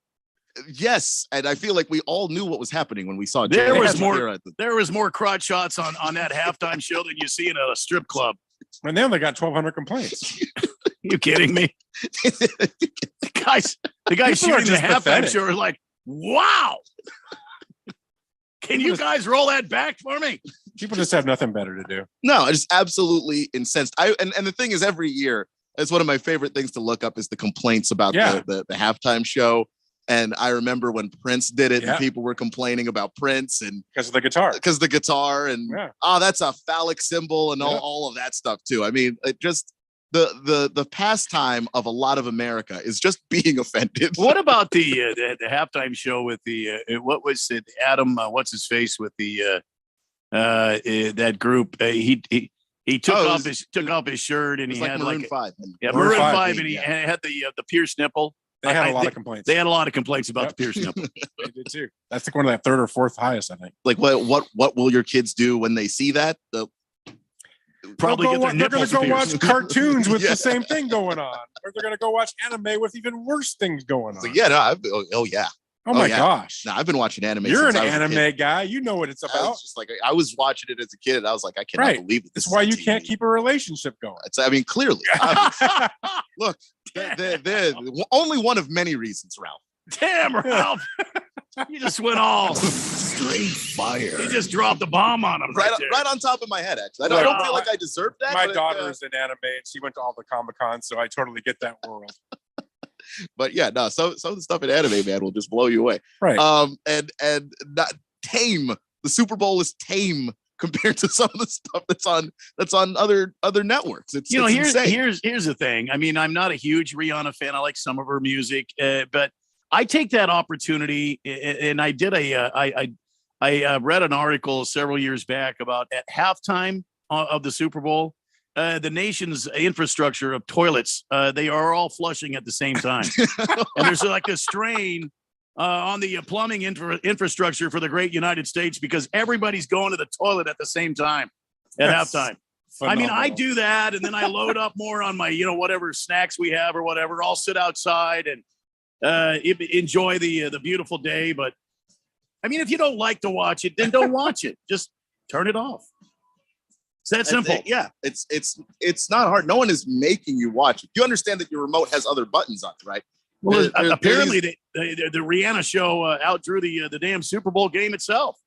Yes, and I feel like we all knew what was happening when we saw. There was more crotch shots on that halftime show than you see in a strip club. And they only got 1,200 complaints. You kidding me? The guys shooting the halftime show are like, wow. Can you guys roll that back for me? People just have nothing better to do. No, I just absolutely incensed. And the thing is, every year, it's one of my favorite things to look up is the complaints about the halftime show. And I remember when Prince did it, and people were complaining about Prince and because of the guitar, and that's a phallic symbol and all of that stuff too. I mean, it just the pastime of a lot of America is just being offended. What about the halftime show with the what was it? Adam, what's his face with the that group? He took off his shirt and he had Maroon 5. Maroon 5, and he had the pierced nipple. They had a lot of complaints. They had a lot of complaints about the pierced nipple. They did too. That's like one of the 3rd or 4th highest, I think. Like what will your kids do when they see that? Probably get their nipples. They're going to go watch cartoons with Yeah. the same thing going on, or they're going to go watch anime with even worse things going on. So, yeah, no, yeah. Oh my gosh. No, I've been watching anime. You're an since I was a anime kid. guy. You know what it's about. I was watching it as a kid. And I was like, I cannot believe it. That's why you can't keep a relationship going. I mean, clearly. Look, they're only one of many reasons, Ralph. Damn, Ralph. You just went all straight fire. You just dropped the bomb on him right on top of my head, actually. I don't feel like I deserve that. My daughter is in anime and she went to all the Comic-Cons, so I totally get that world. But yeah, no, some of the stuff in anime, man, will just blow you away. Right. And not tame. The Super Bowl is tame compared to some of the stuff that's on other networks. It's insane. Here's the thing. I mean, I'm not a huge Rihanna fan. I like some of her music, but I take that opportunity, and I did I read an article several years back about at halftime of the Super Bowl, the nation's infrastructure of toilets, they are all flushing at the same time. And there's like a strain on the plumbing infrastructure for the great United States because everybody's going to the toilet at the same time at halftime. Phenomenal. I mean, I do that, and then I load up more on my, whatever snacks we have or whatever. I'll sit outside and enjoy the beautiful day. But I mean, if you don't like to watch it, then don't watch it. Just turn it off. It's that simple. It's not hard. No one is making you watch it. You understand that your remote has other buttons on it, right? Well, apparently the Rihanna show outdrew the damn Super Bowl game itself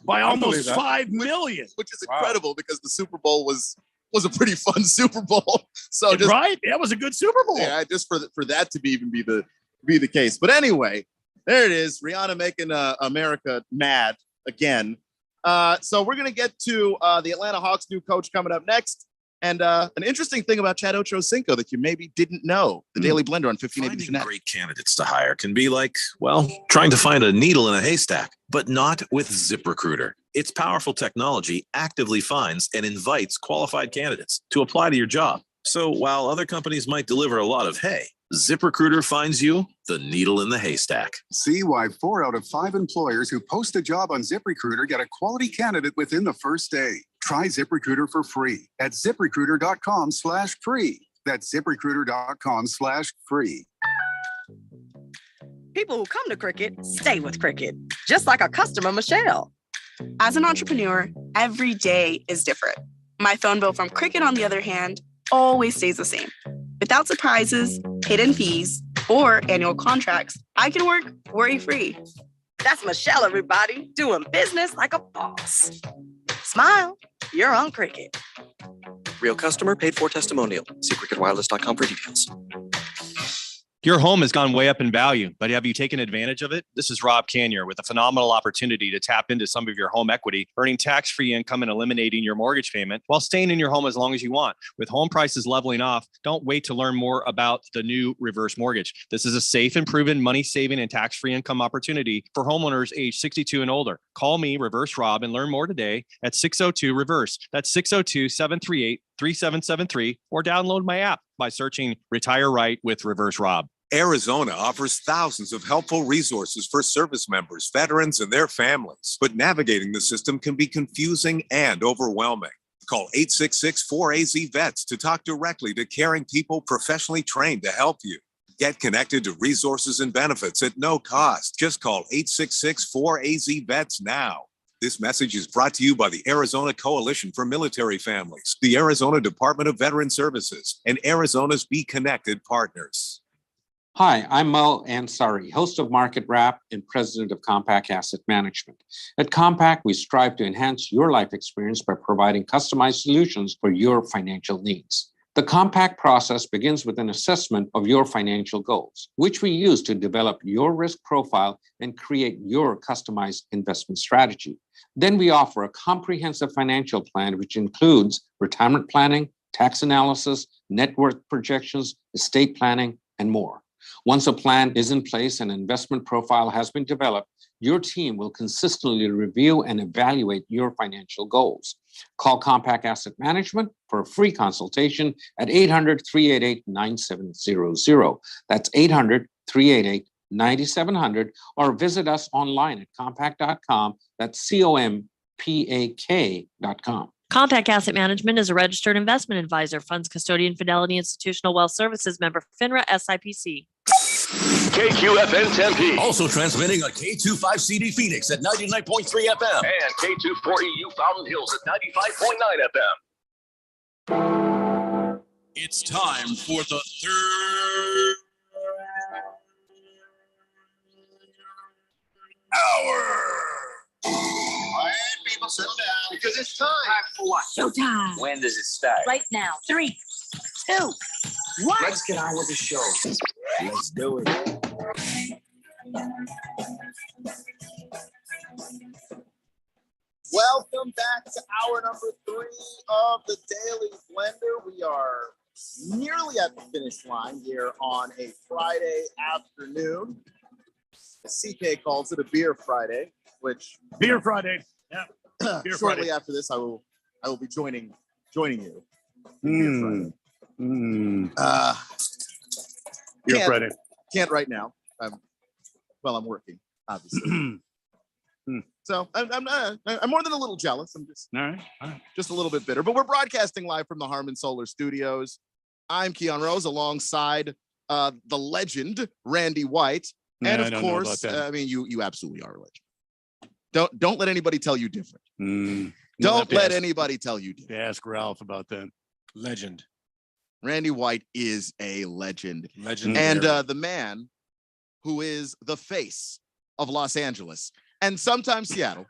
by almost 5 million, which is incredible because the Super Bowl was a pretty fun Super Bowl. So that was a good Super Bowl. Yeah, just for that to be the case. But anyway, there it is. Rihanna making America mad again. So we're gonna get to the Atlanta Hawks new coach coming up next. And an interesting thing about Chad Ochocinco that you maybe didn't know, the Daily Blender on 1580 Finding great candidates to hire can be like, well, trying to find a needle in a haystack, but not with ZipRecruiter. Its powerful technology actively finds and invites qualified candidates to apply to your job. So while other companies might deliver a lot of hay, ZipRecruiter finds you the needle in the haystack. See why 4 out of 5 employers who post a job on ZipRecruiter get a quality candidate within the first day. Try ZipRecruiter for free at ZipRecruiter.com/free. That's ZipRecruiter.com/free. People who come to Cricket stay with Cricket, just like our customer, Michelle. As an entrepreneur, every day is different. My phone bill from Cricket, on the other hand, always stays the same. Without surprises, hidden fees, or annual contracts, I can work worry-free. That's Michelle, everybody, doing business like a boss. Smile, you're on Cricket. Real customer, paid for testimonial. See cricketwireless.com for details. Your home has gone way up in value, but have you taken advantage of it? This is Rob Canier with a phenomenal opportunity to tap into some of your home equity, earning tax-free income and eliminating your mortgage payment while staying in your home as long as you want. With home prices leveling off, don't wait to learn more about the new reverse mortgage. This is a safe and proven money-saving and tax-free income opportunity for homeowners age 62 and older. Call me, Reverse Rob, and learn more today at 602-REVERSE. That's 602-738-3773, or download my app by searching Retire Right with Reverse Rob. Arizona offers thousands of helpful resources for service members, veterans, and their families. But navigating the system can be confusing and overwhelming. Call 866-4AZ-VETS to talk directly to caring people professionally trained to help you. Get connected to resources and benefits at no cost. Just call 866-4AZ-VETS now. This message is brought to you by the Arizona Coalition for Military Families, the Arizona Department of Veteran Services, and Arizona's Be Connected partners. Hi, I'm Mel Ansari, host of Market Wrap and president of Compact Asset Management. At Compact, we strive to enhance your life experience by providing customized solutions for your financial needs. The Compact process begins with an assessment of your financial goals, which we use to develop your risk profile and create your customized investment strategy. Then we offer a comprehensive financial plan, which includes retirement planning, tax analysis, net worth projections, estate planning, and more. Once a plan is in place and an investment profile has been developed, your team will consistently review and evaluate your financial goals. Call Compact Asset Management for a free consultation at 800-388-9700. That's 800-388-9700, or visit us online at compact.com. That's COMPAK.com. Compact Asset Management is a registered investment advisor, funds custodian, Fidelity Institutional Wealth Services member, FINRA SIPC. KQFN Tempe. Also transmitting on K25CD Phoenix at 99.3 FM and K240U Fountain Hills at 95.9 FM. It's time for the third hour. All right, people, settle down because it's time. Time for what? Showtime. When does it start? Right now. 3, 2, 1. Let's get on with the show. Let's do it. Welcome back to hour number 3 of the Daily Blender. We are nearly at the finish line here on a Friday afternoon. CK calls it a beer Friday, which Beer Friday. Yeah. Beer shortly Friday. after this, I will be joining you. Beer Friday. Can't right now. I'm working, obviously. So I'm more than a little jealous. I'm just all right. Just a little bit bitter. But we're broadcasting live from the Harmon Solar Studios. I'm Keon Rose alongside the legend Randy White, and of course, I mean you absolutely are a legend. Don't let anybody tell you different. Don't let anybody tell you different. Ask Ralph about that. Legend. Randy White is a legend. Legend. And the man who is the face of Los Angeles and sometimes Seattle.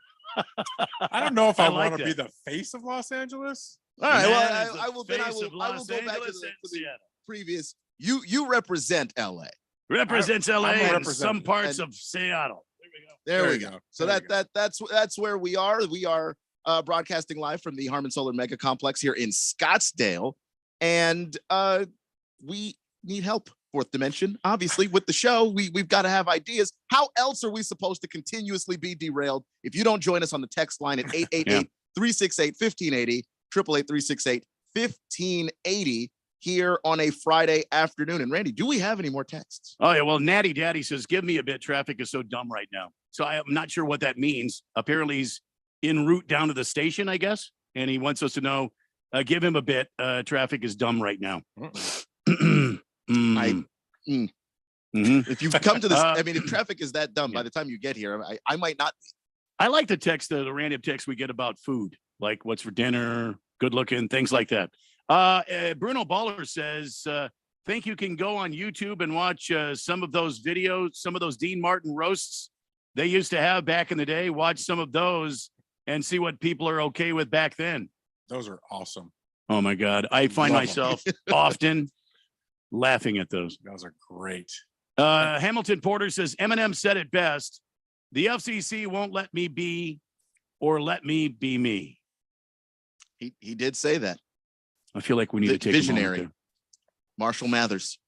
I don't know if I like want to be that. the face of Los Angeles. All right. Man Well, is the I will face go of back Los to Angeles the and Seattle. previous. You represent LA. Represents LA I'm and representing. some parts of Seattle. There There we you go. go. So There you that's where we are. We are broadcasting live from the Harmon Solar Mega Complex here in Scottsdale, and we need help. Fourth Dimension, obviously, with the show, we've got to have ideas. How else are we supposed to continuously be derailed if you don't join us on the text line at 888-368-1580, 888-368-1580 here on a Friday afternoon? And Randy, do we have any more texts? Oh yeah. Well, Natty Daddy says, "Give me a bit. Traffic is so dumb right now." So I'm not sure what that means. Apparently, he's en route down to the station, I guess, and he wants us to know. Give him a bit. Traffic is dumb right now. If you've come to this, I mean, if traffic is that dumb by the time you get here, I might not. I like the text, the random text we get about food, like what's for dinner, good looking, things like that. Bruno Baller says, think you can go on YouTube and watch some of those videos, some of those Dean Martin roasts they used to have back in the day. Watch some of those and see what people are okay with back then. Those are awesome. Oh my God. I find Love 'em. myself often laughing at those. Those are great. Hamilton Porter says Eminem said it best. The FCC won't let me be or let me be me. He did say that. I feel like we need to take visionary. a moment Marshall Mathers.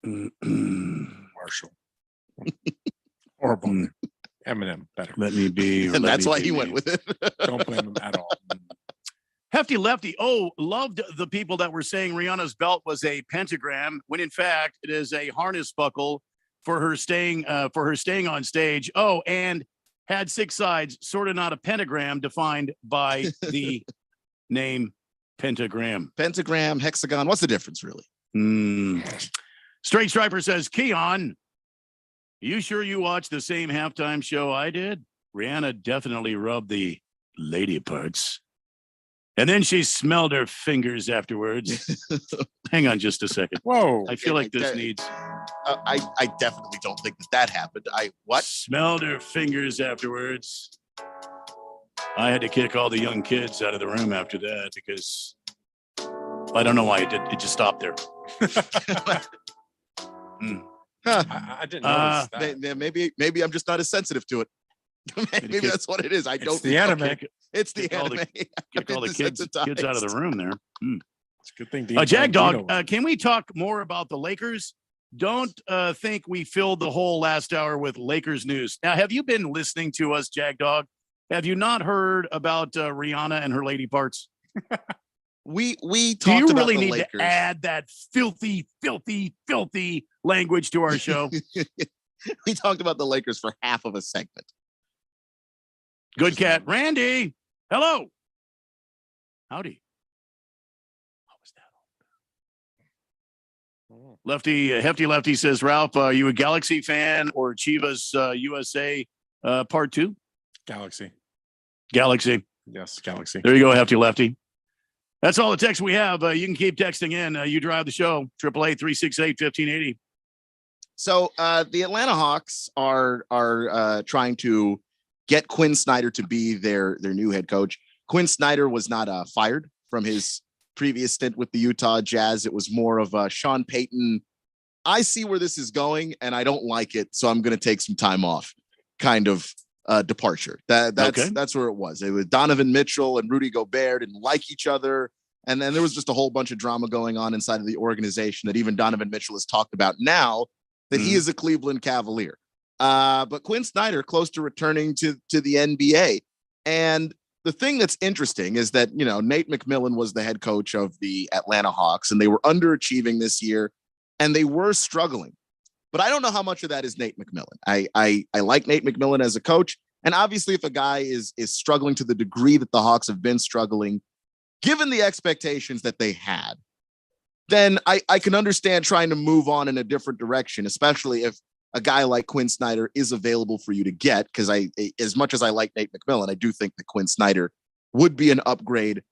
Marshall. Horrible. Eminem better. Let me be. And that's why he went with it. Don't blame him at all. Hefty Lefty. Oh, loved the people that were saying Rihanna's belt was a pentagram when in fact it is a harness buckle for her staying on stage. Oh, and had 6 sides, sort of not a pentagram defined by the name pentagram. Pentagram, hexagon. What's the difference, really? Straight Striper says, Keon, you sure you watched the same halftime show I did? Rihanna definitely rubbed the lady parts. And then she smelled her fingers afterwards. Hang on just a second. Whoa. I feel like this needs. I definitely don't think that happened. What? Smelled her fingers afterwards. I had to kick all the young kids out of the room after that because I don't know why it did. It just stopped there. I didn't notice that. Maybe I'm just not as sensitive to it. Maybe that's what it is. I don't. It's the anime. Okay. It's the anime. Kick all the kids out of the room there. It's a good thing. Jag Dog, can we talk more about the Lakers? Don't think we filled the whole last hour with Lakers news. Now, have you been listening to us, Jag Dog? Have you not heard about Rihanna and her lady parts? We Do talked you about really the need Lakers. to add that filthy language to our show? We talked about the Lakers for half of a segment. Good cat. Randy, hello. Howdy. Lefty, Hefty Lefty says, Ralph, are you a Galaxy fan or Chivas USA part 2? Galaxy. Galaxy. Yes, Galaxy. There you go, Hefty Lefty. That's all the text we have. You can keep texting in. You drive the show. 888-368-1580. So the Atlanta Hawks are trying to get Quinn Snyder to be their new head coach. Quinn Snyder was not fired from his previous stint with the Utah Jazz. It was more of a Sean Payton, I see where this is going and I don't like it, so I'm going to take some time off kind of departure. That's where it was. It was Donovan Mitchell and Rudy Gobert didn't like each other. And then there was just a whole bunch of drama going on inside of the organization that even Donovan Mitchell has talked about now that he is a Cleveland Cavalier. But Quinn Snyder close to returning to the NBA. And the thing that's interesting is that, you know, Nate McMillan was the head coach of the Atlanta Hawks and they were underachieving this year and they were struggling. But I don't know how much of that is Nate McMillan. I like Nate McMillan as a coach. And obviously, if a guy is struggling to the degree that the Hawks have been struggling, given the expectations that they had, then I can understand trying to move on in a different direction, especially if a guy like Quinn Snyder is available for you to get. Because as much as I like Nate McMillan, I do think that Quinn Snyder would be an upgrade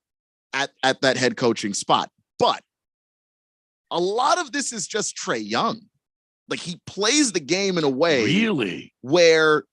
at that head coaching spot. But a lot of this is just Trae Young. Like, he plays the game in a way really where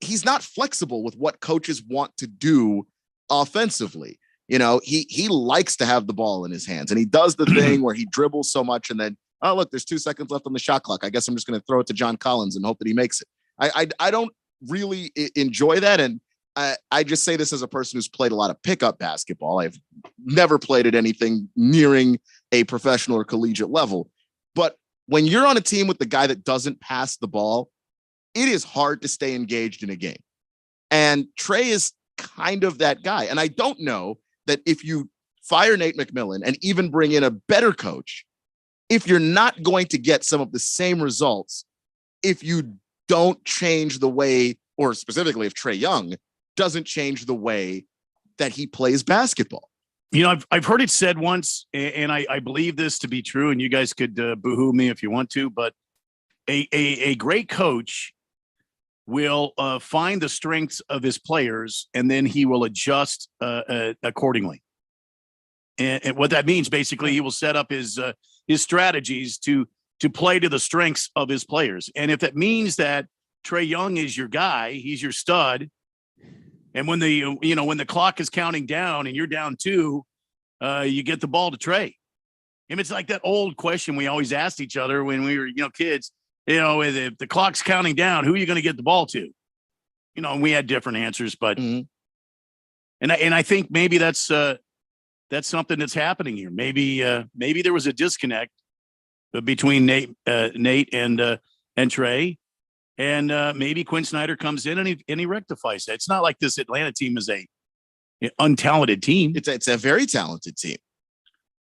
he's not flexible with what coaches want to do offensively. You know, he likes to have the ball in his hands, and he does the thing where he dribbles so much and then, oh, look, there's 2 seconds left on the shot clock. I guess I'm just going to throw it to John Collins and hope that he makes it. I don't really enjoy that. And I just say this as a person who's played a lot of pickup basketball. I've never played at anything nearing a professional or collegiate level. But when you're on a team with the guy that doesn't pass the ball, it is hard to stay engaged in a game. And Trae is kind of that guy. And I don't know that if you fire Nate McMillan and even bring in a better coach, if you're not going to get some of the same results, if you don't change the way, or specifically if Trae Young doesn't change the way that he plays basketball. You know, I've heard it said once, and I believe this to be true, and you guys could boo-hoo me if you want to, but a great coach will find the strengths of his players, and then he will adjust accordingly. And what that means, basically, he will set up his strategies to play to the strengths of his players. And if that means that Trae Young is your guy, he's your stud, and when the clock is counting down and you're down 2, you get the ball to Trae. And it's like that old question we always asked each other when we were, kids. if the clock's counting down, who are you going to get the ball to? And we had different answers, but and I think maybe that's something that's happening here. Maybe there was a disconnect between Nate and Trey, and maybe Quinn Snyder comes in and he rectifies that. It's not like this Atlanta team is a untalented team. It's a very talented team.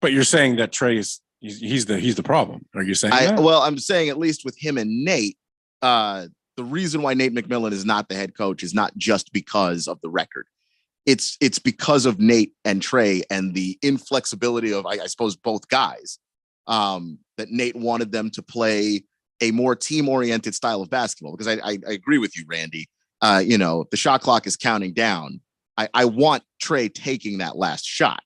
But you're saying that Trey is he's the problem. Are you saying that? Well, I'm saying at least with him and Nate, the reason why Nate McMillan is not the head coach is not just because of the record. It's because of Nate and Trey and the inflexibility of, I suppose, both guys, that Nate wanted them to play a more team-oriented style of basketball. Because I agree with you, Randy. The shot clock is counting down. I want Trey taking that last shot.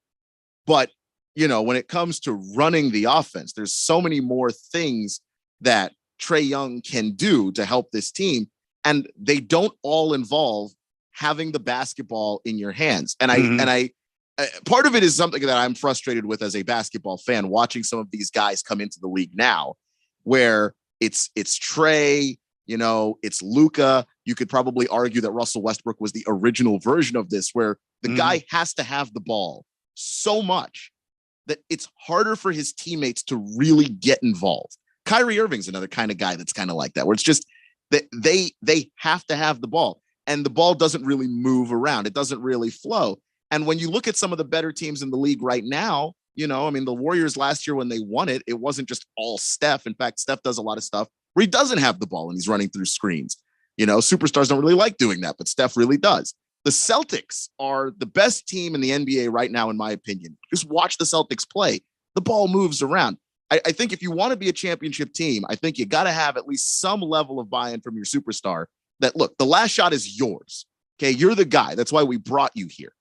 But, when it comes to running the offense, there's so many more things that Trey Young can do to help this team. And they don't all involve having the basketball in your hands. And I part of it is something that I'm frustrated with as a basketball fan, watching some of these guys come into the league now, where it's Trey, it's Luka. You could probably argue that Russell Westbrook was the original version of this, where the guy has to have the ball so much that it's harder for his teammates to really get involved. Kyrie Irving's another kind of guy that's kind of like that, where it's just that they have to have the ball, and the ball doesn't really move around. It doesn't really flow. And when you look at some of the better teams in the league right now, the Warriors last year when they won it, it wasn't just all Steph. In fact, Steph does a lot of stuff where he doesn't have the ball and he's running through screens. Superstars don't really like doing that, but Steph really does. The Celtics are the best team in the NBA right now, in my opinion. Just watch the Celtics play. The ball moves around. I think if you want to be a championship team, I think you got to have at least some level of buy-in from your superstar that, look, the last shot is yours. Okay, you're the guy. That's why we brought you here.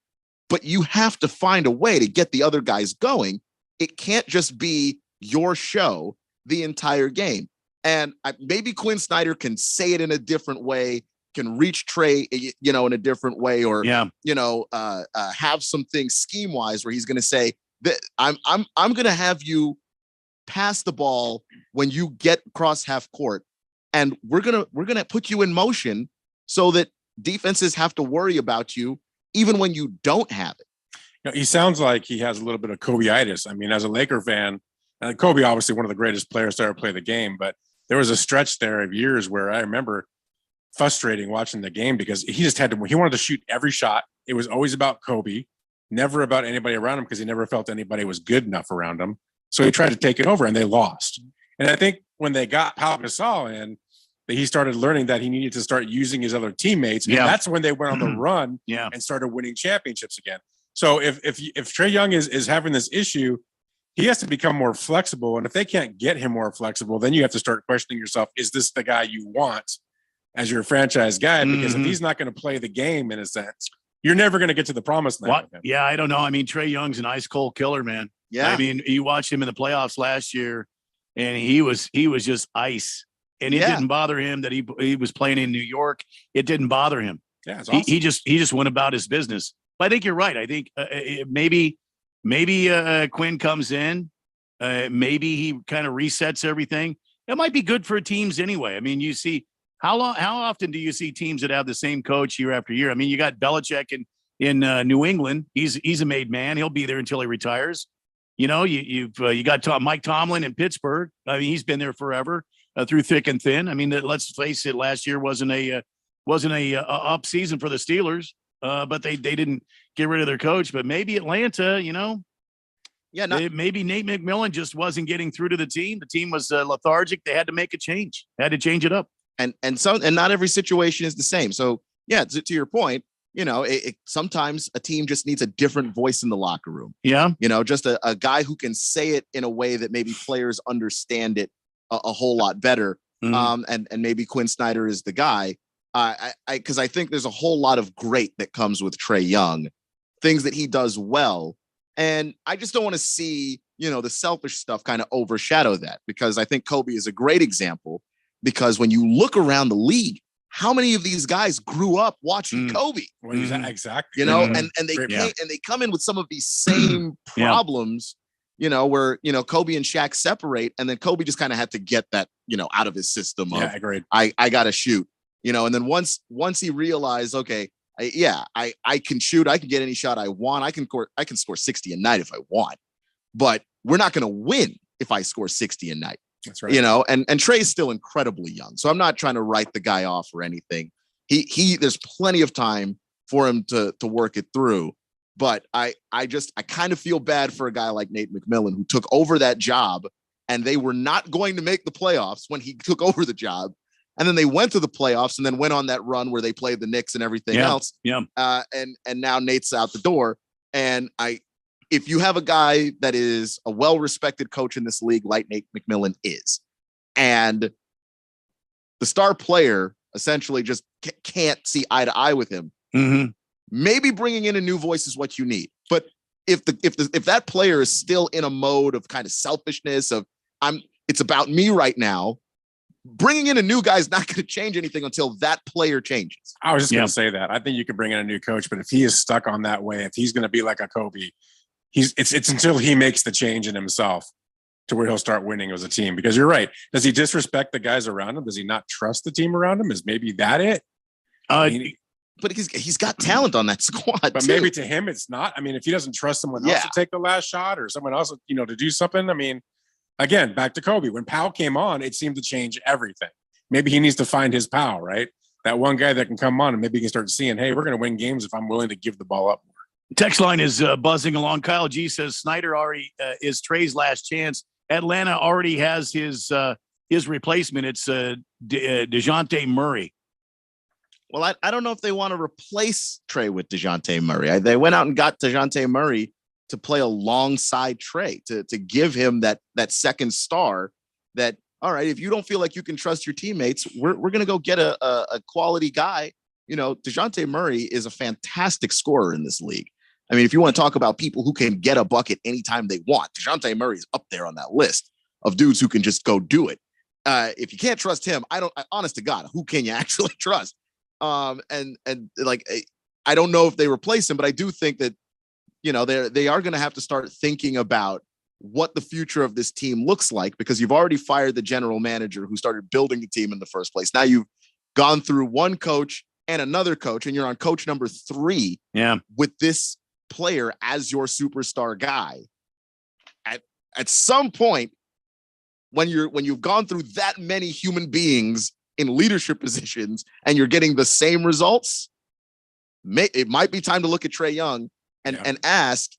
But you have to find a way to get the other guys going. It can't just be your show the entire game. And maybe Quinn Snyder can say it in a different way, can reach Trey, in a different way, or have some things scheme wise where he's going to say that I'm going to have you pass the ball when you get across half court, and we're gonna put you in motion so that defenses have to worry about you even when you don't have it. He sounds like he has a little bit of Kobe-itis. I mean, as a Laker fan, and Kobe obviously one of the greatest players to ever play the game, but there was a stretch there of years where I remember frustrating watching the game because he wanted to shoot every shot. It was always about Kobe, never about anybody around him, because he never felt anybody was good enough around him. So he tried to take it over and they lost. And I think when they got Pau Gasol in, he started learning that he needed to start using his other teammates. And that's when they went on the run and started winning championships again. So if Trey Young is having this issue, he has to become more flexible. And if they can't get him more flexible, then you have to start questioning yourself, is this the guy you want as your franchise guy? Because if he's not going to play the game in a sense, you're never going to get to the promised land. Yeah, I don't know. I mean, Trey Young's an ice cold killer, man. Yeah. I mean, you watched him in the playoffs last year and he was just ice. And it didn't bother him that he was playing in New York. It didn't bother him. Yeah, it's awesome. He just went about his business. But I think you're right. I think maybe Quinn comes in. Maybe he kind of resets everything. It might be good for teams anyway. I mean, you see how often do you see teams that have the same coach year after year? I mean, you got Belichick in New England. He's a made man. He'll be there until he retires. You got Mike Tomlin in Pittsburgh. I mean, he's been there forever. Through thick and thin. I mean, let's face it. Last year wasn't a up season for the Steelers, but they didn't get rid of their coach. But maybe Atlanta, maybe Nate McMillan just wasn't getting through to the team. The team was lethargic. They had to make a change. Had to change it up. And not every situation is the same. So yeah, to your point, sometimes a team just needs a different voice in the locker room. Yeah, just a guy who can say it in a way that maybe players understand it a whole lot better. And maybe Quinn Snyder is the guy. Because I think there's a whole lot of great that comes with Trey Young, things that he does well. And I just don't want to see, the selfish stuff kind of overshadow that, because I think Kobe is a great example, because when you look around the league, how many of these guys grew up watching Kobe? Well, exactly. And they come in with some of these same problems, where, Kobe and Shaq separate, and then Kobe just kind of had to get that, out of his system of, Yeah, agreed. I got to shoot, and then once he realized, okay, I can shoot, I can get any shot I want. I can score 60 a night if I want, but we're not going to win if I score 60 a night. That's right. And Trey's still incredibly young. So I'm not trying to write the guy off or anything. There's plenty of time for him to work it through. But I kind of feel bad for a guy like Nate McMillan, who took over that job, and they were not going to make the playoffs when he took over the job. And then they went to the playoffs and then went on that run where they played the Knicks and everything else. Yeah. And now Nate's out the door. And if you have a guy that is a well-respected coach in this league, like Nate McMillan is, and the star player essentially just can't see eye to eye with him, maybe bringing in a new voice is what you need. But if that player is still in a mode of kind of selfishness of it's about me right now, bringing in a new guy is not going to change anything until that player changes. I was just going to say that. I think you could bring in a new coach, but if he is stuck on that way, if he's going to be like a Kobe, it's until he makes the change in himself to where he'll start winning as a team. Because you're right. Does he disrespect the guys around him? Does he not trust the team around him? Is maybe that it? But he's got talent on that squad. But maybe to him it's not. I mean, if he doesn't trust someone else to take the last shot or someone else, to do something. I mean, again, back to Kobe. When Powell came on, it seemed to change everything. Maybe he needs to find his Powell, right? That one guy that can come on and maybe he can start seeing, hey, we're going to win games if I'm willing to give the ball up more. Text line is buzzing along. Kyle G says Snyder already is Trey's last chance. Atlanta already has his replacement. It's DeJounte Murray. Well, I don't know if they want to replace Trey with DeJounte Murray. They went out and got DeJounte Murray to play alongside Trey, to give him that second star that, all right, if you don't feel like you can trust your teammates, we're going to go get a quality guy. DeJounte Murray is a fantastic scorer in this league. I mean, if you want to talk about people who can get a bucket anytime they want, DeJounte Murray is up there on that list of dudes who can just go do it. If you can't trust him, honest to God, who can you actually trust? I don't know if they replace him, but I do think that, they are going to have to start thinking about what the future of this team looks like, because you've already fired the general manager who started building the team in the first place. Now you've gone through one coach and another coach, and you're on coach number 3 with this player as your superstar guy. At some point, when you've gone through that many human beings in leadership positions and you're getting the same results, it might be time to look at Trae Young and ask,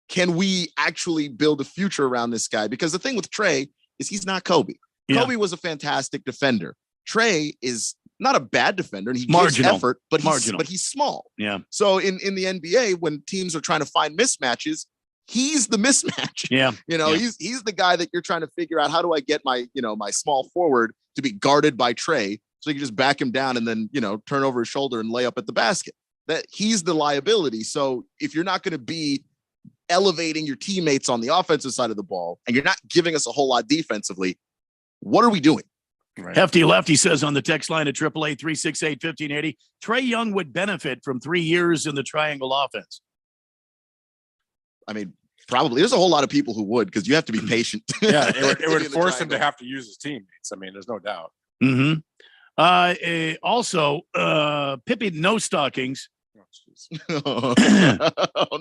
can we actually build a future around this guy? Because the thing with Trae is he's not Kobe. Kobe was a fantastic defender. Trae is not a bad defender, and he gives effort, but he's small. Yeah. So in the NBA, when teams are trying to find mismatches, he's the mismatch. Yeah. He's the guy that you're trying to figure out, how do I get my small forward to be guarded by Trae so you can just back him down and then, turn over his shoulder and lay up at the basket. That he's the liability. So if you're not going to be elevating your teammates on the offensive side of the ball and you're not giving us a whole lot defensively, what are we doing? Right. Hefty Lefty says on the text line at 888-368-1580, Trae Young would benefit from 3 years in the triangle offense. I mean, probably. There's a whole lot of people who would, because you have to be patient. Yeah, it would force him to have to use his teammates. I mean, there's no doubt. Also, Pippi No Stockings. Oh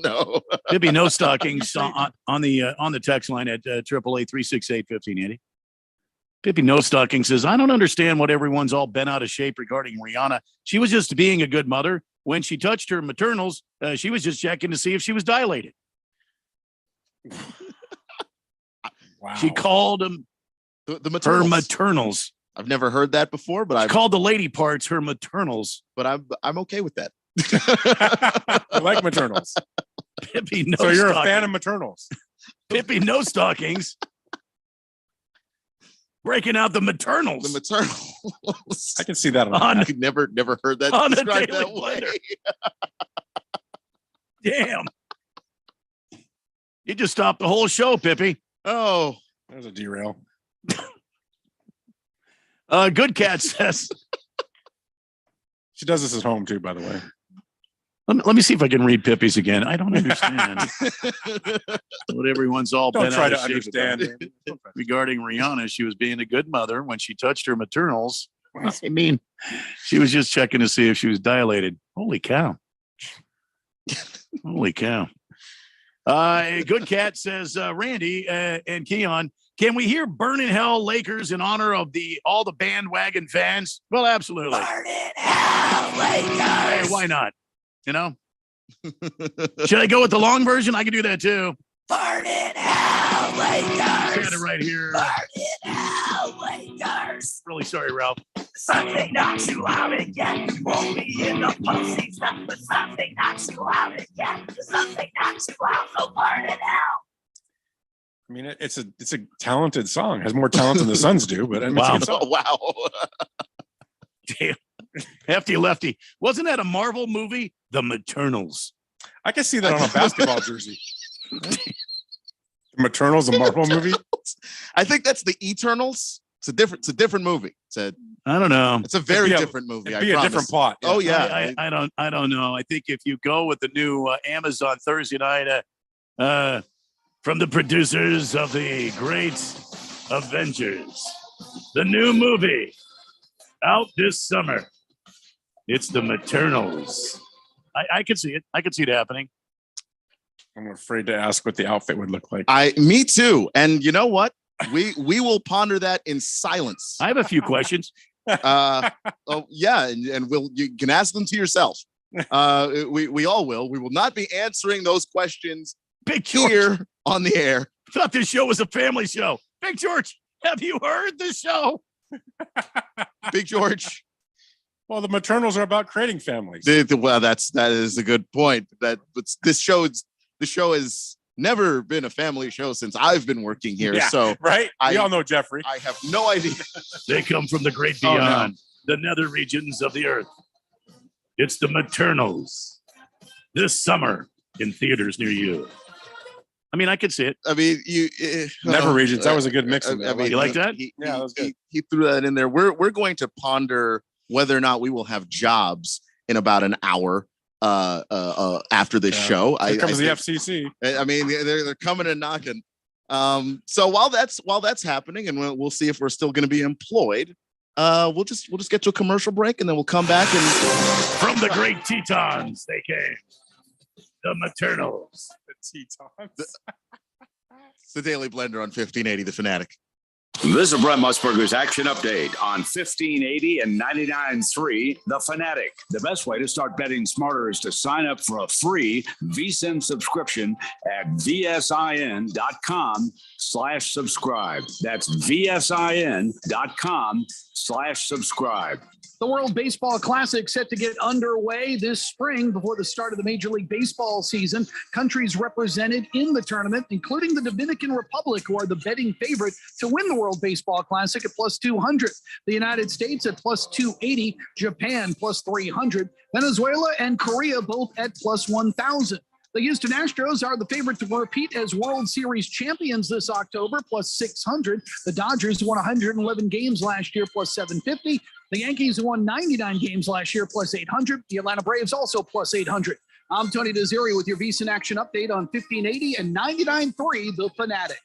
no. Pippi No Stockings on the text line at 888-368-1580. Pippi No Stocking says, I don't understand what everyone's all bent out of shape regarding Rihanna. She was just being a good mother. When she touched her maternals, she was just checking to see if she was dilated. Wow. She called them the maternals. Her maternals. I've never heard that before, but I've called the lady parts her maternals. But I'm okay with that. I like maternals. Pippi No. So you're a fan of maternals. Pippi No Stockings. Breaking out the maternals. The maternals. I can see that I could never heard that on described a Daily that way. Damn. You just stopped the whole show, Pippi. Oh, there's a derail. Good Cat says she does this at home too, by the way. Let me see if I can read Pippi's again. I don't understand what everyone's all Don't bent try out to of shape understand. about. Regarding Rihanna, she was being a good mother when she touched her maternals. I mean, she was just checking to see if she was dilated. Holy cow. Holy cow. Good Cat says, Randy and Keon, can we hear Burn in Hell Lakers in honor of all the bandwagon fans? Well, absolutely. Burn in Hell Lakers. Hey, why not? You know? Should I go with the long version? I can do that too. Burn in Hell Lakers. Got it right here. Burn in Hell Lakers. Really sorry, Ralph. Something knocks you out again. You won't be in the postseason, but something knocks you out again. Something knocks you out. So burn in hell. I mean, it's a talented song. It has more talent than the Suns do, but I mean, Wow. it's a good song. Wow. Damn. Hefty lefty. Wasn't that a Marvel movie? The Maternals. I can see that on a basketball jersey. The Maternals, a Marvel movie. I think that's the Eternals. It's a different movie. I don't know. It's a very different movie. It'd be a different plot. Oh yeah. I don't know. I think if you go with the new Amazon Thursday night from the producers of the great Avengers, the new movie out this summer. It's the Maternals. I can see it. I can see it happening. I'm afraid to ask what the outfit would look like. Me too. And you know what? We will ponder that in silence. I have a few questions. Oh yeah, and you can ask them to yourself. We all will. We will not be answering those questions Big George. here on the air. Thought this show was a family show. Big George, have you heard the show? Big George. Well, the Maternals are about creating families. Well, that is a good point. The show has never been a family show since I've been working here. Yeah, so right, we all know Jeffrey. I have no idea. They come from the great beyond, the nether regions of the earth. It's the Maternals this summer in theaters near you. I mean, I could see it. I mean, Never regions. That was a good mix. I mean, you like that? Yeah, that was good. He threw that in there. We're going to ponder whether or not we will have jobs in about an hour after this show. Here comes the FCC. I mean, they're coming and knocking. So while that's happening, and we'll see if we're still going to be employed. We'll just get to a commercial break, and then we'll come back and from the great Tetons they came. The Maternals. The Tetons. It's the Daily Blender on 1580 The Fanatic. This is Brent Musburger's Action Update on 1580 and 99.3 The Fanatic. The best way to start betting smarter is to sign up for a free VSiN subscription at vsin.com/subscribe. That's vsin.com/subscribe. The World Baseball Classic set to get underway this spring before the start of the Major League Baseball season. Countries represented in the tournament, including the Dominican Republic, who are the betting favorite to win the World Baseball Classic at plus 200. The United States at plus 280, Japan plus 300, Venezuela and Korea both at plus 1,000. The Houston Astros are the favorite to repeat as World Series champions this October, plus 600. The Dodgers won 111 games last year, plus 750. The Yankees won 99 games last year, plus 800. The Atlanta Braves also plus 800. I'm Tony Desiri with your VSiN Action Update on 1580 and 99.3 The Fanatic.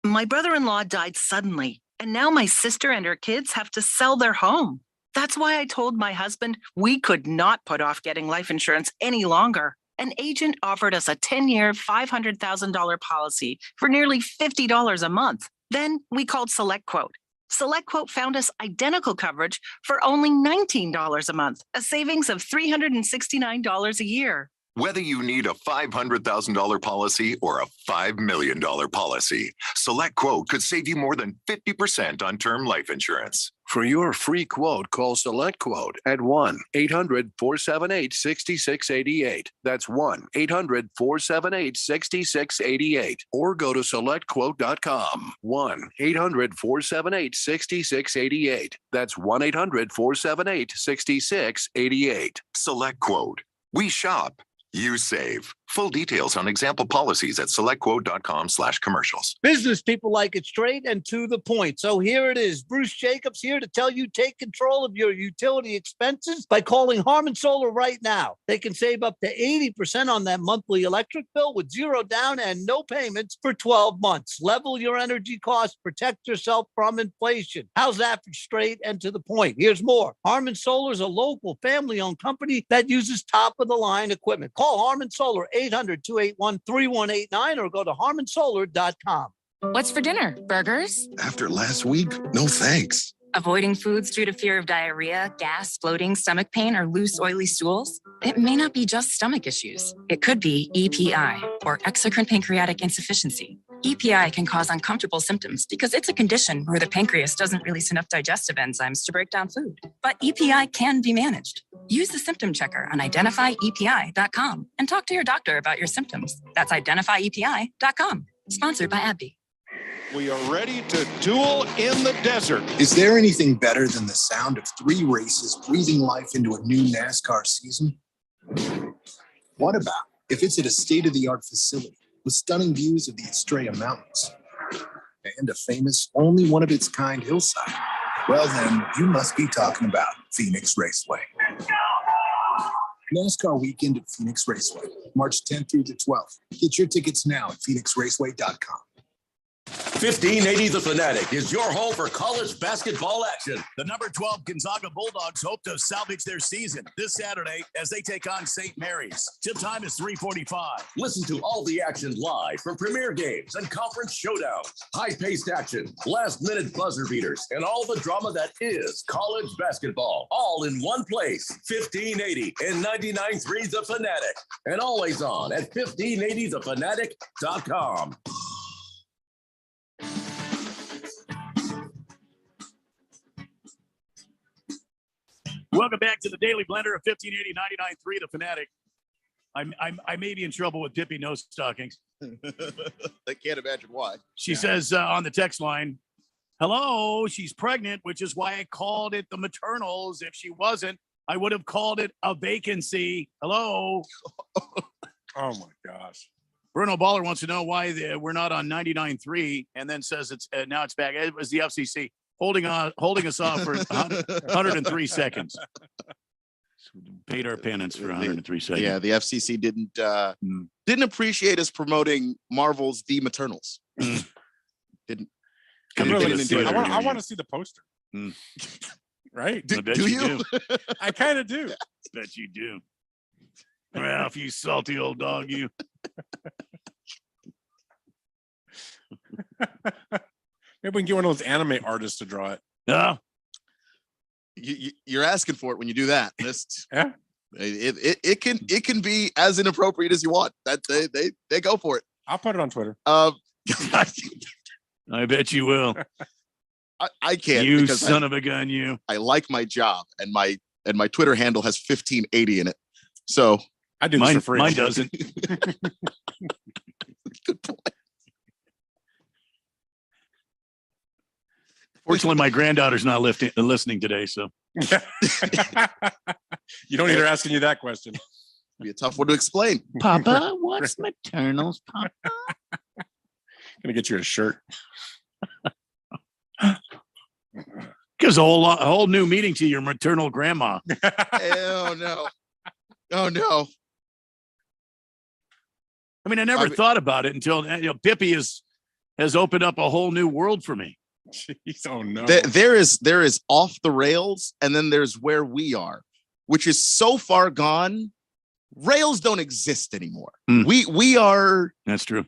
My brother-in-law died suddenly, and now my sister and her kids have to sell their home. That's why I told my husband we could not put off getting life insurance any longer. An agent offered us a 10-year, $500,000 policy for nearly $50 a month. Then we called SelectQuote. SelectQuote found us identical coverage for only $19 a month, a savings of $369 a year. Whether you need a $500,000 policy or a $5 million policy, SelectQuote could save you more than 50% on term life insurance. For your free quote, call SelectQuote at 1-800-478-6688. That's 1-800-478-6688. Or go to SelectQuote.com. 1-800-478-6688. That's 1-800-478-6688. SelectQuote. We shop. You save. Full details on example policies at selectquote.com/commercials. Business people like it straight and to the point. So here it is. Bruce Jacobs here to tell you take control of your utility expenses by calling Harmon Solar right now. They can save up to 80% on that monthly electric bill with zero down and no payments for 12 months. Level your energy costs, protect yourself from inflation. How's that for straight and to the point? Here's more. Harmon Solar is a local family-owned company that uses top-of-the-line equipment. Call Harmon Solar 800-281-3189 or go to harmonsolar.com. What's for dinner? Burgers? After last week, no thanks. Avoiding foods due to fear of diarrhea, gas, bloating, stomach pain, or loose, oily stools? It may not be just stomach issues. It could be EPI, or exocrine pancreatic insufficiency. EPI can cause uncomfortable symptoms because it's a condition where the pancreas doesn't release enough digestive enzymes to break down food. But EPI can be managed. Use the symptom checker on identifyepi.com and talk to your doctor about your symptoms. That's identifyepi.com. Sponsored by AbbVie. We are ready to duel in the desert. Is there anything better than the sound of 3 races breathing life into a new NASCAR season? What about if it's at a state-of-the-art facility with stunning views of the Estrella Mountains and a famous, only one of its kind hillside? Well, then you must be talking about Phoenix Raceway. NASCAR weekend at Phoenix Raceway, March 10th through the 12th. Get your tickets now at phoenixraceway.com. 1580 The Fanatic is your home for college basketball action. The number 12 Gonzaga Bulldogs hope to salvage their season this Saturday as they take on St. Mary's. Tip time is 3:45. Listen to all the action live from premier games and conference showdowns, high-paced action, last-minute buzzer beaters, and all the drama that is college basketball, all in one place. 1580 and 99.3 The Fanatic, and always on at 1580thefanatic.com. Welcome back to the Daily Blender of 1580 99.3 The Fanatic. I may be in trouble with Dippy Nose Stockings. I can't imagine why. She says on the text line, hello, she's pregnant, which is why I called it the maternals. If she wasn't, I would have called it a vacancy. Hello. Oh my gosh. Bruno Baller wants to know why we're not on 99.3 and then says it's now it's back. It was the FCC holding us off for 103 seconds. Paid our penance for 103 seconds. Yeah, the FCC didn't appreciate us promoting Marvel's The Maternals. Didn't enjoy I that. want to see the poster. Right? I bet do you do. I kind of do. Bet you do. Ralph, you salty old dog, you. Maybe we can get one of those anime artists to draw it. No. You're asking for it when you do that. Yeah. It can be as inappropriate as you want. That they go for it. I'll put it on Twitter. I bet you will. I can't. You because son of a gun, you. I like my job, and my Twitter handle has 1580 in it. So I do mine this for free. Mine doesn't. Good point. Fortunately, my granddaughter's not listening today, so You don't need her asking you that question. Be a tough one to explain. Papa, what's maternals, Papa? Gonna get you a shirt. Gives a whole new meaning to your maternal grandma. Oh no! Oh no! I mean, I never thought about it until Pippi has opened up a whole new world for me. Jeez, oh no! There is off the rails, and then there's where we are, which is so far gone. Rails don't exist anymore. We are. That's true.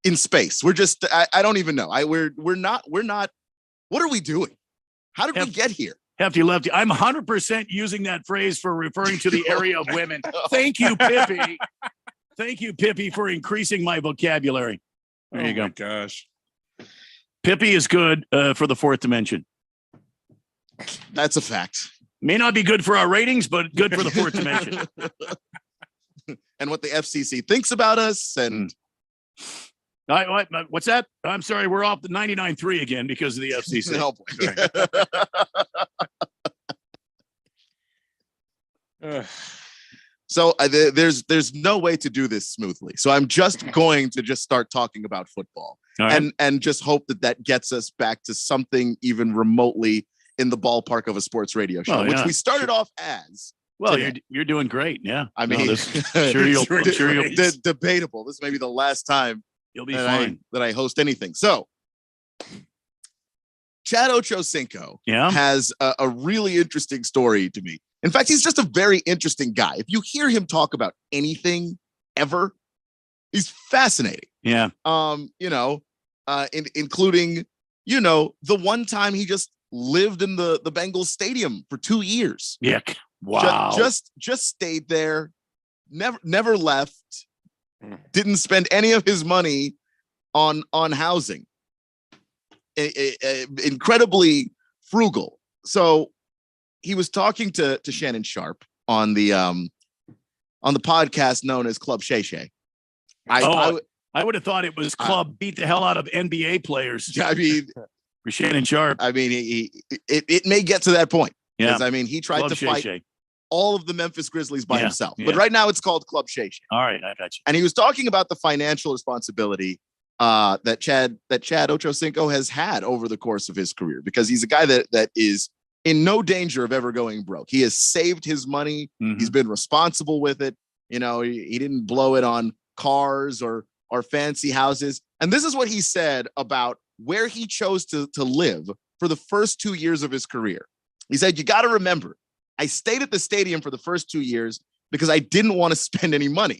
In space, we're just. I don't even know. We're not. What are we doing? How did we get here? Hefty lefty. I'm 100% using that phrase for referring to the area of women. Thank you, Pippi. Thank you, Pippi, for increasing my vocabulary. There you go. Oh my gosh. Pippi is good for the fourth dimension. That's a fact. May not be good for our ratings, but good for the fourth dimension. And what the FCC thinks about us. And what's that? I'm sorry, we're off the 99.3 again because of the FCC. Oh, boy. So there's no way to do this smoothly. So I'm just going to just start talking about football, and just hope that gets us back to something even remotely in the ballpark of a sports radio show, which we started off as. Well, you're doing great. Yeah. I mean, debatable. This may be the last time you'll be fine that I host anything. So Chad Ochocinco has a really interesting story to me. In fact, he's just a very interesting guy. If you hear him talk about anything ever, he's fascinating. Yeah. Including, the one time he just lived in the Bengals stadium for 2 years. Yeah. Wow. Just stayed there, never left, didn't spend any of his money on housing. Incredibly frugal. So he was talking to Shannon Sharp on the podcast known as Club Shay Shay. I would have thought it was Club beat the hell out of NBA players. I mean, for Shannon Sharp. I mean, it may get to that point. Yeah. I mean, he tried Club to Shay fight Shay. all of the Memphis Grizzlies by himself. Yeah. But right now it's called Club Shay Shay. All right, I got you. And he was talking about the financial responsibility that Chad Ochocinco has had over the course of his career, because he's a guy that is in no danger of ever going broke. He has saved his money. Mm-hmm. He's been responsible with it. He didn't blow it on cars or fancy houses. And this is what he said about where he chose to live for the first 2 years of his career. He said, "You got to remember, I stayed at the stadium for the first 2 years because I didn't want to spend any money.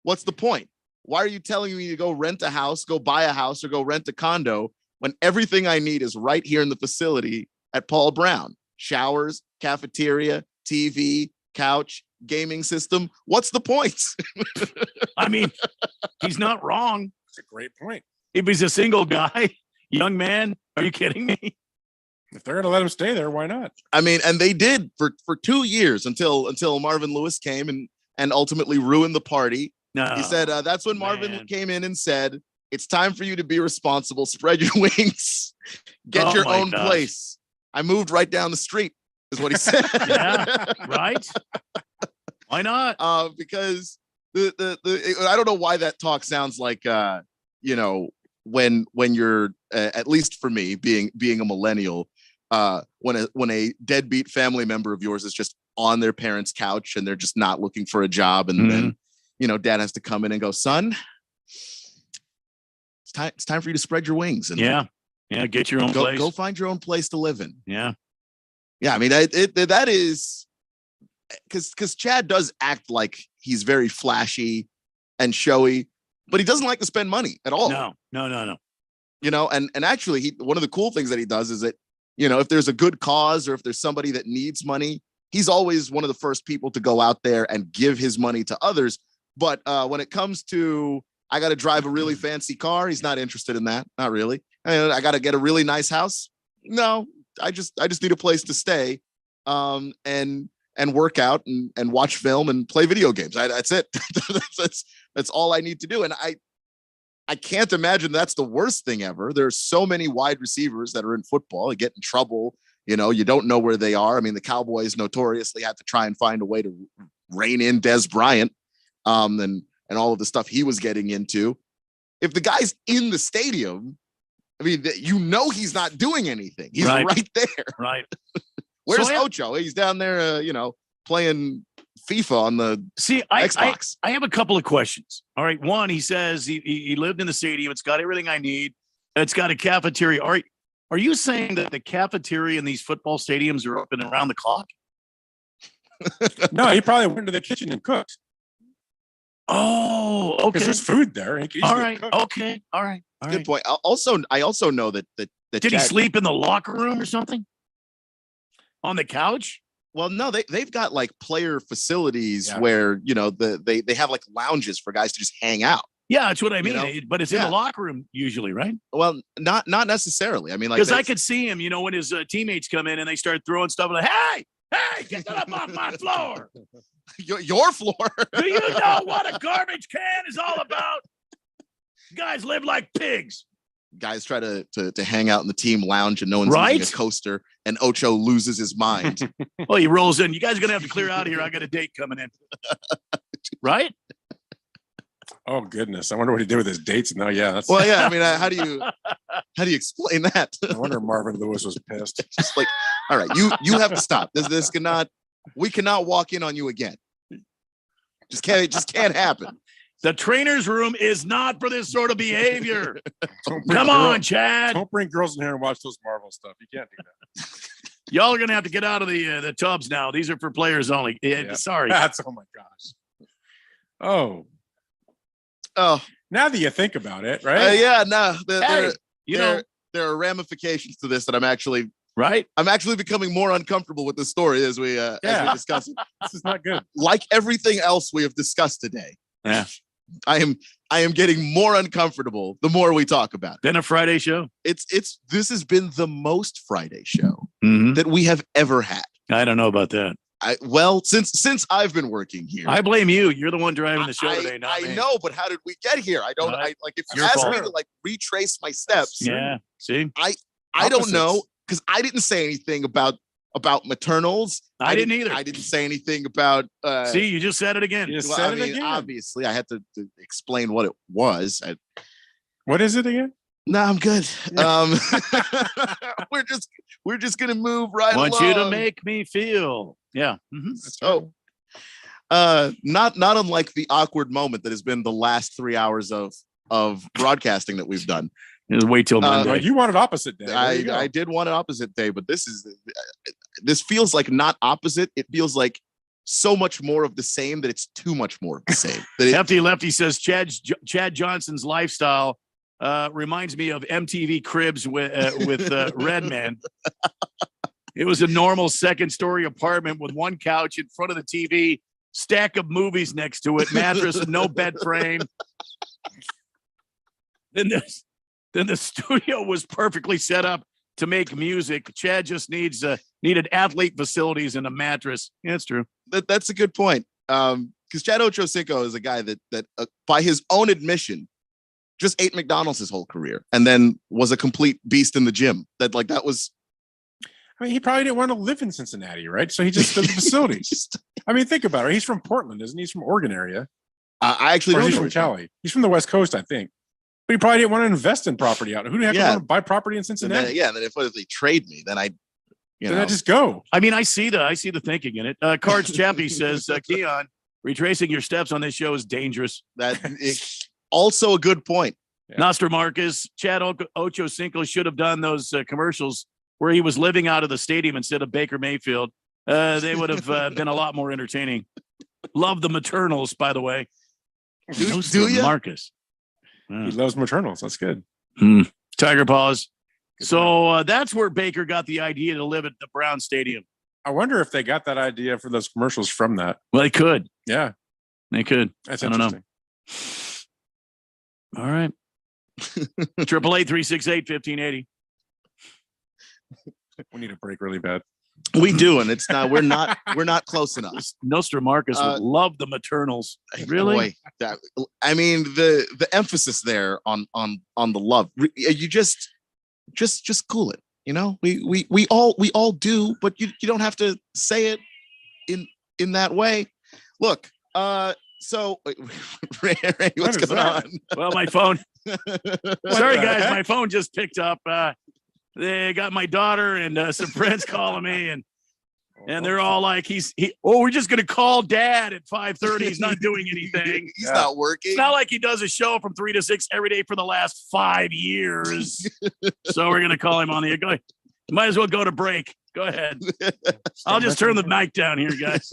What's the point? Why are you telling me to go rent a house, go buy a house, or go rent a condo when everything I need is right here in the facility at Paul Brown? Showers, cafeteria, TV, couch, gaming system. What's the point?" I mean, he's not wrong. It's a great point. If he's a single guy, young man, are you kidding me? If they're going to let him stay there, why not? I mean, and they did for 2 years until Marvin Lewis came and ultimately ruined the party. No. He said that's when Marvin came in and said, "It's time for you to be responsible. Spread your wings. Get your own place." I moved right down the street, is what he said. Yeah, right? Why not? Because the I don't know why that talk sounds like when you're at least for me being a millennial, when a deadbeat family member of yours is just on their parents' couch and they're just not looking for a job, and then dad has to come in and go, "Son, it's time for you to spread your wings and get your own place. Go find your own place to live in." Yeah. I mean, that is because Chad does act like he's very flashy and showy, but he doesn't like to spend money at all. No. And actually, one of the cool things that he does is that, if there's a good cause or if there's somebody that needs money, he's always one of the first people to go out there and give his money to others. But when it comes to, I got to drive a really fancy car, he's not interested in that. Not really. I got to get a really nice house. No, I just need a place to stay, and work out and watch film and play video games. That's it. that's all I need to do. And I can't imagine that's the worst thing ever. There's so many wide receivers that are in football. They get in trouble. You don't know where they are. I mean, the Cowboys notoriously had to try and find a way to rein in Des Bryant, and all of the stuff he was getting into. If the guy's in the stadium, I mean, he's not doing anything. He's right there. Right. Where's Ocho? He's down there, playing FIFA on the Xbox. I have a couple of questions. All right. One, he says he lived in the stadium. It's got everything I need. It's got a cafeteria. Are you saying that the cafeteria in these football stadiums are open around the clock? No, he probably went to the kitchen and cooked. Oh, okay. Because there's food there. All right. Okay. All right. Good point. I also know that did he sleep in the locker room or something? On the couch? Well, no, they've got like player facilities where, they have like lounges for guys to just hang out. Yeah, that's what I mean. But it's in the locker room usually, right? Well, not necessarily. I mean, like, because I could see him, when his teammates come in and they start throwing stuff like, hey, get that up off my floor. Your floor. Do you know what a garbage can is all about? Guys live like pigs. Guys try to hang out in the team lounge and no one's using a coaster. and Ocho loses his mind. Well, he rolls in. You guys are going to have to clear out of here. I got a date coming in. Right? Oh goodness! I wonder what he did with his dates. No, yeah, that's Well, yeah. I mean, how do you explain that? I wonder if Marvin Lewis was pissed. Just like, all right, you have to stop. This cannot. We cannot walk in on you again. Just can't happen. The trainer's room is not for this sort of behavior. Don't bring Come girl- on, Chad. Don't bring girls in here and watch those Marvel stuff. You can't do that. Y'all are going to have to get out of the tubs now. These are for players only. Yeah. Sorry. That's oh my gosh. Oh, now that you think about it, right? Yeah, no. Hey, There are ramifications to this that I'm actually becoming more uncomfortable with the story as we discuss it. This is not good. Like everything else we have discussed today. Yeah. I am getting more uncomfortable the more we talk about it. Been a Friday show. This has been the most Friday show Mhm. that we have ever had. I don't know about that. Since I've been working here. I blame you. You're the one driving the show today. Not I me. know, but how did we get here? I don't. Right. If you Your ask fault. me to retrace my steps, Yeah. See, I don't know because I didn't say anything about maternals. I didn't either. I didn't say anything about. see, you just said it again. Obviously, I had to explain what it was. What is it again? No, I'm good. We're just gonna move right Want along. you to make me feel. Yeah. Mhm. So, not unlike the awkward moment that has been the last 3 hours of broadcasting that we've done. Wait till Monday. You wanted opposite day. There you go. I did want an opposite day, but this feels like not opposite. It feels like so much more of the same that it's too much more of the same. Hefty Lefty says Chad Johnson's lifestyle reminds me of MTV Cribs with Redman. It was a normal second-story apartment with one couch in front of the TV, stack of movies next to it, mattress and no bed frame. Then the studio was perfectly set up to make music. Chad just needed athlete facilities and a mattress. Yeah, that's true. That's a good point. Because Chad Ochocinco is a guy that by his own admission, just ate McDonald's his whole career and then was a complete beast in the gym. That was. I mean, he probably didn't want to live in Cincinnati, right? So he just did the facilities. I mean, think about it. He's from Portland, isn't he? He's from Oregon area. I actually Or don't he's know from Cali. He's from the West Coast, I think. But he probably didn't want to invest in property out. Who do you have to want to buy property in And Cincinnati? then if they trade me, then I just go. I mean, I see the thinking in it. Cards Chappie says, Keon, retracing your steps on this show is dangerous. That is also a good point. Yeah. Nostradamus, Chad Ochocinco should have done those commercials where he was living out of the stadium instead of Baker Mayfield. They would have been a lot more entertaining. Love the maternals, by the way. Do you? Marcus. He loves maternals. That's good. Tiger Paws. So that's where Baker got the idea to live at the Brown Stadium. I wonder if they got that idea for those commercials from that. Well, they could. Yeah. They could. That's I don't know. interesting. All right. 888-368-1580. We need a break really bad. We do, and it's not. We're not close enough. Nostradamus would love the maternals. Really? Boy, I mean, the emphasis there on the love. You just cool it. You know, we all do, but you don't have to say it in that way. Look, so Ray, what's going on? Well, my phone. Sorry, guys, my phone just picked up. They got my daughter and some friends calling me, and they're all like, we're just gonna call Dad at 5:30. He's not doing anything. He's not working. It's not like he does a show from 3 to 6 every day for the last 5 years. So we're gonna call him on the. Go, might as well go to break. Go ahead. I'll just turn the mic down here, guys.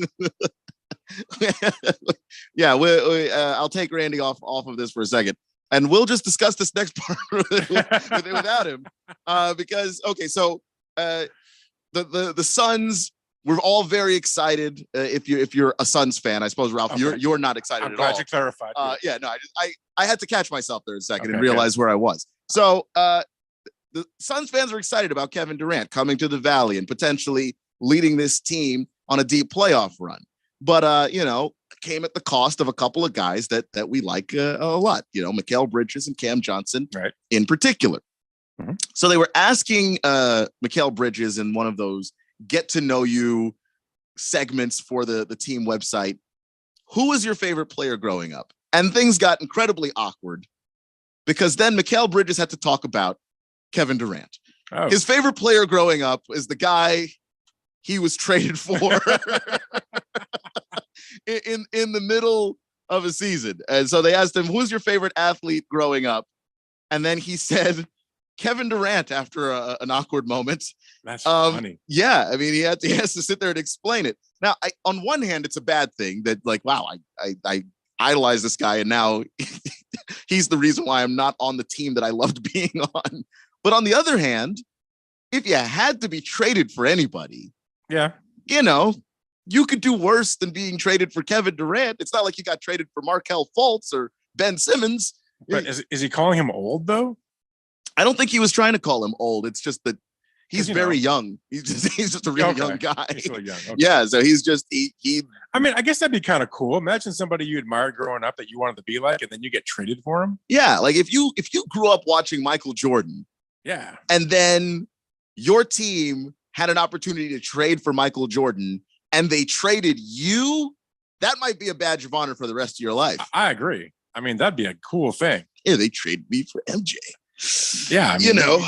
Yeah, I'll take Randy off of this for a second, and we'll just discuss this next part without him, because okay, so the Suns, we're all very excited. If you're a Suns fan, I suppose Ralph, you're not excited I'm at glad all. you clarified. Yeah, no, I had to catch myself there a second and Okay, realize where I was. So the Suns fans are excited about Kevin Durant coming to the Valley and potentially leading this team on a deep playoff run. But came at the cost of a couple of guys that we like a lot. Mikal Bridges and Cam Johnson, right, in particular. So they were asking Mikal Bridges in one of those get to know you segments for the team website, who was your favorite player growing up? And things got incredibly awkward because then Mikal Bridges had to talk about Kevin Durant. Oh. His favorite player growing up is the guy he was traded for in the middle of a season. And so they asked him, who's your favorite athlete growing up? And then he said, Kevin Durant, after an awkward moment. That's funny. Yeah, I mean, he has to sit there and explain it. Now, on one hand, it's a bad thing that, like, wow, I idolize this guy, and now he's the reason why I'm not on the team that I loved being on. But on the other hand, if you had to be traded for anybody, yeah, you know, you could do worse than being traded for Kevin Durant. It's not like you got traded for Markelle Fultz or Ben Simmons. But is he calling him old though? I don't think he was trying to call him old. It's just that he's very young. He's just a really young guy. He's really young. Okay. Yeah, so he's just he. I mean, I guess that'd be kind of cool. Imagine somebody you admired growing up that you wanted to be like, and then you get traded for him. Yeah, like if you grew up watching Michael Jordan, yeah, and then your team had an opportunity to trade for Michael Jordan, and they traded you, that might be a badge of honor for the rest of your life. I agree. I mean, that'd be a cool thing. Yeah, they traded me for MJ. Yeah, I mean, you know,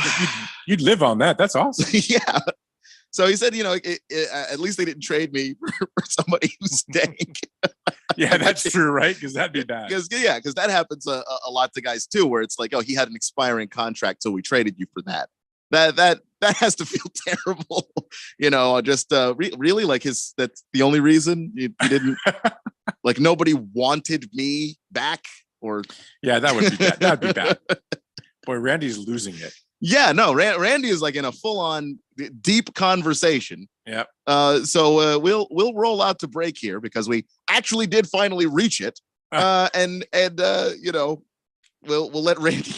you'd live on that. That's awesome. Yeah. So he said, you know, at least they didn't trade me for somebody who's stank. Yeah, that's true, right? Because that'd be bad. Because that happens a lot to guys too, where it's like, oh, he had an expiring contract, so we traded you for that. That has to feel terrible, you know. Just really, like that's the only reason you didn't like nobody wanted me back, or yeah, that would be bad. That'd be bad. Boy, Randy's losing it. Yeah, no, Randy is like in a full-on deep conversation. Yep. So we'll roll out to break here because we actually did finally reach it, and you know, we'll let Randy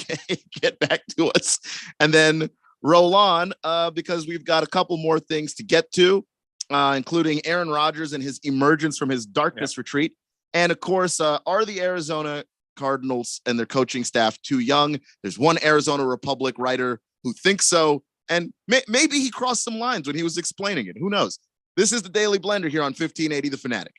get back to us, and then roll on because we've got a couple more things to get to, including Aaron Rodgers and his emergence from his darkness retreat, and of course, are the Arizona Cardinals and their coaching staff too young? There's one Arizona Republic writer who thinks so, and maybe he crossed some lines when he was explaining it. Who knows? This is the Daily Blender here on 1580 The Fanatic.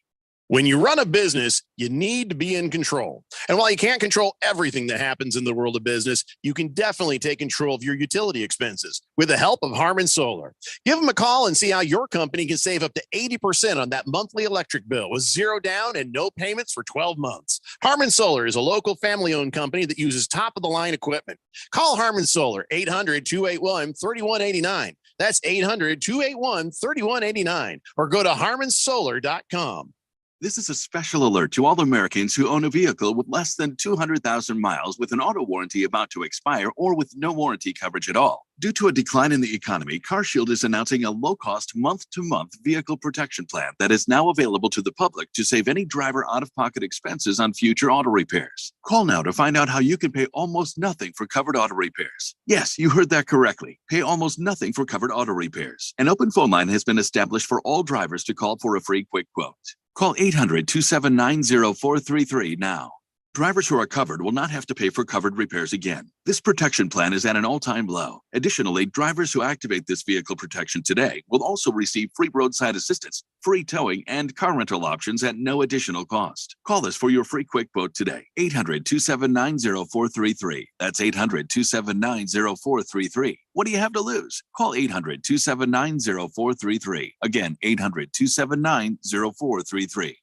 When you run a business, you need to be in control. And while you can't control everything that happens in the world of business, you can definitely take control of your utility expenses with the help of Harmon Solar. Give them a call and see how your company can save up to 80% on that monthly electric bill with zero down and no payments for 12 months. Harmon Solar is a local family-owned company that uses top-of-the-line equipment. Call Harmon Solar, 800-281-3189. That's 800-281-3189. Or go to harmonsolar.com. This is a special alert to all Americans who own a vehicle with less than 200,000 miles with an auto warranty about to expire or with no warranty coverage at all. Due to a decline in the economy, CarShield is announcing a low-cost month-to-month vehicle protection plan that is now available to the public to save any driver out-of-pocket expenses on future auto repairs. Call now to find out how you can pay almost nothing for covered auto repairs. Yes, you heard that correctly. Pay almost nothing for covered auto repairs. An open phone line has been established for all drivers to call for a free quick quote. Call 800-279-0433 now. Drivers who are covered will not have to pay for covered repairs again. This protection plan is at an all-time low. Additionally, drivers who activate this vehicle protection today will also receive free roadside assistance, free towing, and car rental options at no additional cost. Call us for your free quick quote today. 800-279-0433. That's 800-279-0433. What do you have to lose? Call 800-279-0433. Again, 800-279-0433.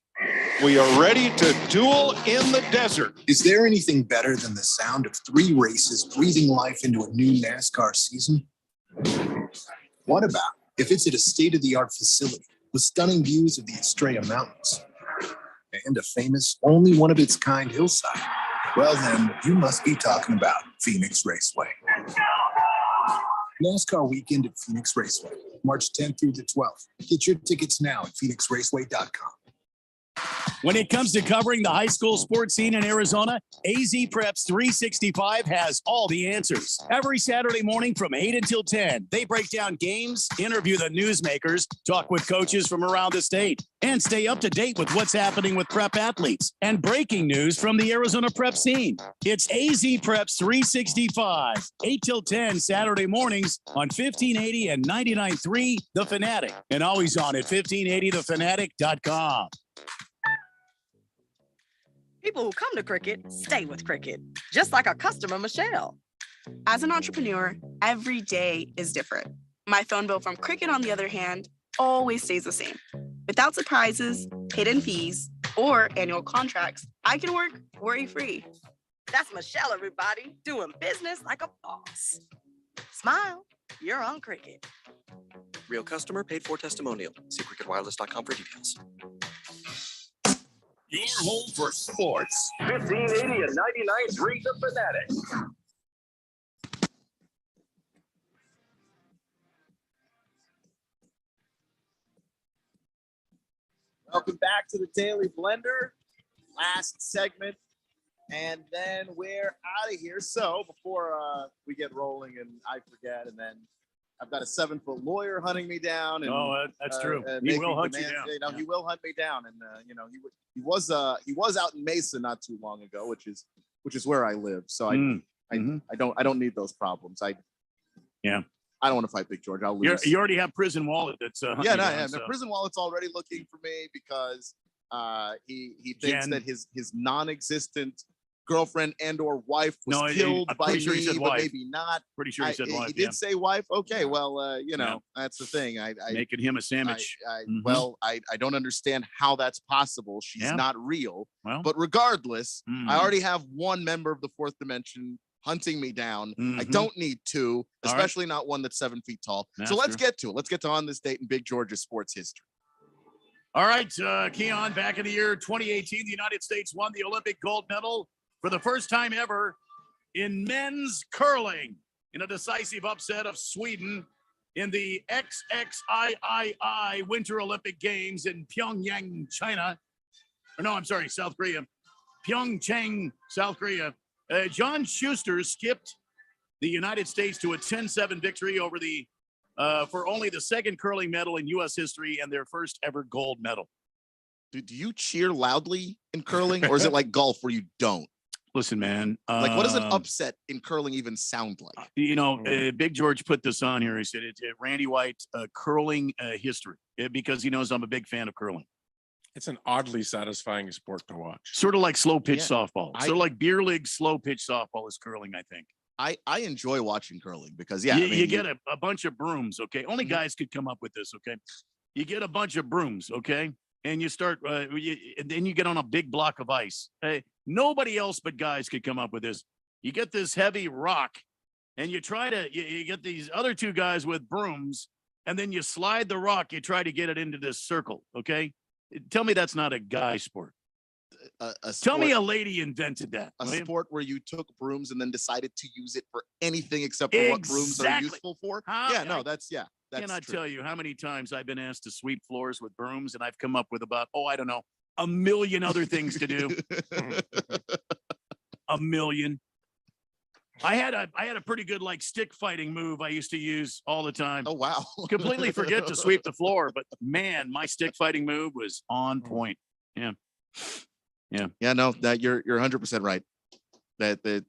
We are ready to duel in the desert. Is there anything better than the sound of 3 races breathing life into a new NASCAR season? What about if it's at a state-of-the-art facility with stunning views of the Estrella Mountains and a famous, only one of its kind hillside? Well, then you must be talking about Phoenix Raceway. NASCAR weekend at Phoenix Raceway, March 10th through the 12th. Get your tickets now at phoenixraceway.com. When it comes to covering the high school sports scene in Arizona, AZ Preps 365 has all the answers. Every Saturday morning from 8 until 10, they break down games, interview the newsmakers, talk with coaches from around the state, and stay up to date with what's happening with prep athletes and breaking news from the Arizona prep scene. It's AZ Preps 365, 8 till 10 Saturday mornings on 1580 and 99.3 The Fanatic, and always on at 1580thefanatic.com. People who come to Cricket stay with Cricket, just like our customer, Michelle. As an entrepreneur, every day is different. My phone bill from Cricket, on the other hand, always stays the same. Without surprises, hidden fees, or annual contracts, I can work worry-free. That's Michelle, everybody, doing business like a boss. Smile, you're on Cricket. Real customer, paid for testimonial. See cricketwireless.com for details. Your home for sports. 1580 and 99.3 The Fanatic. Welcome back to the Daily Blender. Last segment, and then we're out of here. So before we get rolling and I forget, and then I've got a 7-foot lawyer hunting me down. And, that's true. He will hunt you down. He will hunt me down, and he was out in Mesa not too long ago, which is where I live. So I don't need those problems. I don't want to fight Big George. I'll lose. You already have Prison Wallet. That's The Prison Wallet's already looking for me because he thinks that his non-existent girlfriend and or wife was killed by me, but maybe not. Pretty sure he said wife. He did say wife. Okay, well, that's the thing. I making him a sandwich. Well, I don't understand how that's possible. She's not real. Well, but regardless, I already have one member of the fourth dimension hunting me down. I don't need two, especially not one that's 7 feet tall. So let's get to it. Let's get to on this date in Big George's sports history. All right, Keon, back in the year 2018, the United States won the Olympic gold medal for the first time ever in men's curling in a decisive upset of Sweden in the XXIII Winter Olympic Games in Pyongyang, China. Or no, I'm sorry, South Korea. Pyeongchang, South Korea. John Schuster skipped the United States to a 10-7 victory over the for only the second curling medal in U.S. history and their first ever gold medal. Do you cheer loudly in curling, or is it like golf where you don't? Listen, man. Like, what does an upset in curling even sound like? Big George put this on here. He said it's Randy White curling history because he knows I'm a big fan of curling. It's an oddly satisfying sport to watch. Sort of like slow pitch softball. Sort of like beer league slow pitch softball is curling, I think. I enjoy watching curling because you get a bunch of brooms. Okay, only guys could come up with this. Okay, you get a bunch of brooms. Okay, and you start and then you get on a big block of ice. Hey, nobody else but guys could come up with this. You get this heavy rock, and you try to you get these other two guys with brooms, and then you slide the rock. You try to get it into this circle. Okay, tell me that's not a guy sport. Tell me a lady invented that. A sport where you took brooms and then decided to use it for anything except for what brooms are useful for. That's cannot tell you how many times I've been asked to sweep floors with brooms, and I've come up with about, I don't know, a million other things to do. A million. I had a pretty good stick fighting move I used to use all the time. Oh wow. Completely forget to sweep the floor, but man, my stick fighting move was on point. Yeah. No, that you're 100% right. That the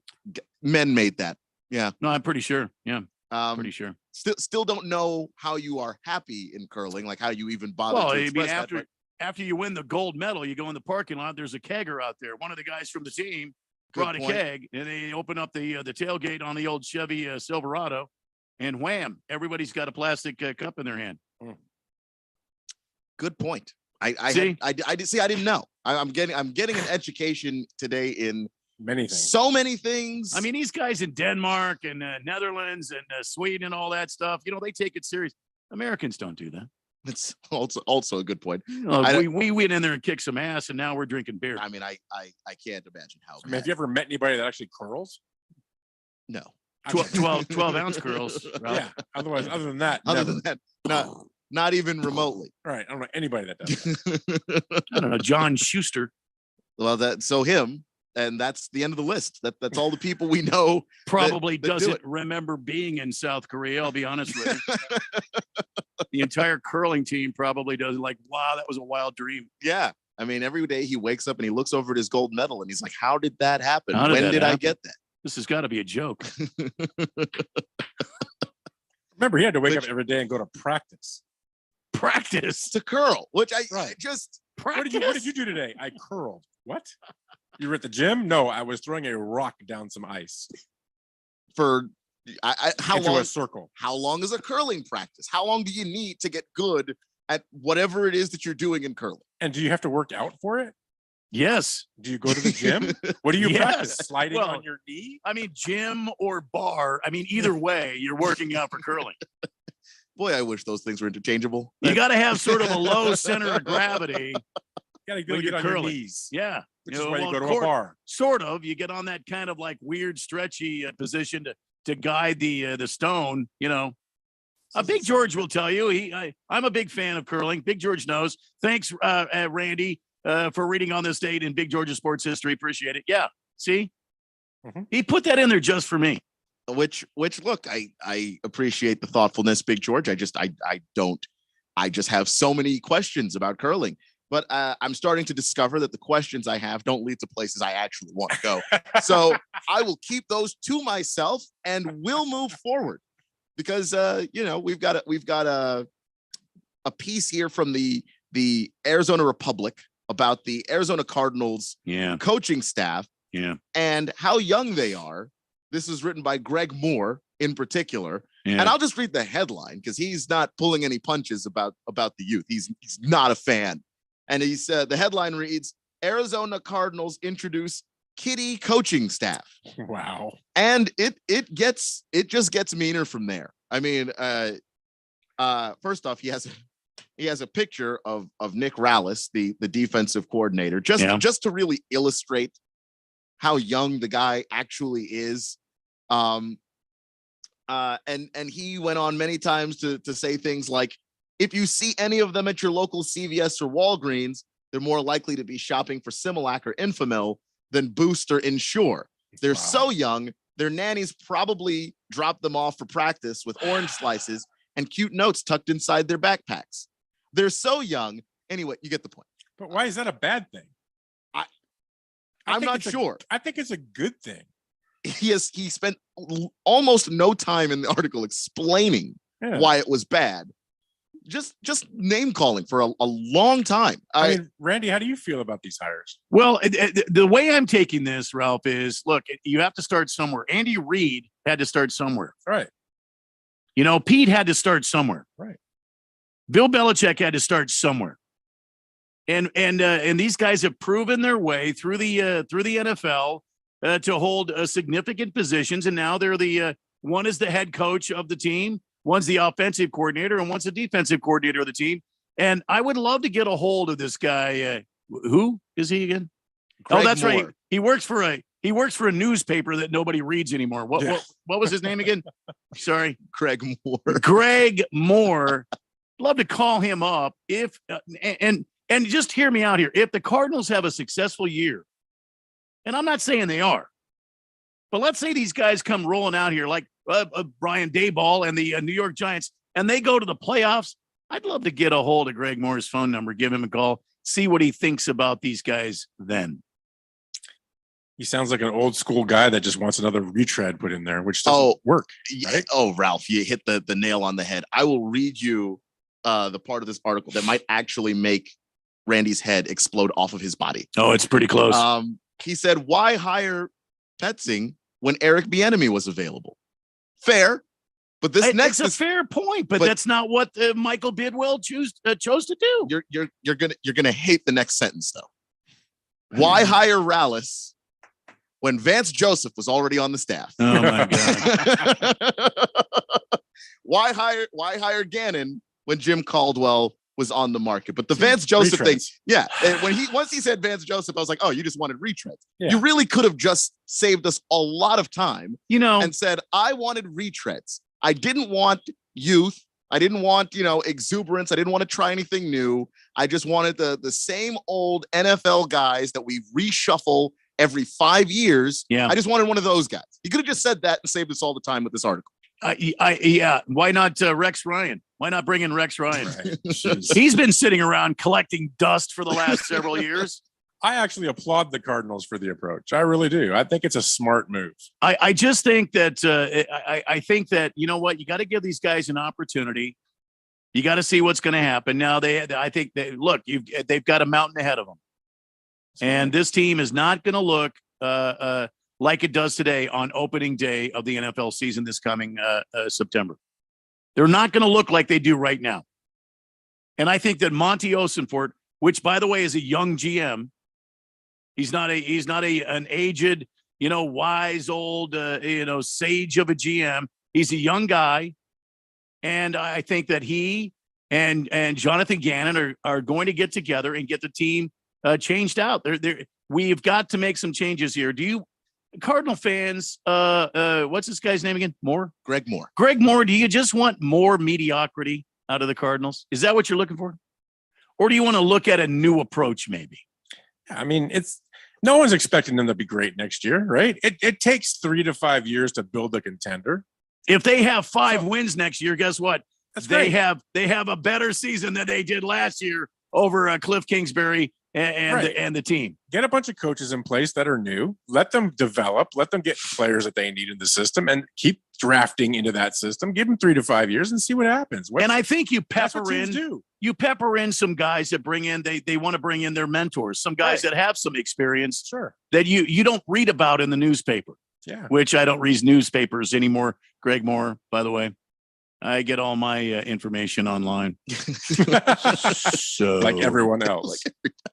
men made that. Yeah. No, I'm pretty sure. Yeah. Pretty sure. Still don't know how you are happy in curling, like how you even bother to express that. After you win the gold medal, you go in the parking lot, there's a kegger out there. One of the guys from the team brought a keg, and they open up the tailgate on the old Chevy Silverado, and wham, everybody's got a plastic cup in their hand. Good point. I didn't know. I'm getting an education today in many things. So many things. I mean, these guys in Denmark and Netherlands and Sweden and all that stuff, they take it serious. Americans don't do that. It's also a good point. We went in there and kicked some ass, and now we're drinking beer. I mean, I can't imagine how. I mean, have you ever met anybody that actually curls? No. 12 ounce curls. Yeah. Other than that, Not even remotely. Right. I don't know anybody that does that. I don't know. John Schuster. Well, so him, and that's the end of the list. That's all the people we know. Probably that do doesn't it. remember being in South Korea. I'll be honest with you. The entire curling team probably doesn't. Like, wow, that was a wild dream. Yeah. I mean, every day he wakes up and he looks over at his gold medal and he's like, how did that happen? How did When that did I happen? get that? This has got to be a joke. Remember, he had to wake up every day and go to practice. Practice to curl, which I just What did you do today? I curled. What? You were at the gym? No, I was throwing a rock down some ice. For how Into long? a circle. How long is a curling practice? How long do you need to get good at whatever it is that you're doing in curling? And do you have to work out for it? Yes. Do you go to the gym? What do you Yes. practice? Sliding Well, on your knee? I mean, gym or bar. I mean, either way, you're working out for curling. Boy, I wish those things were interchangeable. You got to have sort of a low center of gravity. You got to be when able to you're get on your curling. knees. Yeah. Which is why you go to a bar. Sort of. You get on that kind of like weird, stretchy position to guide the stone. You know, Big George will tell you. I'm a big fan of curling. Big George knows. Thanks, Randy, for reading on this date in Big George's sports history. Appreciate it. Yeah. See, he put that in there just for me. Which look, I appreciate the thoughtfulness, Big George. I just have so many questions about curling. But I'm starting to discover that the questions I have don't lead to places I actually want to go. So I will keep those to myself and we'll move forward because we've got a piece here from the Arizona Republic about the Arizona Cardinals coaching staff and how young they are. This is written by Greg Moore in particular. Yeah. And I'll just read the headline because he's not pulling any punches about the youth. He's not a fan. And he said the headline reads, Arizona Cardinals introduce kiddie coaching staff. Wow. And it just gets meaner from there. I mean, first off, he has a picture of Nick Rallis, the defensive coordinator, just to really illustrate how young the guy actually is. And he went on many times to say things like, if you see any of them at your local CVS or Walgreens, they're more likely to be shopping for Similac or Infamil than Boost or Ensure. They're so young, their nannies probably drop them off for practice with orange slices and cute notes tucked inside their backpacks. They're so young. Anyway, you get the point. But why is that a bad thing? I'm not sure. I think it's a good thing. He spent almost no time in the article explaining why it was bad. Just name calling for a long time. I mean, Randy, how do you feel about these hires? Well, the way I'm taking this, Ralph, is look, you have to start somewhere. Andy Reid had to start somewhere. Right. You know, Pete had to start somewhere. Right. Bill Belichick had to start somewhere. And these guys have proven their way through the NFL to hold significant positions, and now they're one is the head coach of the team, one's the offensive coordinator, and one's the defensive coordinator of the team. And I would love to get a hold of this guy. Who is he again? Greg that's Moore. right. He works for a newspaper that nobody reads anymore. What was his name again? Sorry, Greg Moore. Greg Moore. Love to call him up if and just hear me out here. If the Cardinals have a successful year, and I'm not saying they are, but let's say these guys come rolling out here like Brian Daboll and the New York Giants, and they go to the playoffs, I'd love to get a hold of Greg Moore's phone number, give him a call, see what he thinks about these guys then. He sounds like an old school guy that just wants another retread put in there, which doesn't work. Right? Oh, Ralph, you hit the nail on the head. I will read you the part of this article that might actually make Randy's head explode off of his body. Oh, it's pretty close. He said, why hire Petzing when Eric Bieniemy was available? Fair, but It's a fair point, but that's not what Michael Bidwell chose to do. You're gonna hate the next sentence though. Why hire Rallis when Vance Joseph was already on the staff? Oh my God. Why hire Gannon when Jim Caldwell was on the market? But the Vance Joseph thing, once he said Vance Joseph, I was like, oh, you just wanted retreads. Yeah. You really could have just saved us a lot of time, and said, I wanted retreads. I didn't want youth. I didn't want, exuberance. I didn't want to try anything new. I just wanted the same old NFL guys that we reshuffle every 5 years. Yeah. I just wanted one of those guys. You could have just said that and saved us all the time with this article. Yeah. Why not Rex Ryan? Why not bring in Rex Ryan? Right. He's been sitting around collecting dust for the last several years. I actually applaud the Cardinals for the approach. I really do. I think it's a smart move. I just think that I think that, you know what, you got to give these guys an opportunity. You got to see what's going to happen. Now I think they've got a mountain ahead of them, and this team is not going to look like it does today on opening day of the NFL season this coming September. They're not going to look like they do right now. And I think that Monty Osenfort, which by the way is a young GM. He's not an aged, wise old, sage of a GM. He's a young guy. And I think that he and Jonathan Gannon are going to get together and get the team changed out. We've got to make some changes here. Cardinal fans, what's this guy's name again? Greg Moore. Greg Moore, do you just want more mediocrity out of the Cardinals? Is that what you're looking for? Or do you want to look at a new approach maybe? I mean, no one's expecting them to be great next year, right? It takes 3 to 5 years to build a contender. If they have 5 wins next year, guess what? They great. have a better season than they did last year over Cliff Kingsbury and the team. Get a bunch of coaches in place that are new. Let them develop. Let them get players that they need in the system, and keep drafting into that system. Give them 3 to 5 years and see what happens. And I think you pepper in some guys that bring in. They want to bring in their mentors, some guys that have some experience. Sure. That you don't read about in the newspaper. Yeah. Which I don't read newspapers anymore. Greg Moore, by the way. I get all my information online. So, like everyone else.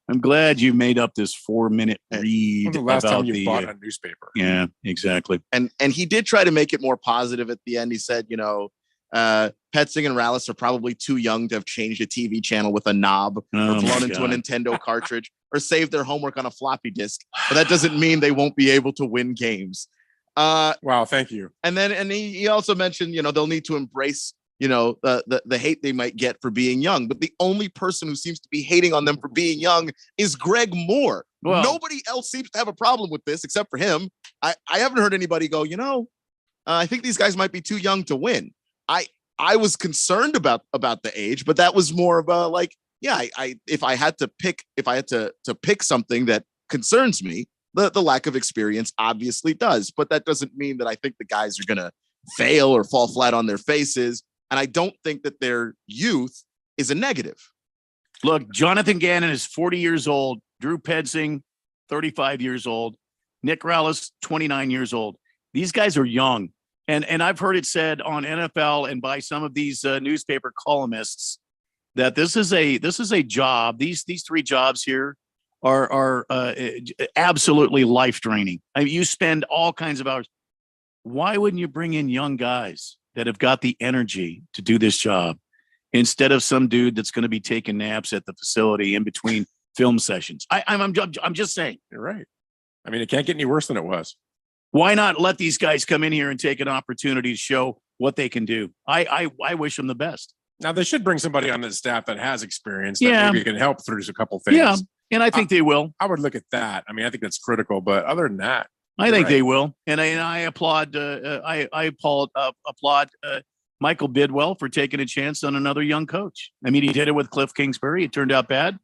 I'm glad you made up this 4-minute read. When's the last about time you bought a newspaper? Yeah, exactly. And he did try to make it more positive at the end. He said, Petzing and Rallis are probably too young to have changed a TV channel with a knob or blown into a Nintendo cartridge or saved their homework on a floppy disk. But that doesn't mean they won't be able to win games. Wow, thank you. And then he also mentioned, they'll need to embrace, the hate they might get for being young. But the only person who seems to be hating on them for being young is Greg Moore. Well, nobody else seems to have a problem with this except for him. I haven't heard anybody go, I think these guys might be too young to win. I was concerned about the age, but that was more of a if I had to pick something that concerns me, the lack of experience obviously does, but that doesn't mean that I think the guys are going to fail or fall flat on their faces. And I don't think that their youth is a negative. Look, Jonathan Gannon is 40 years old. Drew Petzing, 35 years old. Nick Rallis, 29 years old. These guys are young. And I've heard it said on NFL and by some of these newspaper columnists that this is a job. These 3 jobs here are absolutely life draining. I mean, you spend all kinds of hours. Why wouldn't you bring in young guys that have got the energy to do this job instead of some dude that's going to be taking naps at the facility in between film sessions? I'm just saying. You're right. I mean, it can't get any worse than it was. Why not let these guys come in here and take an opportunity to show what they can do? I wish them the best. Now they should bring somebody on the staff that has experience that maybe can help through a couple things. Yeah, and I think they will. I would look at that. I mean, I think that's critical. But other than that, I think they will. And I applaud. I applaud Michael Bidwell for taking a chance on another young coach. I mean, he did it with Cliff Kingsbury. It turned out bad.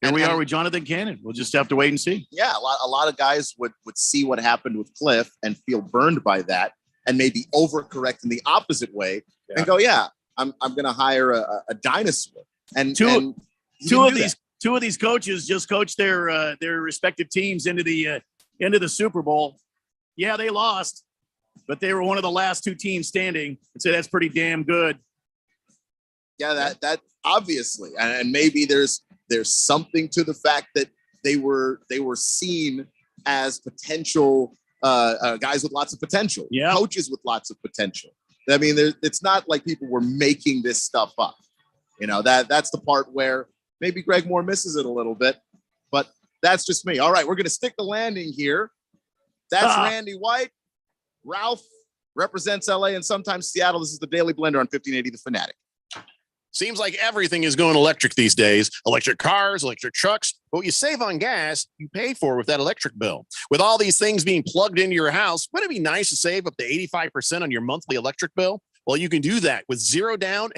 Here we are with Jonathan Gannon. We'll just have to wait and see. Yeah, a lot of guys would see what happened with Cliff and feel burned by that, and maybe overcorrect in the opposite way and go, I'm going to hire a dinosaur. And two of these coaches just coached their respective teams into the Super Bowl. Yeah, they lost, but they were one of the last 2 teams standing. I'd say that's pretty damn good. Yeah, that obviously, and maybe there's something to the fact that they were seen as potential guys with lots of potential, coaches with lots of potential. I mean, it's not like people were making this stuff up. That's the part where maybe Greg Moore misses it a little bit, but that's just me. All right, we're going to stick the landing here. That's Randy White. Ralph, represents LA and sometimes Seattle. This is the Daily Blender on 1580 The Fanatic. Seems like everything is going electric these days. Electric cars, electric trucks. But what you save on gas, you pay for with that electric bill. With all these things being plugged into your house, wouldn't it be nice to save up to 85% on your monthly electric bill? Well, you can do that with zero down and